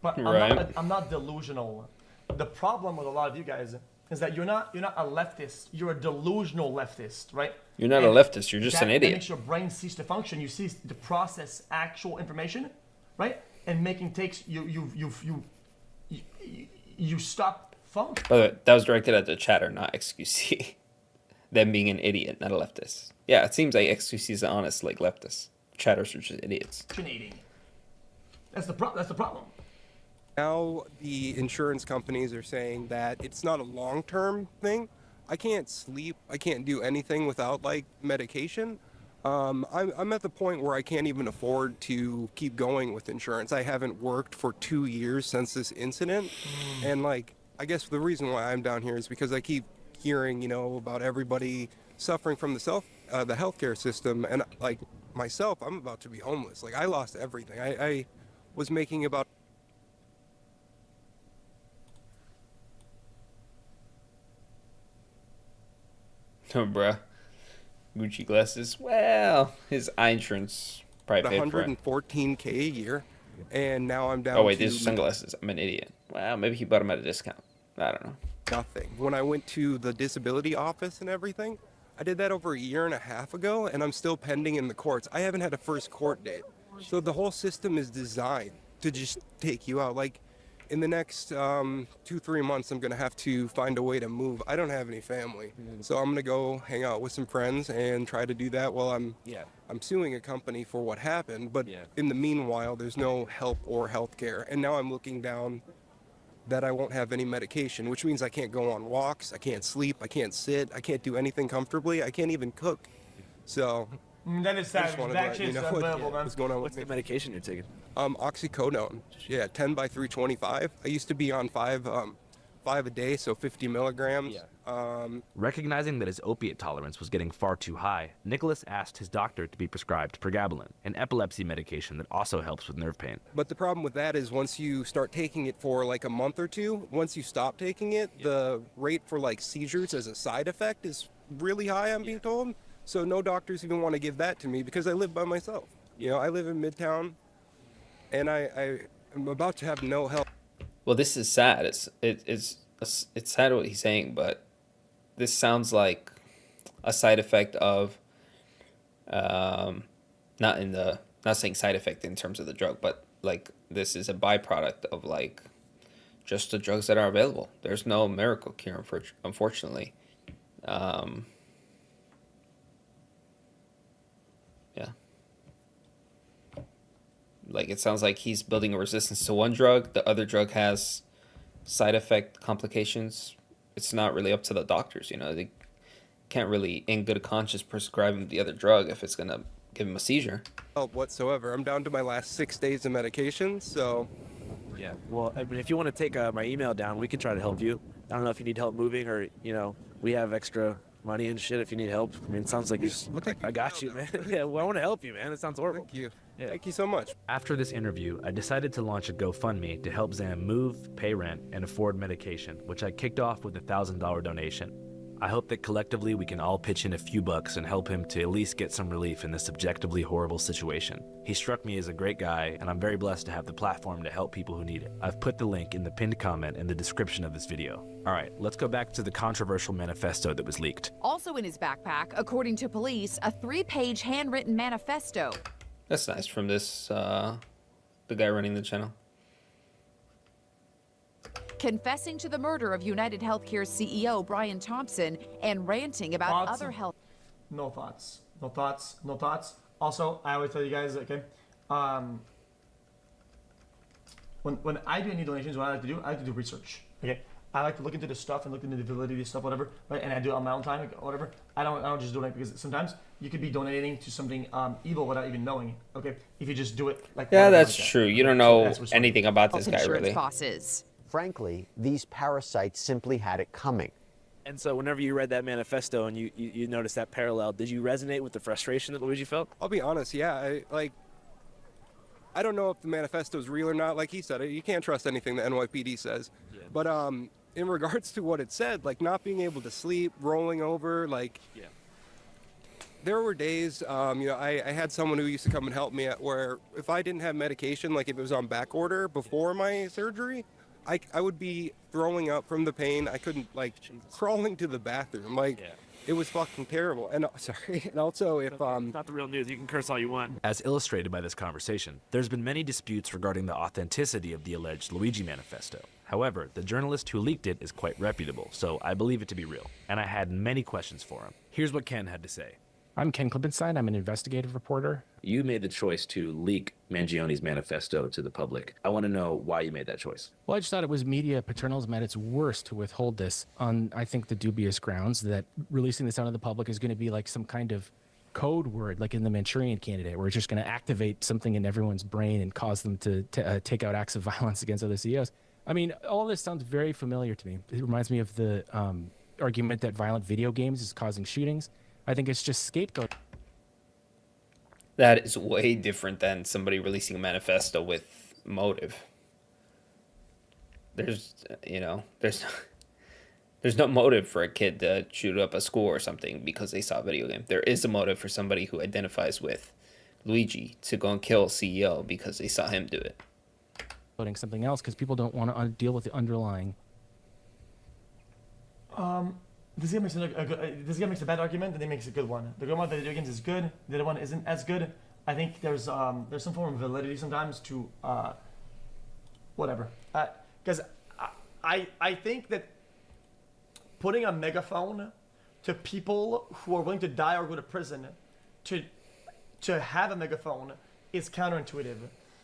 But I'm not delusional. The problem with a lot of you guys is that you're not a leftist. You're a delusional leftist, right? You're not a leftist. You're just an idiot. That makes your brain cease to function. You cease to process actual information, right? And making takes you stop functioning. By the way, that was directed at the chatter, not XQC. them being an idiot, not a leftist. Yeah, it seems like XQC is honest, like leftist. Chatters are just idiots. That's the problem. Now the insurance companies are saying that it's not a long-term thing. I can't sleep. I can't do anything without like medication. I'm at the point where I can't even afford to keep going with insurance. I haven't worked for 2 years since this incident. And like, I guess the reason why I'm down here is because I keep hearing, you know, about everybody suffering from the healthcare system. And like myself, I'm about to be homeless. Like I lost everything. I was making about Oh, bruh. Gucci glasses. Well, his eye insurance probably paid for it. $114K a year, and now I'm down. Oh wait, these are sunglasses. I'm an idiot. Well, maybe he bought them at a discount. I don't know. Nothing. When I went to the disability office and everything, I did that over a year and a half ago, and I'm still pending in the courts. I haven't had a first court date. So the whole system is designed to just take you out. Like, in the next 2-3 months, I'm gonna have to find a way to move. I don't have any family, so I'm gonna go hang out with some friends and try to do that while I'm suing a company for what happened. But in the meanwhile, there's no help or health care. And now I'm looking down that I won't have any medication, which means I can't go on walks, I can't sleep, I can't sit, I can't do anything comfortably, I can't even cook. So That is sad. That shit's unbelievable, man. what's going on What's with the medication you're taking? Oxycodone. Yeah, 10 by 325. I used to be on 5 a day, so 50 milligrams. Recognizing that his opiate tolerance was getting far too high, Nicholas asked his doctor to be prescribed pregabalin, an epilepsy medication that also helps with nerve pain. But the problem with that is once you start taking it for like a month or two, once you stop taking it, the rate for like seizures as a side effect is really high, I'm being told. So no doctors even want to give that to me because I live by myself. You know, I live in Midtown, and I'm about to have no help. Well, this is sad. It's sad what he's saying, but this sounds like a side effect of not saying side effect in terms of the drug, but like this is a byproduct of like just the drugs that are available. There's no miracle cure, unfortunately. Yeah. Like it sounds like he's building a resistance to one drug. The other drug has side effect complications. It's not really up to the doctors, you know. They can't really, in good conscience, prescribe him the other drug if it's gonna give him a seizure. Help whatsoever. I'm down to my last 6 days of medication, so. Yeah. Well, I mean, if you want to take my email down, we can try to help you. I don't know if you need help moving or, you know, we have extra money and shit if you need help. I mean, it sounds like I got you, man. Yeah, well, I want to help you, man. It sounds horrible. Thank you. Yeah. Thank you so much. After this interview, I decided to launch a GoFundMe to help Zam move, pay rent, and afford medication, which I kicked off with a $1,000 donation. I hope that collectively we can all pitch in a few bucks and help him to at least get some relief in this subjectively horrible situation. He struck me as a great guy, and I'm very blessed to have the platform to help people who need it. I've put the link in the pinned comment in the description of this video. Alright, let's go back to the controversial manifesto that was leaked. Also in his backpack, according to police, a 3-page handwritten manifesto. That's nice from this, the guy running the channel. Confessing to the murder of United Healthcare's CEO, Brian Thompson, and ranting about Thoughts? other health... No thoughts. No thoughts. No thoughts. Also, I always tell you guys, okay, when I do any donations, what I like to do research, okay? I like to look into the stuff and look into the validity of stuff, whatever, right? And I do it on my own time, like, whatever. I don't just donate because sometimes you could be donating to something evil without even knowing, okay? If you just do it like... Yeah, that's like that. true. You don't know anything about this guy, really. Bosses. Frankly, these parasites simply had it coming. And so whenever you read that manifesto and you noticed that parallel, did you resonate with the frustration that Luigi felt? I'll be honest, yeah. I don't know if the manifesto is real or not. Like he said, you can't trust anything the NYPD says. Yeah. But in regards to what it said, like not being able to sleep, rolling over, like... Yeah. There were days, you know, I had someone who used to come and help me at where if I didn't have medication, like if it was on back order before my surgery, I would be throwing up from the pain. I couldn't, like, crawling to the bathroom. Like, it was fucking terrible. And, sorry, and also if... It's not the real news. You can curse all you want. As illustrated by this conversation, there's been many disputes regarding the authenticity of the alleged Luigi manifesto. However, the journalist who leaked it is quite reputable, so I believe it to be real. And I had many questions for him. Here's what Ken had to say. I'm Ken Klippenstein. I'm an investigative reporter. You made the choice to leak Mangione's manifesto to the public. I want to know why you made that choice. Well, I just thought it was media paternalism at its worst to withhold this on, I think, the dubious grounds that releasing this out to the public is going to be like some kind of code word, like in the Manchurian Candidate, where it's just going to activate something in everyone's brain and cause them to take out acts of violence against other CEOs. I mean, all this sounds very familiar to me. It reminds me of the argument that violent video games is causing shootings. I think it's just scapegoat. That is way different than somebody releasing a manifesto with motive. There's no motive for a kid to shoot up a school or something because they saw a video game. There is a motive for somebody who identifies with Luigi to go and kill a CEO because they saw him do it. Voting something else because people don't want to deal with the underlying. This guy makes a bad argument, and he makes a good one. The good one that the video games is good. The other one isn't as good. I think there's some form of validity sometimes to whatever. Because I think that putting a megaphone to people who are willing to die or go to prison to have a megaphone is counterintuitive.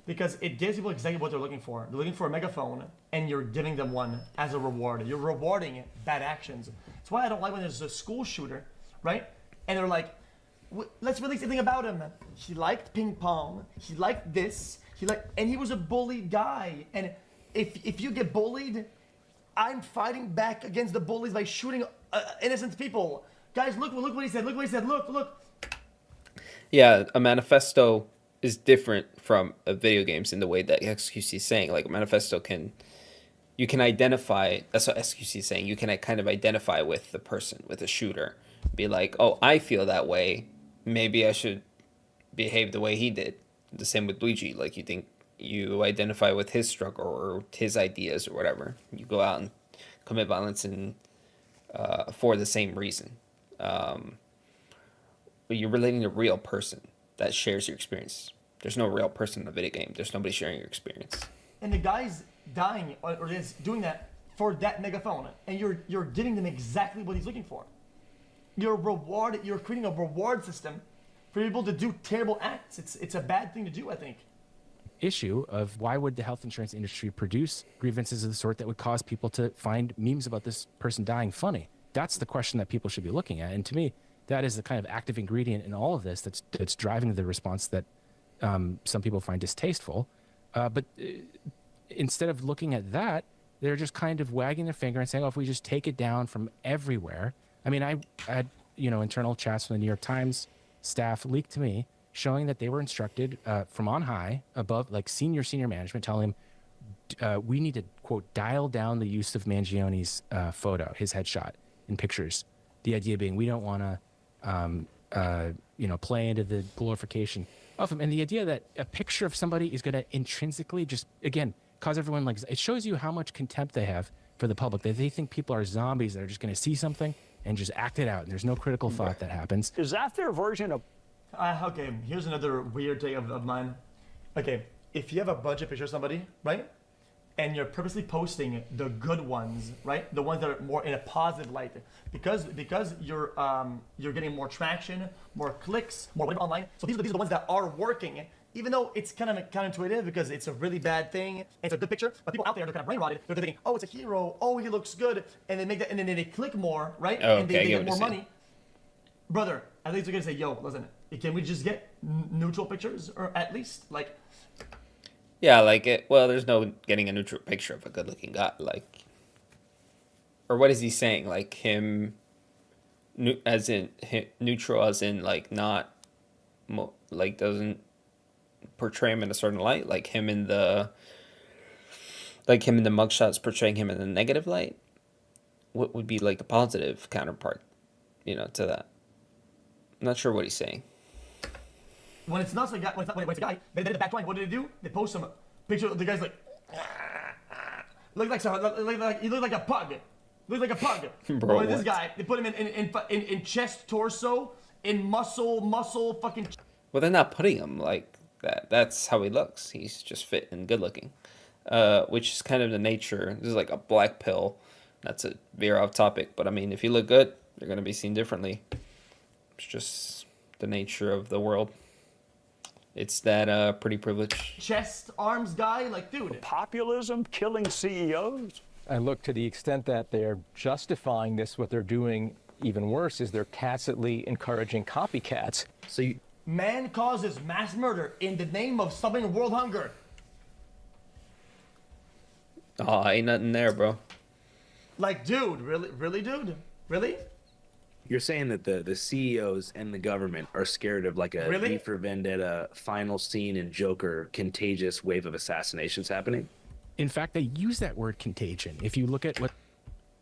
Because it gives people exactly what they're looking for. They're looking for a megaphone, and you're giving them one as a reward. You're rewarding bad actions. That's why I don't like when there's a school shooter, right? And they're like, let's release anything about him. He liked ping pong. He liked this. And he was a bullied guy. And if you get bullied, I'm fighting back against the bullies by shooting innocent people. Guys, look what he said. Look what he said. Look. Yeah, a manifesto is different from video games in the way that XQC is saying. Like, a manifesto you can identify, that's what XQC is saying, you can kind of identify with the person, with the shooter. Be like, oh, I feel that way. Maybe I should behave the way he did. The same with Luigi. Like, you think you identify with his struggle or his ideas or whatever. You go out and commit violence for the same reason. But you're relating to a real person that shares your experience. There's no real person in a video game. There's nobody sharing your experience. And the guy's dying or is doing that for that megaphone, and you're giving them exactly what he's looking for. You're creating a reward system for people to do terrible acts. It's a bad thing to do, I think. Issue of why would the health insurance industry produce grievances of the sort that would cause people to find memes about this person dying funny? That's the question that people should be looking at. And to me, that is the kind of active ingredient in all of this that's driving the response that some people find distasteful. But instead of looking at that, they're just kind of wagging their finger and saying, oh, if we just take it down from everywhere. I mean, I had, internal chats from the New York Times staff leaked to me showing that they were instructed from on high above, like senior management, telling them we need to, quote, dial down the use of Mangione's photo, his headshot in pictures. The idea being we don't want to, play into the glorification of him. And the idea that a picture of somebody is going to intrinsically just, again, cause everyone, like, it shows you how much contempt they have for the public, that they think people are zombies that are just going to see something and just act it out. And there's no critical thought that happens. Is that their version of... Okay, here's another weird take of mine. Okay, if you have a budget picture of somebody, right? And you're purposely posting the good ones, right? The ones that are more in a positive light, because you're getting more traction, more clicks, more web online. So these are the ones that are working, even though it's kind of counterintuitive because it's a really bad thing. It's a good picture, but people out there, they're kind of brain rotted. They're thinking, oh, it's a hero. Oh, he looks good, and they make that, and then they click more, right? Oh, and they get more money. Brother, at least you're gonna say, yo, listen, can we just get neutral pictures, or at least like. Yeah, there's no getting a neutral picture of a good-looking guy, or what is he saying? Like him, neutral as in like not, doesn't portray him in a certain light, like him in the mugshots portraying him in a negative light. What would be like the positive counterpart, to that? I'm not sure what he's saying. When it's not a guy, when it's a guy, they did the back line. What did they do? They post some picture of the guy's like, he looked like a pug. Looks like a pug. Bro, this guy, they put him in chest, torso, in muscle, fucking. Well, they're not putting him like that. That's how he looks. He's just fit and good looking. which is kind of the nature. This is like a black pill. That's a veer off topic, but I mean, if you look good, you're gonna be seen differently. It's just the nature of the world. It's that pretty privilege. Chest arms guy, like, dude. Populism, killing CEOs. And look, to the extent that they're justifying this, what they're doing even worse is they're tacitly encouraging copycats. So man causes mass murder in the name of stopping world hunger. Oh, ain't nothing there, bro. Like, dude, really, dude? Really? You're saying that the CEOs and the government are scared of like a Really? V for Vendetta final scene in Joker contagious wave of assassinations happening? In fact, they use that word contagion. If you look at what...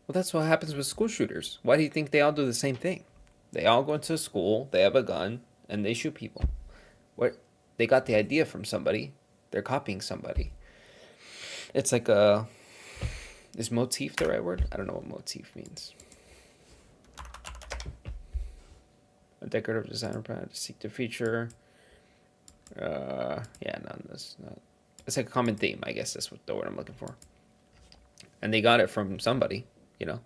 Well, that's what happens with school shooters. Why do you think they all do the same thing? They all go into school, they have a gun, and they shoot people. What? They got the idea from somebody. They're copying somebody. It's like a... Is motif the right word? I don't know what motif means. A decorative designer plan to seek the feature. Yeah, no, that's not. It's like a common theme, I guess that's what the word I'm looking for. And they got it from somebody, you know.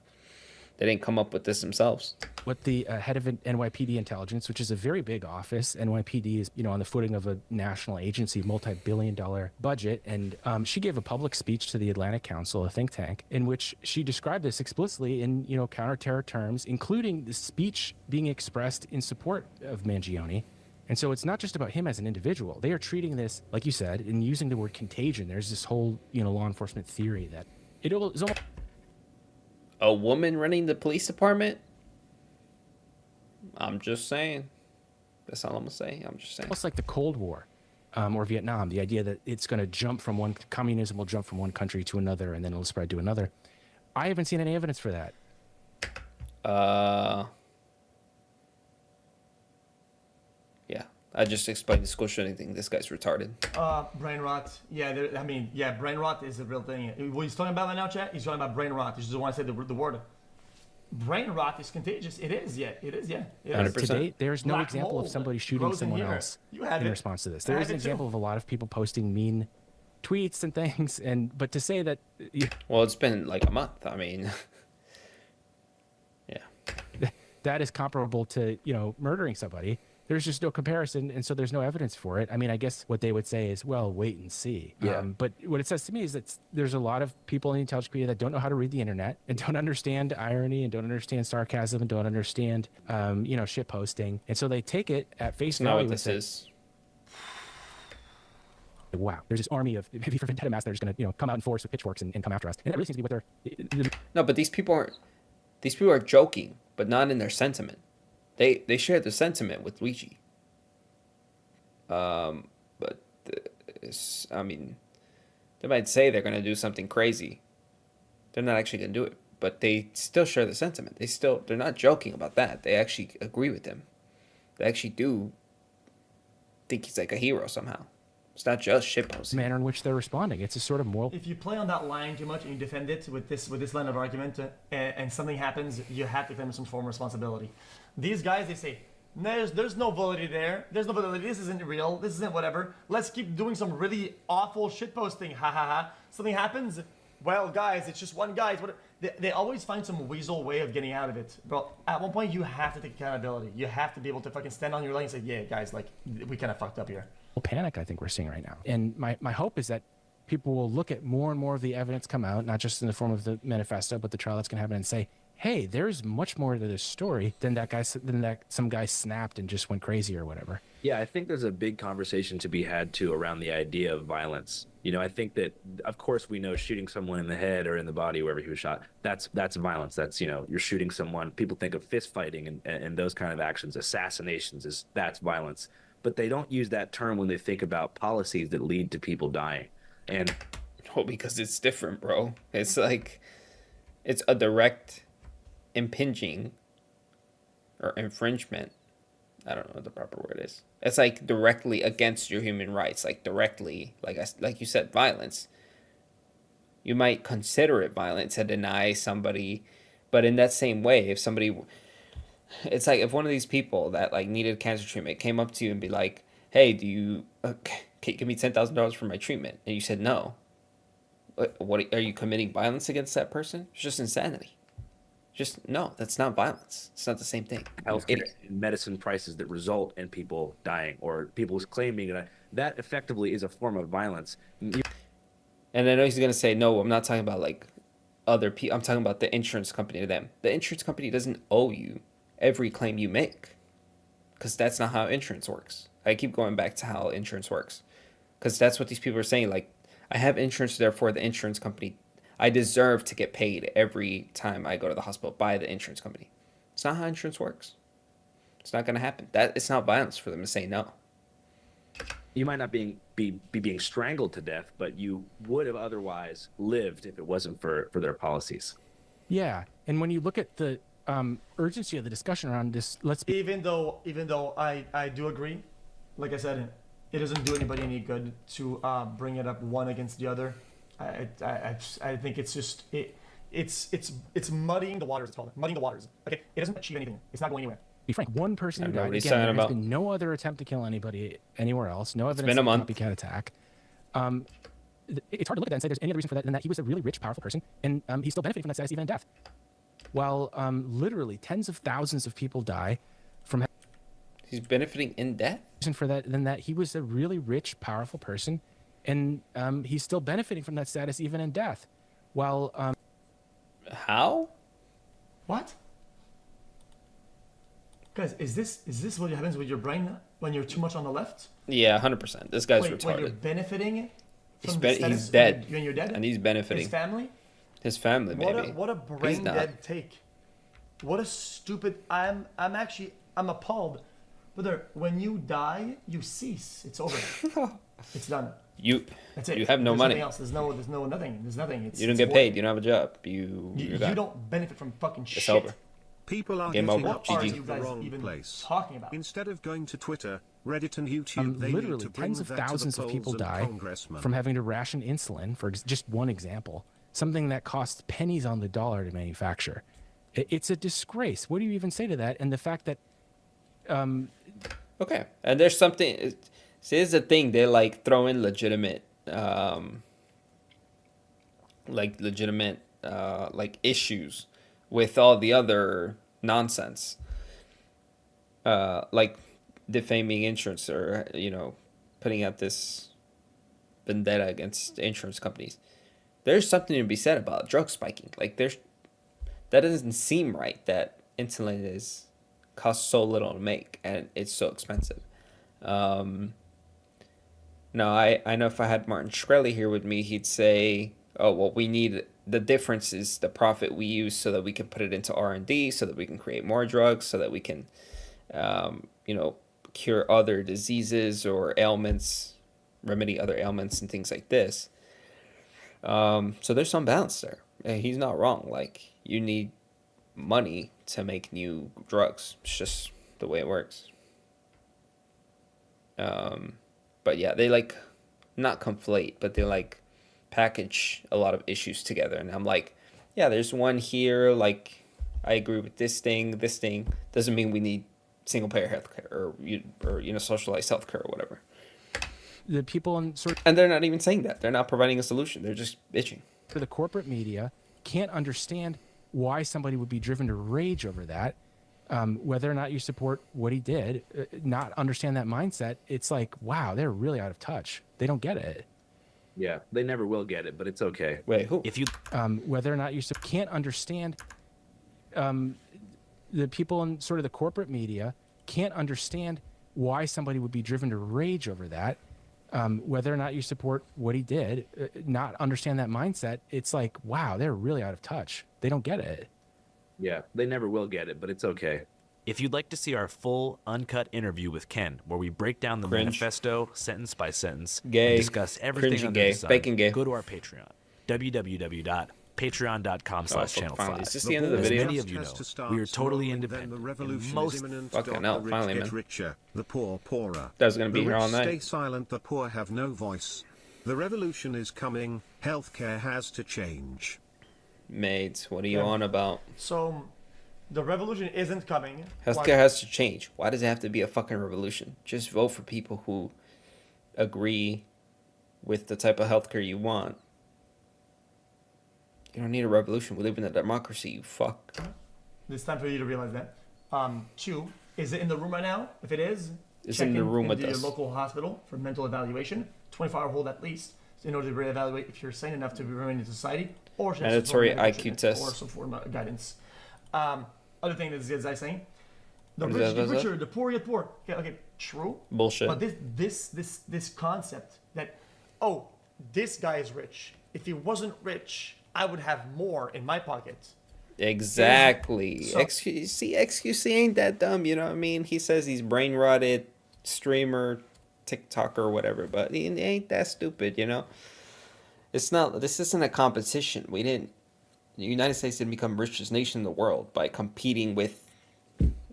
They didn't come up with this themselves. What the head of NYPD intelligence, which is a very big office, NYPD is, on the footing of a national agency, multi-billion-dollar budget, and she gave a public speech to the Atlantic Council, a think tank, in which she described this explicitly in, counter-terror terms, including the speech being expressed in support of Mangione. And so it's not just about him as an individual. They are treating this, like you said, and using the word contagion. There's this whole, law enforcement theory that it is almost... A woman running the police department? I'm just saying. That's all I'm going to say. I'm just saying. Almost like the Cold War or Vietnam, the idea that it's going to jump from communism will jump from one country to another and then it'll spread to another. I haven't seen any evidence for that. Yeah. I just explained the school shooting thing. This guy's retarded. Brain rot. Yeah, brain rot is a real thing. What he's talking about right now, chat, he's talking about brain rot. He's just the one I said the word. Brain rot is contagious. It is, yeah. It is, yeah. It is. To date, there's no Black example of mold somebody shooting grows in someone here. else You have in it. response to this. I There have is an it too. example of a lot of people posting mean tweets and things, but to say that... Well, it's been like a month. I mean... yeah. That is comparable to, murdering somebody. There's just no comparison, and so there's no evidence for it. I mean, I guess what they would say is, well, wait and see. Yeah. But what it says to me is that there's a lot of people in the intelligence community that don't know how to read the internet and don't understand irony and don't understand sarcasm and don't understand, shit posting. And so they take it at face value. Not what this is. Wow, there's this army of maybe for vendetta mass that are just going to, come out in force with pitchforks and come after us. And that really seems to be what they're... No, but these people are joking, but not in their sentiment. They share the sentiment with Luigi. But they might say they're gonna do something crazy. They're not actually gonna do it, but they still share the sentiment. They're not joking about that. They actually agree with him. They actually do think he's like a hero somehow. It's not just shitposting. Manner in which they're responding. It's a sort of moral... If you play on that line too much and you defend it with this line of argument and something happens, you have to claim some form of responsibility. These guys, they say, there's no validity there. There's no validity. This isn't real. This isn't whatever. Let's keep doing some really awful shitposting. Ha ha ha. Something happens. Well, guys, it's just one guy. They always find some weasel way of getting out of it. Bro, at one point, you have to take accountability. You have to be able to fucking stand on your leg and say, yeah, guys, like, we kind of fucked up here. Panic I think we're seeing right now. And my hope is that people will look at more and more of the evidence come out, not just in the form of the manifesto, but the trial that's going to happen, and say, hey, there's much more to this story than that some guy snapped and just went crazy or whatever. Yeah, I think there's a big conversation to be had too around the idea of violence. I think that, of course, we know shooting someone in the head or in the body, wherever he was shot, that's violence. That's, you're shooting someone. People think of fist fighting and those kind of actions, assassinations, that's violence. But they don't use that term when they think about policies that lead to people dying. And well, because it's different, bro. It's like it's a direct impinging or infringement. I don't know what the proper word is. It's like directly against your human rights, like directly, like you said, violence. You might consider it violent to deny somebody, but in that same way, if somebody... It's like if one of these people that like needed cancer treatment came up to you and be like, hey, do you give me $10,000 for my treatment? And you said no. what are you committing violence against that person? It's just insanity. Just no, that's not violence. It's not the same thing. Healthcare and medicine prices that result in people dying or people claiming that effectively is a form of violence. And I know he's gonna say, no, I'm not talking about like other people. I'm talking about the insurance company to them. The insurance company doesn't owe you every claim you make, because that's not how insurance works. I keep going back to how insurance works, because that's what these people are saying. Like, I have insurance, therefore the insurance company, I deserve to get paid every time I go to the hospital by the insurance company. It's not how insurance works. It's not going to happen. It's not violence for them to say no. You might not be being strangled to death, but you would have otherwise lived if it wasn't for their policies. Yeah, and when you look at the urgency of the discussion around this, even though I do agree, like I said, it doesn't do anybody any good to bring it up one against the other. I think it's just it's muddying the waters. It's called muddying the waters. Okay, it doesn't achieve anything. It's not going anywhere. Be frank, one person who died. He's Again, talking there has about. been no other attempt to kill anybody anywhere else. No It's evidence been a of a month. copycat attack. It's hard to look at that and say there's any other reason for that than that he was a really rich, powerful person, and he's still benefiting from that status even in death. While literally tens of thousands of people die from. He's benefiting in death. Reason for that than that he was a really rich, powerful person, and he's still benefiting from that status even in death. While how? What? Guys, is this what happens with your brain when you're too much on the left? Yeah, 100%. This guy's retarded. When you're benefiting He's, from the status he's dead. when you're dead, and he's benefiting. His family. His family, maybe. What a brain dead take. What a stupid. I'm appalled. Brother, when you die, you cease. It's over. It's done. That's it. You have no money. There's nothing. There's nothing. You don't get paid. You don't have a job. You don't benefit from fucking shit. It's over. People are Game getting over. upset GG. at the wrong place. Talking about. Instead of going to Twitter, Reddit, and YouTube, they literally need to bring tens of that to the thousands of polls people and die congressmen. from having to ration insulin, for just one example. Something that costs pennies on the dollar to manufacture. It's a disgrace. What do you even say to that? And the fact that okay, and there's something. Here's the thing: they like throw in legitimate, issues with all the other nonsense, like defaming insurance or putting out this vendetta against insurance companies. There's something to be said about drug spiking. Like that doesn't seem right. That insulin costs so little to make and it's so expensive. No, I know if I had Martin Shkreli here with me, he'd say, oh, well, we need, the difference is the profit we use so that we can put it into R&D, so that we can create more drugs, so that we can, cure other diseases or ailments, remedy other ailments and things like this. So there's some balance there. He's not wrong. Like, you need money to make new drugs. It's just the way it works. But yeah, they not conflate, but they package a lot of issues together. And I'm like, yeah, there's one here. Like, I agree with this thing. This thing doesn't mean we need single payer healthcare or socialized healthcare or whatever. The people and they're not even saying that. They're not providing a solution. They're just bitching. The corporate media can't understand why somebody would be driven to rage over that. Whether or not you support what he did, not understand that mindset, it's like, wow, they're really out of touch. They don't get it. Yeah, they never will get it, but it's okay. Wait, who? If you, whether or not you can't understand, the people in sort of the corporate media can't understand why somebody would be driven to rage over that. Whether or not you support what he did, not understand that mindset, it's like, wow, they're really out of touch. They don't get it. Yeah, they never will get it, but it's okay. If you'd like to see our full, uncut interview with Ken, where we break down the manifesto sentence by sentence and discuss everything under the sun, go to our Patreon, www.patreon.com/channel5. Is this the end of the video? As many of you know, we are totally independent. The revolution most is imminent. Fucking hell, The finally, rich man. get richer, the poor poorer. That was gonna be the here rich all night. Stay silent, the poor have no voice. The revolution is coming. Healthcare has to change. Maids, what are you on about? So, the revolution isn't coming. Healthcare has to change. Why does it have to be a fucking revolution? Just vote for people who agree with the type of healthcare you want. You don't need a revolution. We live in a democracy, you fuck. It's time for you to realize that. 2, is it in the room right now? If it is, It's check in the room with your us. local hospital for mental evaluation, 24-hour hold at least, in order to reevaluate if you're sane enough to remain in society, or should Mandatory some form of IQ medication test. or some form of guidance. Other thing is, as I saying, the What is rich that, get what's richer, the poor get poor. Okay, true. Bullshit. But this concept that, oh, this guy is rich. If he wasn't rich, I would have more in my pocket. Exactly. So- XQC ain't that dumb, you know what I mean? He says he's brain rotted, streamer, TikToker, whatever, but he ain't that stupid, you know? This isn't a competition. The United States didn't become richest nation in the world by competing with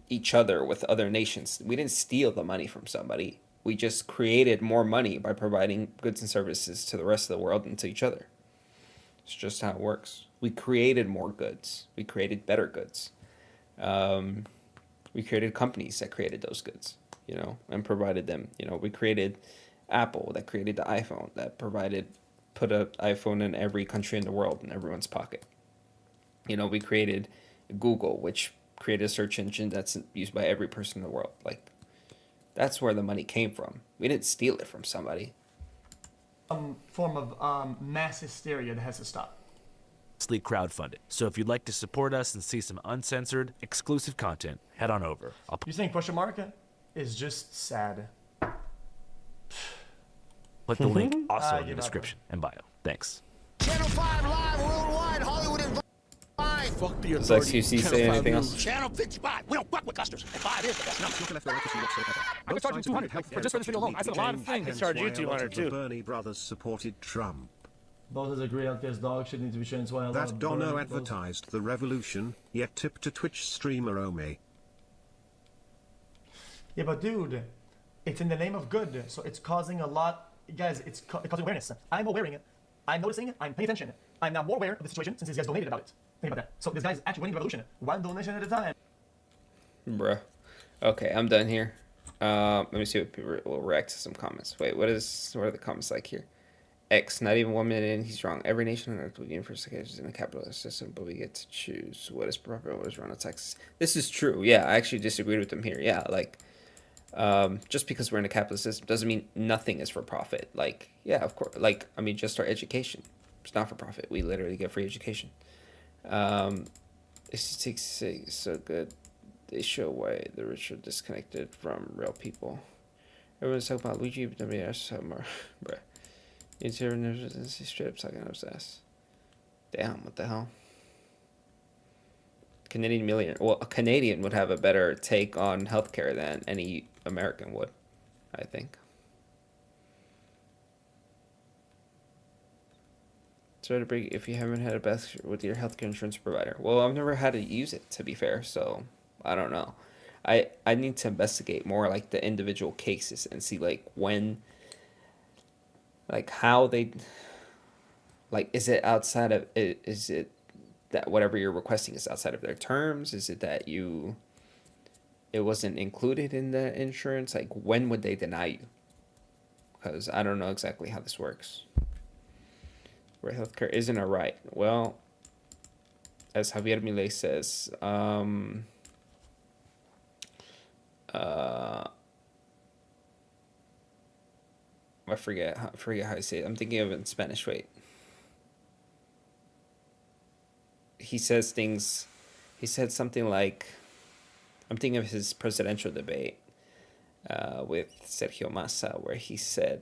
each other, with other nations. We didn't steal the money from somebody. We just created more money by providing goods and services to the rest of the world and to each other. It's just how it works. We created more goods. We created better goods. We created companies that created those goods, you know, and provided them. You know, we created Apple that created the iPhone that put an iPhone in every country in the world in everyone's pocket. You know, we created Google, which created a search engine that's used by every person in the world. Like, that's where the money came from. We didn't steal it from somebody. Form of mass hysteria that has to stop. Crowdfunded. So if you'd like to support us and see some uncensored, exclusive content, head on over. You saying question mark is just sad. Put the link also in the give up. description and bio. Thanks. Channel 5 live worldwide, Hollywood and live. Fuck the Does XQC say anything else? Channel 55. We don't fuck with customers. And 5 is the best number. I was charging 200 for just for this video alone. I said a lot of things. I charge you 200 The too. Bernie brothers supported Trump. Both agree healthcare's dog should need to be shown as well. That Dono advertised the revolution, yet tip to Twitch streamer Omi. Yeah, but dude, it's in the name of good, so it's causing a lot. Guys, it's causing awareness. I'm aware it. I'm noticing it. I'm paying attention. I'm now more aware of the situation since these guys donated about it. Think about that. So this guy's actually winning the revolution, one donation at a time. Bruh. Okay, I'm done here. Let me see what people will react to some comments. Wait, what are the comments like here? X, not even 1 minute in, he's wrong. Every nation on earth will gain first occasions in a capitalist system, but we get to choose what is proper and what is run on taxes. This is true. Yeah, I actually disagreed with him here. Yeah, like, just because we're in a capitalist system doesn't mean nothing is for profit. Like, yeah, of course. Like, I mean, just our education. It's not for profit. We literally get free education. It's so good. They show why the rich are disconnected from real people. Everyone's talking about Luigi, but nobody else talking about, bruh. He's straight up sucking up his ass. Damn, what the hell? Canadian millionaire. Well, a Canadian would have a better take on healthcare than any American would, I think. Try to bring if you haven't had a best with your healthcare insurance provider. Well, I've never had to use it, to be fair, so I don't know. I need to investigate more like the individual cases and see like when, like how they, like is it outside of it? Is it that whatever you're requesting is outside of their terms? Is it that it wasn't included in the insurance? Like when would they deny you? Because I don't know exactly how this works. Where healthcare isn't a right. Well, as Javier Milei says, I forget how I say it. I'm thinking of it in Spanish. Wait. He says things. He said something like, I'm thinking of his presidential debate with Sergio Massa, where he said,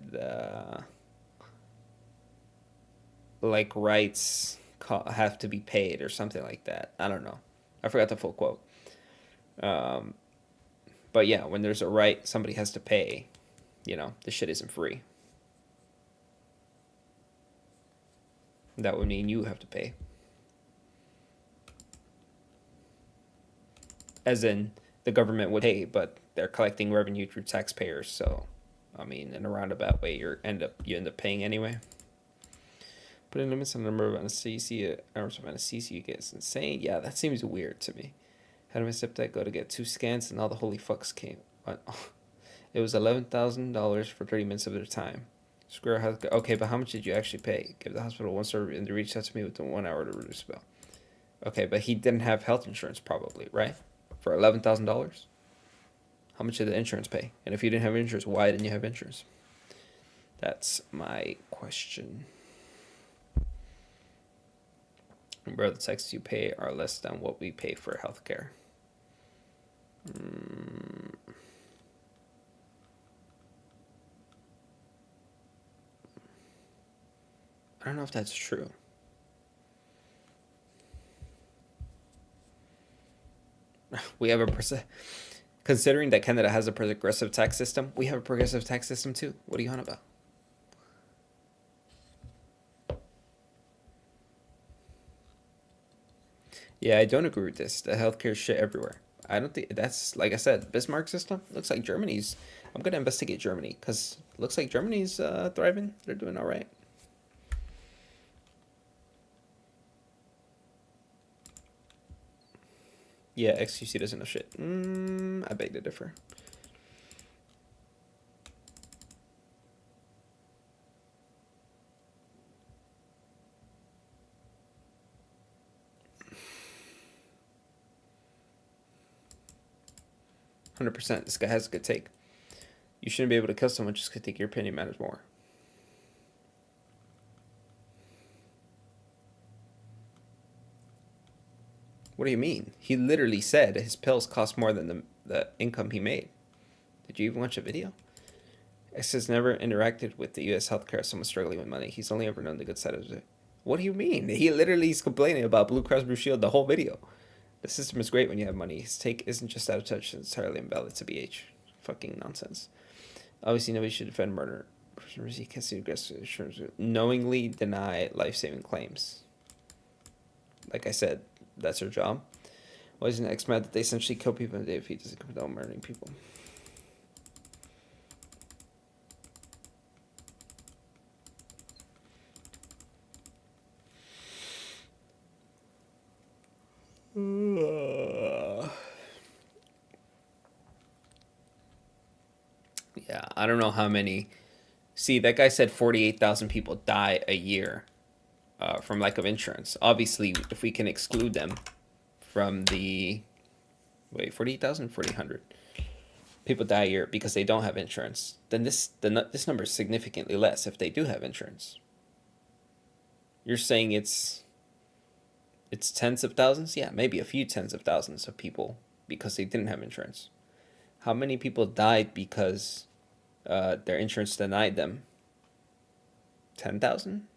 like rights have to be paid or something like that. I don't know. I forgot the full quote. But yeah, when there's a right, somebody has to pay. You know, the shit isn't free. That would mean you have to pay. As in, the government would pay, but they're collecting revenue through taxpayers. So, I mean, in a roundabout way, you end up paying anyway. Putting limits on the number of anesthesia hours of anesthesia you get is insane. Yeah, that seems weird to me. Had my stepdad go to get 2 scans, and all the holy fucks came. It was $11,000 for 30 minutes of their time. Square Health. Okay, but how much did you actually pay? Give the hospital 1 star and they reached out to me within 1 hour to reduce the bill. Okay, but he didn't have health insurance probably, right? For $11,000? How much did the insurance pay? And if you didn't have insurance, why didn't you have insurance? That's my question. Bro, the taxes you pay are less than what we pay for healthcare. I don't know if that's true. We have considering that Canada has a progressive tax system, we have a progressive tax system too. What are you on about? Yeah, I don't agree with this. The healthcare shit everywhere. I don't think that's, like I said, Bismarck system. Looks like Germany's. I'm gonna investigate Germany because looks like Germany's thriving. They're doing all right. Yeah, XQC doesn't know shit. I beg to differ. %. This guy has a good take. You shouldn't be able to kill someone just because they think your opinion matters more. What do you mean? He literally said his pills cost more than the income he made. Did you even watch a video? X has never interacted with the U.S. healthcare as someone struggling with money. He's only ever known the good side of it. What do you mean? He literally is complaining about Blue Cross Blue Shield the whole video. The system is great when you have money. His take isn't just out of touch, it's entirely invalid to BH. Fucking nonsense. Obviously, nobody should defend murder. He can't see aggressive insurance. Knowingly deny life-saving claims. Like I said, that's her job. Why isn't X mad that they essentially kill people in a day if he doesn't condone murdering people? Yeah, I don't know how many. See, that guy said 48,000 people die a year from lack of insurance. Obviously, if we can exclude them from the 48,000, 4,800 people die a year because they don't have insurance, then this number is significantly less if they do have insurance. You're saying it's tens of thousands? Yeah, maybe a few tens of thousands of people because they didn't have insurance. How many people died because their insurance denied them? 10,000?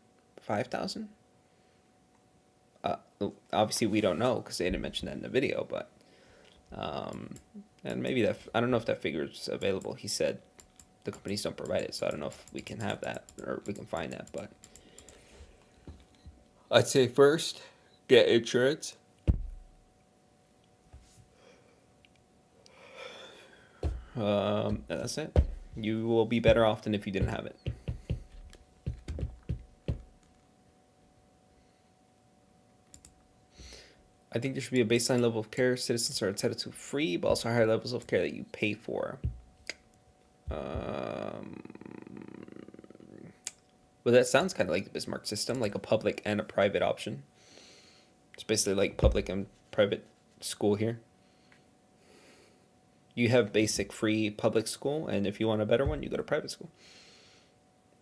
5,000? Obviously, we don't know because they didn't mention that in the video, but and maybe that, I don't know if that figure is available. He said the companies don't provide it, so I don't know if we can have that or we can find that, but I'd say first, get insurance. That's it. You will be better off than if you didn't have it. I think there should be a baseline level of care citizens are entitled to free, but also higher levels of care that you pay for. Well, that sounds kind of like the Bismarck system, like a public and a private option. It's basically like public and private school here. You have basic free public school, and if you want a better one, you go to private school.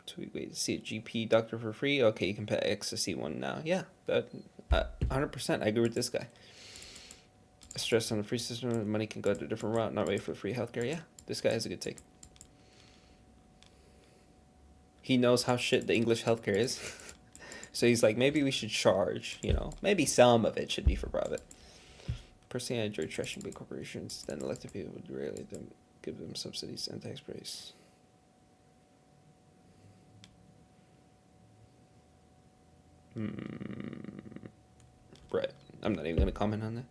So we wait to see a GP doctor for free. Okay, you can pay XQC one now. Yeah, that 100%. I agree with this guy. Stress on the free system, money can go to a different route. Not ready for free healthcare. Yeah, this guy has a good take. He knows how shit the English healthcare is. So he's like, maybe we should charge, maybe some of it should be for profit. Personally, I enjoy trashing big corporations, then elected people would rarely give them subsidies and tax breaks. Right. I'm not even going to comment on that.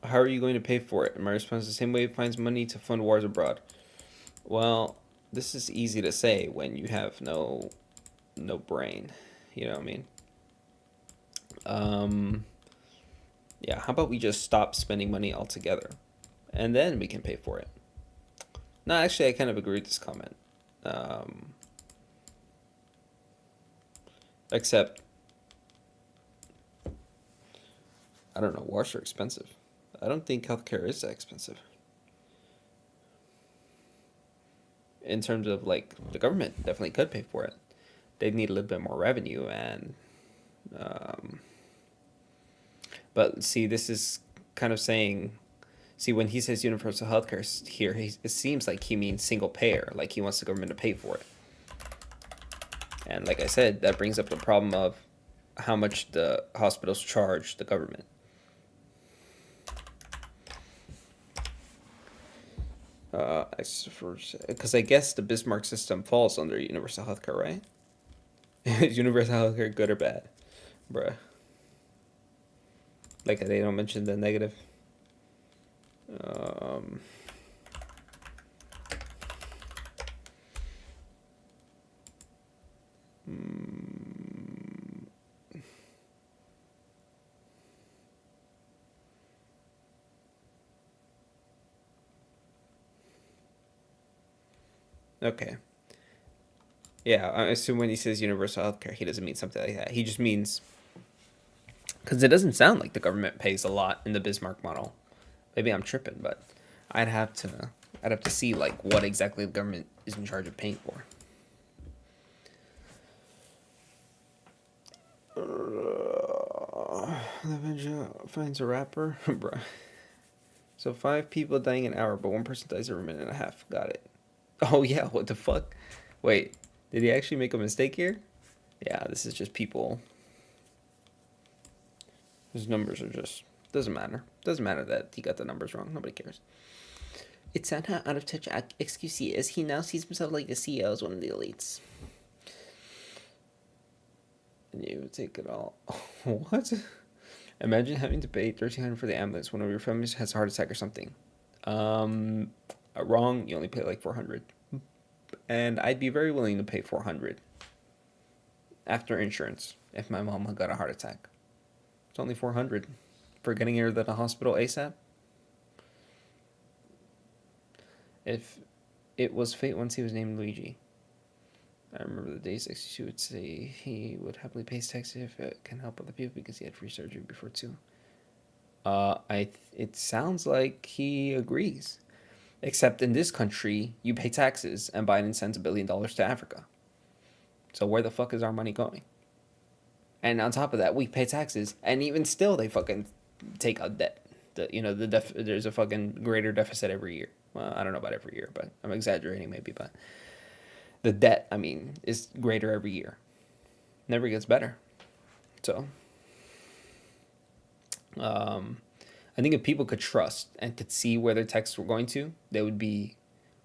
How are you going to pay for it? And my response is the same way it finds money to fund wars abroad. Well, this is easy to say when you have no brain. You know what I mean? Yeah, how about we just stop spending money altogether? And then we can pay for it. No, actually, I kind of agree with this comment. Except, I don't know, wars are expensive. I don't think healthcare is that expensive. In terms of, like, the government definitely could pay for it. They'd need a little bit more revenue, and but see, this is kind of saying, see, when he says universal healthcare here, it seems like he means single payer, like he wants the government to pay for it. And like I said, that brings up the problem of how much the hospitals charge the government. Because I guess the Bismarck system falls under universal healthcare, right? Is universal healthcare good or bad? Bruh. Like, they don't mention the negative. Okay. Yeah, I assume when he says universal healthcare, he doesn't mean something like that. He just means, because it doesn't sound like the government pays a lot in the Bismarck model. Maybe I'm tripping, but I'd have to see, like, what exactly the government is in charge of paying for. Avenger finds a rapper, bruh. So 5 people dying an hour, but 1 person dies every minute and a half. Got it. Oh yeah, what the fuck? Wait, did he actually make a mistake here? Yeah, this is just people. His numbers are just, doesn't matter. Doesn't matter that he got the numbers wrong. Nobody cares. It's sad how out of touch XQC is. He now sees himself like the CEO as one of the elites. And you take it all. What? Imagine having to pay $1,300 for the ambulance when one of your family has a heart attack or something. Wrong. You only pay like $400, and I'd be very willing to pay $400 after insurance if my mom had got a heart attack. It's only $400 for getting her to the hospital ASAP. If it was fate once he was named Luigi. I remember the days XQC would say he would happily pay his taxes if it can help other people because he had free surgery before too. It sounds like he agrees. Except in this country, you pay taxes and Biden sends $1 billion to Africa. So where the fuck is our money going? And on top of that, we pay taxes, and even still, they fucking take out debt. There's a fucking greater deficit every year. Well, I don't know about every year, but I'm exaggerating maybe. But the debt, I mean, is greater every year. Never gets better. So, I think if people could trust and could see where their taxes were going to, they would be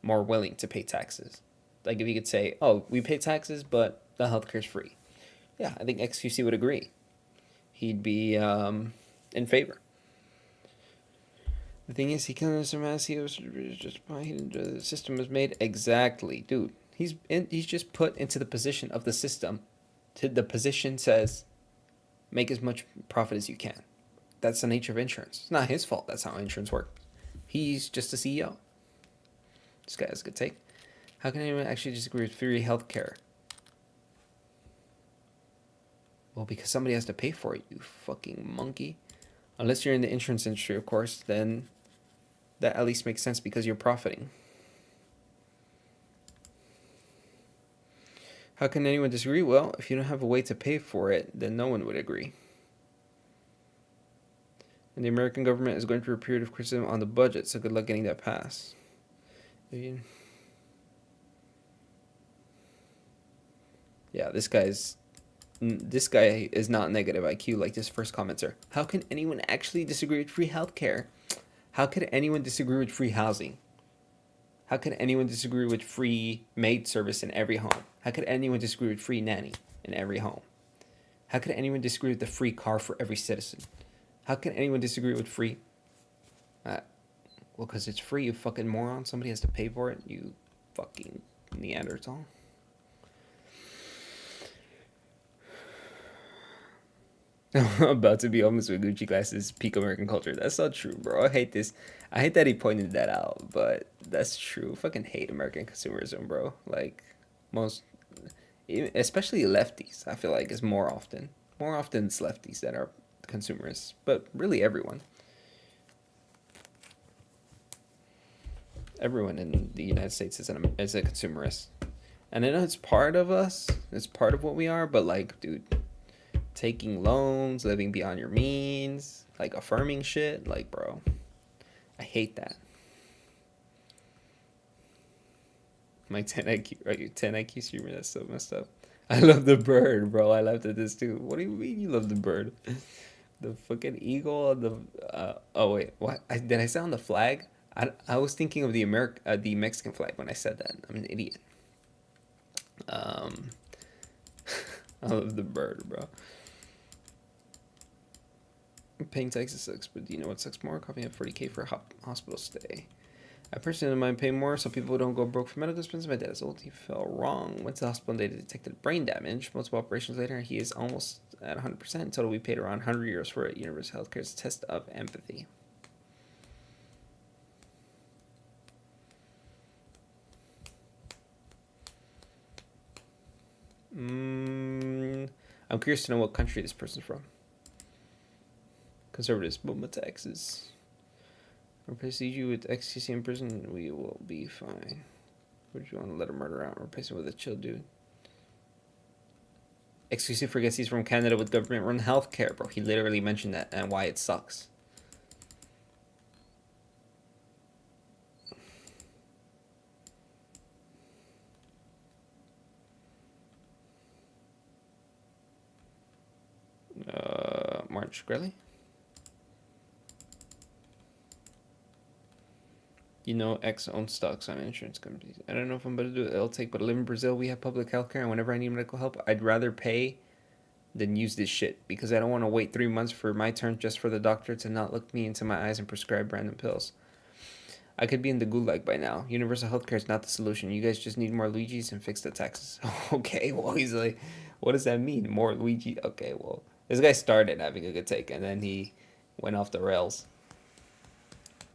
more willing to pay taxes. Like if you could say, oh, we pay taxes, but the healthcare's free. Yeah, I think XQC would agree. He'd be in favor. The thing is, he can't surmise he was just the system was made exactly, dude. He's just put into the position of the system. The position says, make as much profit as you can. That's the nature of insurance. It's not his fault. That's how insurance works. He's just a CEO. This guy has a good take. How can anyone actually disagree with free healthcare? Well, because somebody has to pay for it, you fucking monkey. Unless you're in the insurance industry, of course, then that at least makes sense because you're profiting. How can anyone disagree? Well, if you don't have a way to pay for it, then no one would agree. And the American government is going through a period of criticism on the budget, so good luck getting that passed. Yeah, this guy is not negative IQ like this first commenter. How can anyone actually disagree with free healthcare? How could anyone disagree with free housing? How could anyone disagree with free maid service in every home? How could anyone disagree with free nanny in every home? How could anyone disagree with the free car for every citizen? How can anyone disagree with free? Well, because it's free, you fucking moron. Somebody has to pay for it, you fucking Neanderthal. I'm about to be homeless with Gucci glasses. Peak American culture. That's not true, bro. I hate this. I hate that he pointed that out, but that's true. Fucking hate American consumerism, bro. Like most, especially lefties. I feel like is more often it's lefties that are consumerists, but really everyone. Everyone in the United States is a consumerist, and I know it's part of us. It's part of what we are, but like, dude. Taking loans, living beyond your means, like affirming shit, like, bro, I hate that. My 10 IQ, right? 10 IQ streamer, that's so messed up. I love the bird, bro. I laughed at this too. What do you mean you love the bird? The fucking eagle on the. Oh wait, what? Did I sound the flag? I was thinking of the Mexican flag when I said that. I'm an idiot. I love the bird, bro. Paying taxes sucks, but do you know what sucks more? Copying up 40K for a hospital stay. I personally don't mind paying more so people don't go broke for medical expenses. My dad is old. He fell wrong. Went to the hospital and they detected brain damage. Multiple operations later, he is almost at 100%. In total, we paid around 100 euros for it. Universal Healthcare's test of empathy. I'm curious to know what country this person's from. Conservatives, but my taxes. Replace you with XQC in prison, we will be fine. Would you want to let a murder out? Replace him with a chill dude. XQC forgets he's from Canada with government-run healthcare, bro. He literally mentioned that and why it sucks. March Grelly? You know, X owns stocks on insurance companies. I don't know if I'm about to do it. It'll take, but I live in Brazil. We have public healthcare, and whenever I need medical help, I'd rather pay than use this shit because I don't want to wait 3 months for my turn just for the doctor to not look me into my eyes and prescribe random pills. I could be in the gulag by now. Universal healthcare is not the solution. You guys just need more Luigis and fix the taxes. Okay, well, he's like, what does that mean? More Luigi? Okay, well, this guy started having a good take, and then he went off the rails.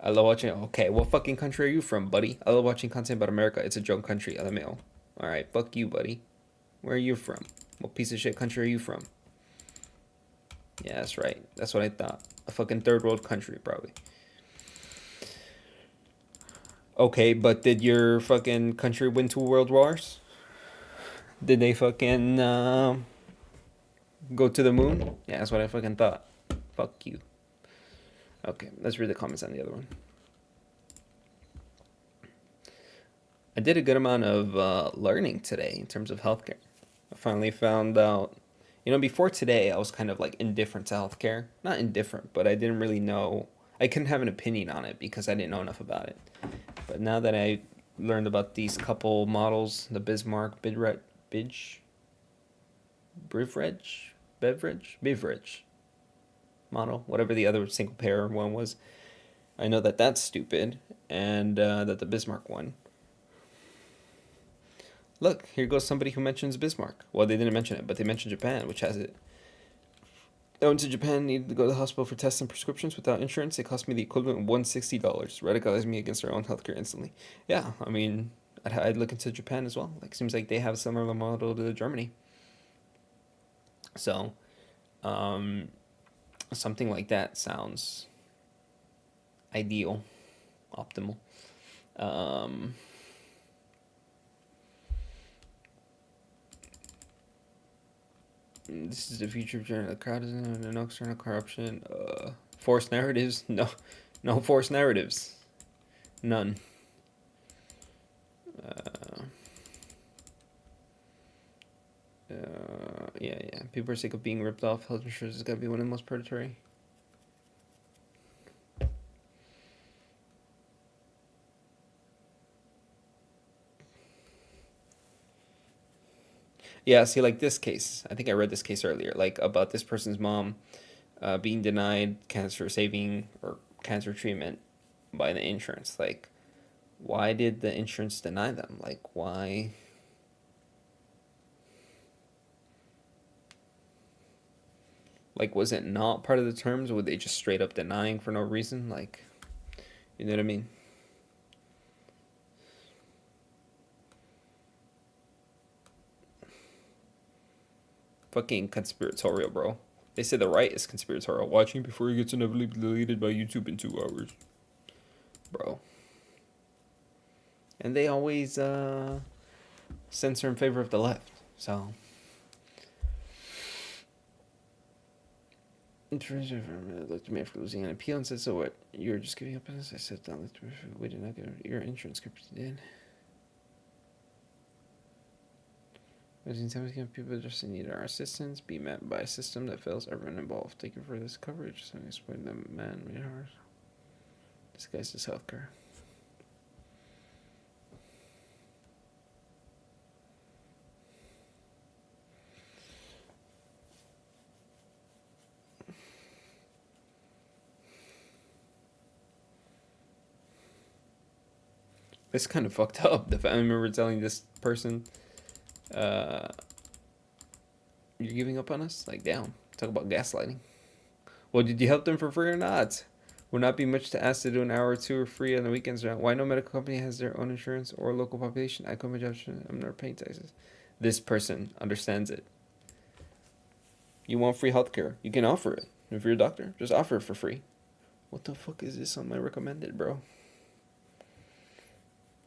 I love watching. Okay, what fucking country are you from, buddy? I love watching content about America. It's a joke country. LMAO. All right, fuck you, buddy. Where are you from? What piece of shit country are you from? Yeah, that's right. That's what I thought. A fucking third world country, probably. Okay, but did your fucking country win 2 world wars? Did they fucking go to the moon? Yeah, that's what I fucking thought. Fuck you. Okay, let's read the comments on the other one. I did a good amount of learning today in terms of healthcare. I finally found out, you know, before today, I was kind of like indifferent to healthcare. Not indifferent, but I didn't really know. I couldn't have an opinion on it because I didn't know enough about it. But now that I learned about these couple models, the Bismarck, Beverage model, whatever the other single pair one was, I know that that's stupid, and that the Bismarck one. Look, here goes somebody who mentions Bismarck. Well, they didn't mention it, but they mentioned Japan, which has it. I went to Japan, needed to go to the hospital for tests and prescriptions without insurance. It cost me the equivalent of $160. Radicalized me against their own healthcare instantly. Yeah, I mean, I'd look into Japan as well. Like, seems like they have a similar model to Germany. So, something like that sounds ideal, optimal. This is the future of journal. The crowd is no external corruption. Forced narratives? No forced narratives. None. Yeah. People are sick of being ripped off. Health insurance has got to be one of the most predatory. Yeah, see, like this case, I think I read this case earlier, like about this person's mom being denied cancer saving or cancer treatment by the insurance. Like, why did the insurance deny them? Like, why? Like, Like, was it not part of the terms? Were they just straight up denying for no reason? Like, you know what I mean? Fucking conspiratorial, bro. They say the right is conspiratorial. Watching before it gets inevitably deleted by YouTube in 2 hours. Bro. And they always censor in favor of the left. So. In terms of, looked at me after losing an appeal and said, so what? You're just giving up on this? I said, down. We did not get your insurance company did. Sometimes people just need our assistance, be met by a system that fails everyone involved. Thank you for this coverage. So I explained the man made hard. This guy's just healthcare. It's kind of fucked up. I remember telling this person, you're giving up on us? Like, damn. Talk about gaslighting. Well, did you help them for free or not? Would not be much to ask to do an hour or two or free on the weekends. Why no medical company has their own insurance or local population? I quit my job. I'm never paying taxes. This person understands it. You want free healthcare? You can offer it. If you're a doctor, just offer it for free. What the fuck is this on my recommended, bro?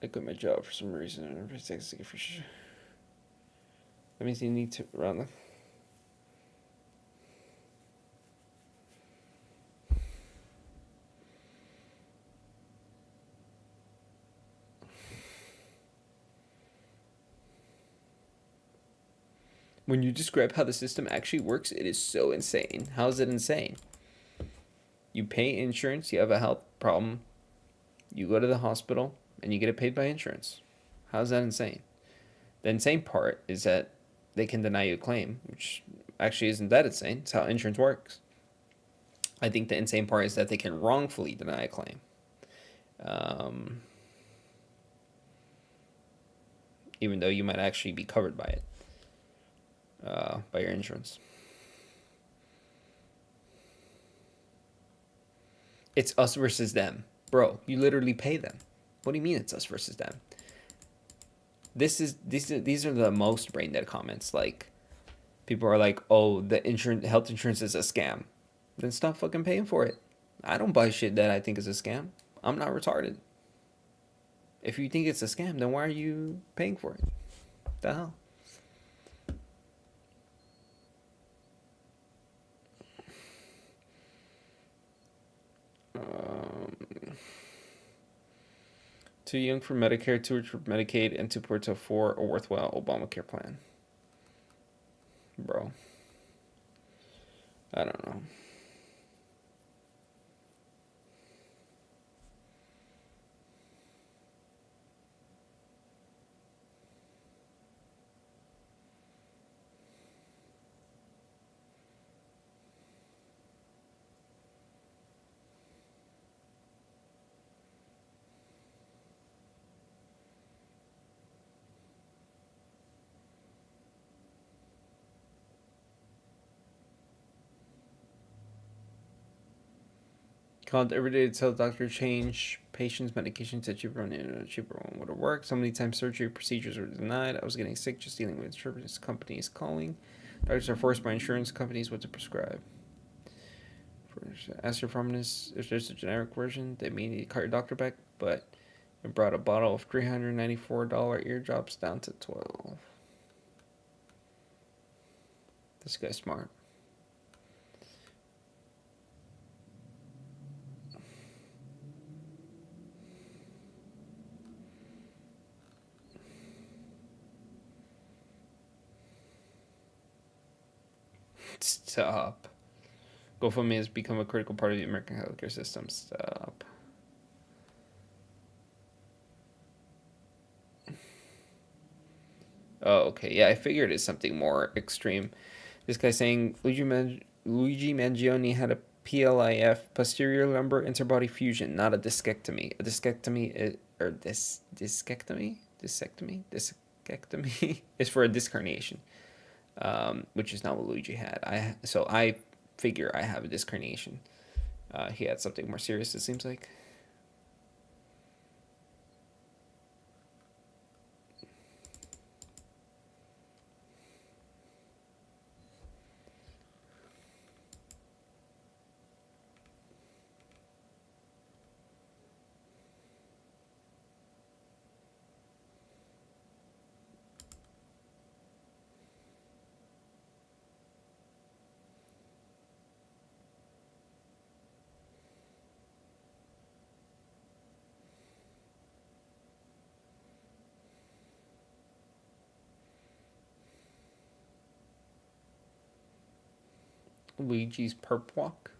I quit my job for some reason. I never pay taxes to get free shit. That means you need to run them. When you describe how the system actually works, it is so insane. How is it insane? You pay insurance, you have a health problem, you go to the hospital, and you get it paid by insurance. How is that insane? The insane part is that they can deny you a claim, which actually isn't that insane. It's how insurance works. I think the insane part is that they can wrongfully deny a claim. Even though you might actually be covered by it. By your insurance. It's us versus them. Bro, you literally pay them. What do you mean it's us versus them? These are the most brain dead comments. Like, people are like, oh, the health insurance is a scam. Then stop fucking paying for it. I don't buy shit that I think is a scam. I'm not retarded. If you think it's a scam, then why are you paying for it? What the hell? Too young for Medicare, too rich for Medicaid, and too poor to afford a worthwhile Obamacare plan. Bro. I don't know. Called every day to tell the doctor to change patients' medications to cheaper one and a cheaper one would have worked. So many times surgery procedures were denied. I was getting sick just dealing with insurance companies calling. Doctors are forced by insurance companies what to prescribe. Ask your pharmacist if there's a generic version. They may need to cut your doctor back, but it brought a bottle of $394 ear drops down to $12. This guy's smart. Stop. GoFundMe has become a critical part of the American healthcare system. Stop. Oh, okay. Yeah, I figured it's something more extreme. This guy saying Luigi Mangione had a PLIF, posterior lumbar interbody fusion, not a discectomy. A discectomy is for a disc herniation. Which is not what Luigi had. I figure I have a disc herniation. He had something more serious, it seems like. Luigi's perp walk.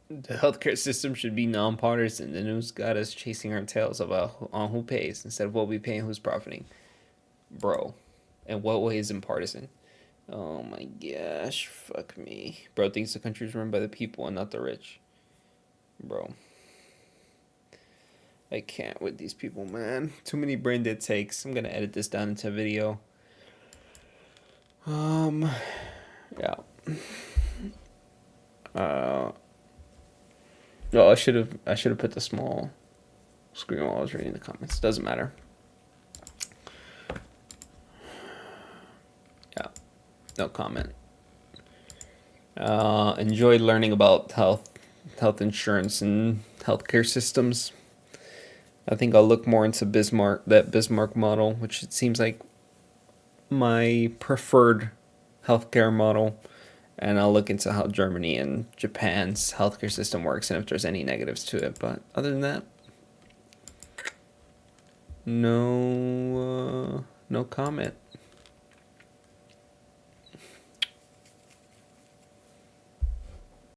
The healthcare system should be nonpartisan. The news got us chasing our tails about on who pays instead of what we pay and who's profiting. Bro, in what way isn't partisan? Oh my gosh, fuck me. Bro thinks the country is run by the people and not the rich. Bro. I can't with these people, man. Too many brain dead takes. I'm gonna edit this down into a video. Yeah. Oh, I should have put the small screen while I was reading the comments. Doesn't matter. Yeah, no comment. Enjoyed learning about health insurance and healthcare systems. I think I'll look more into that Bismarck model, which it seems like my preferred healthcare model. And I'll look into how Germany and Japan's healthcare system works and if there's any negatives to it. But other than that, no comment.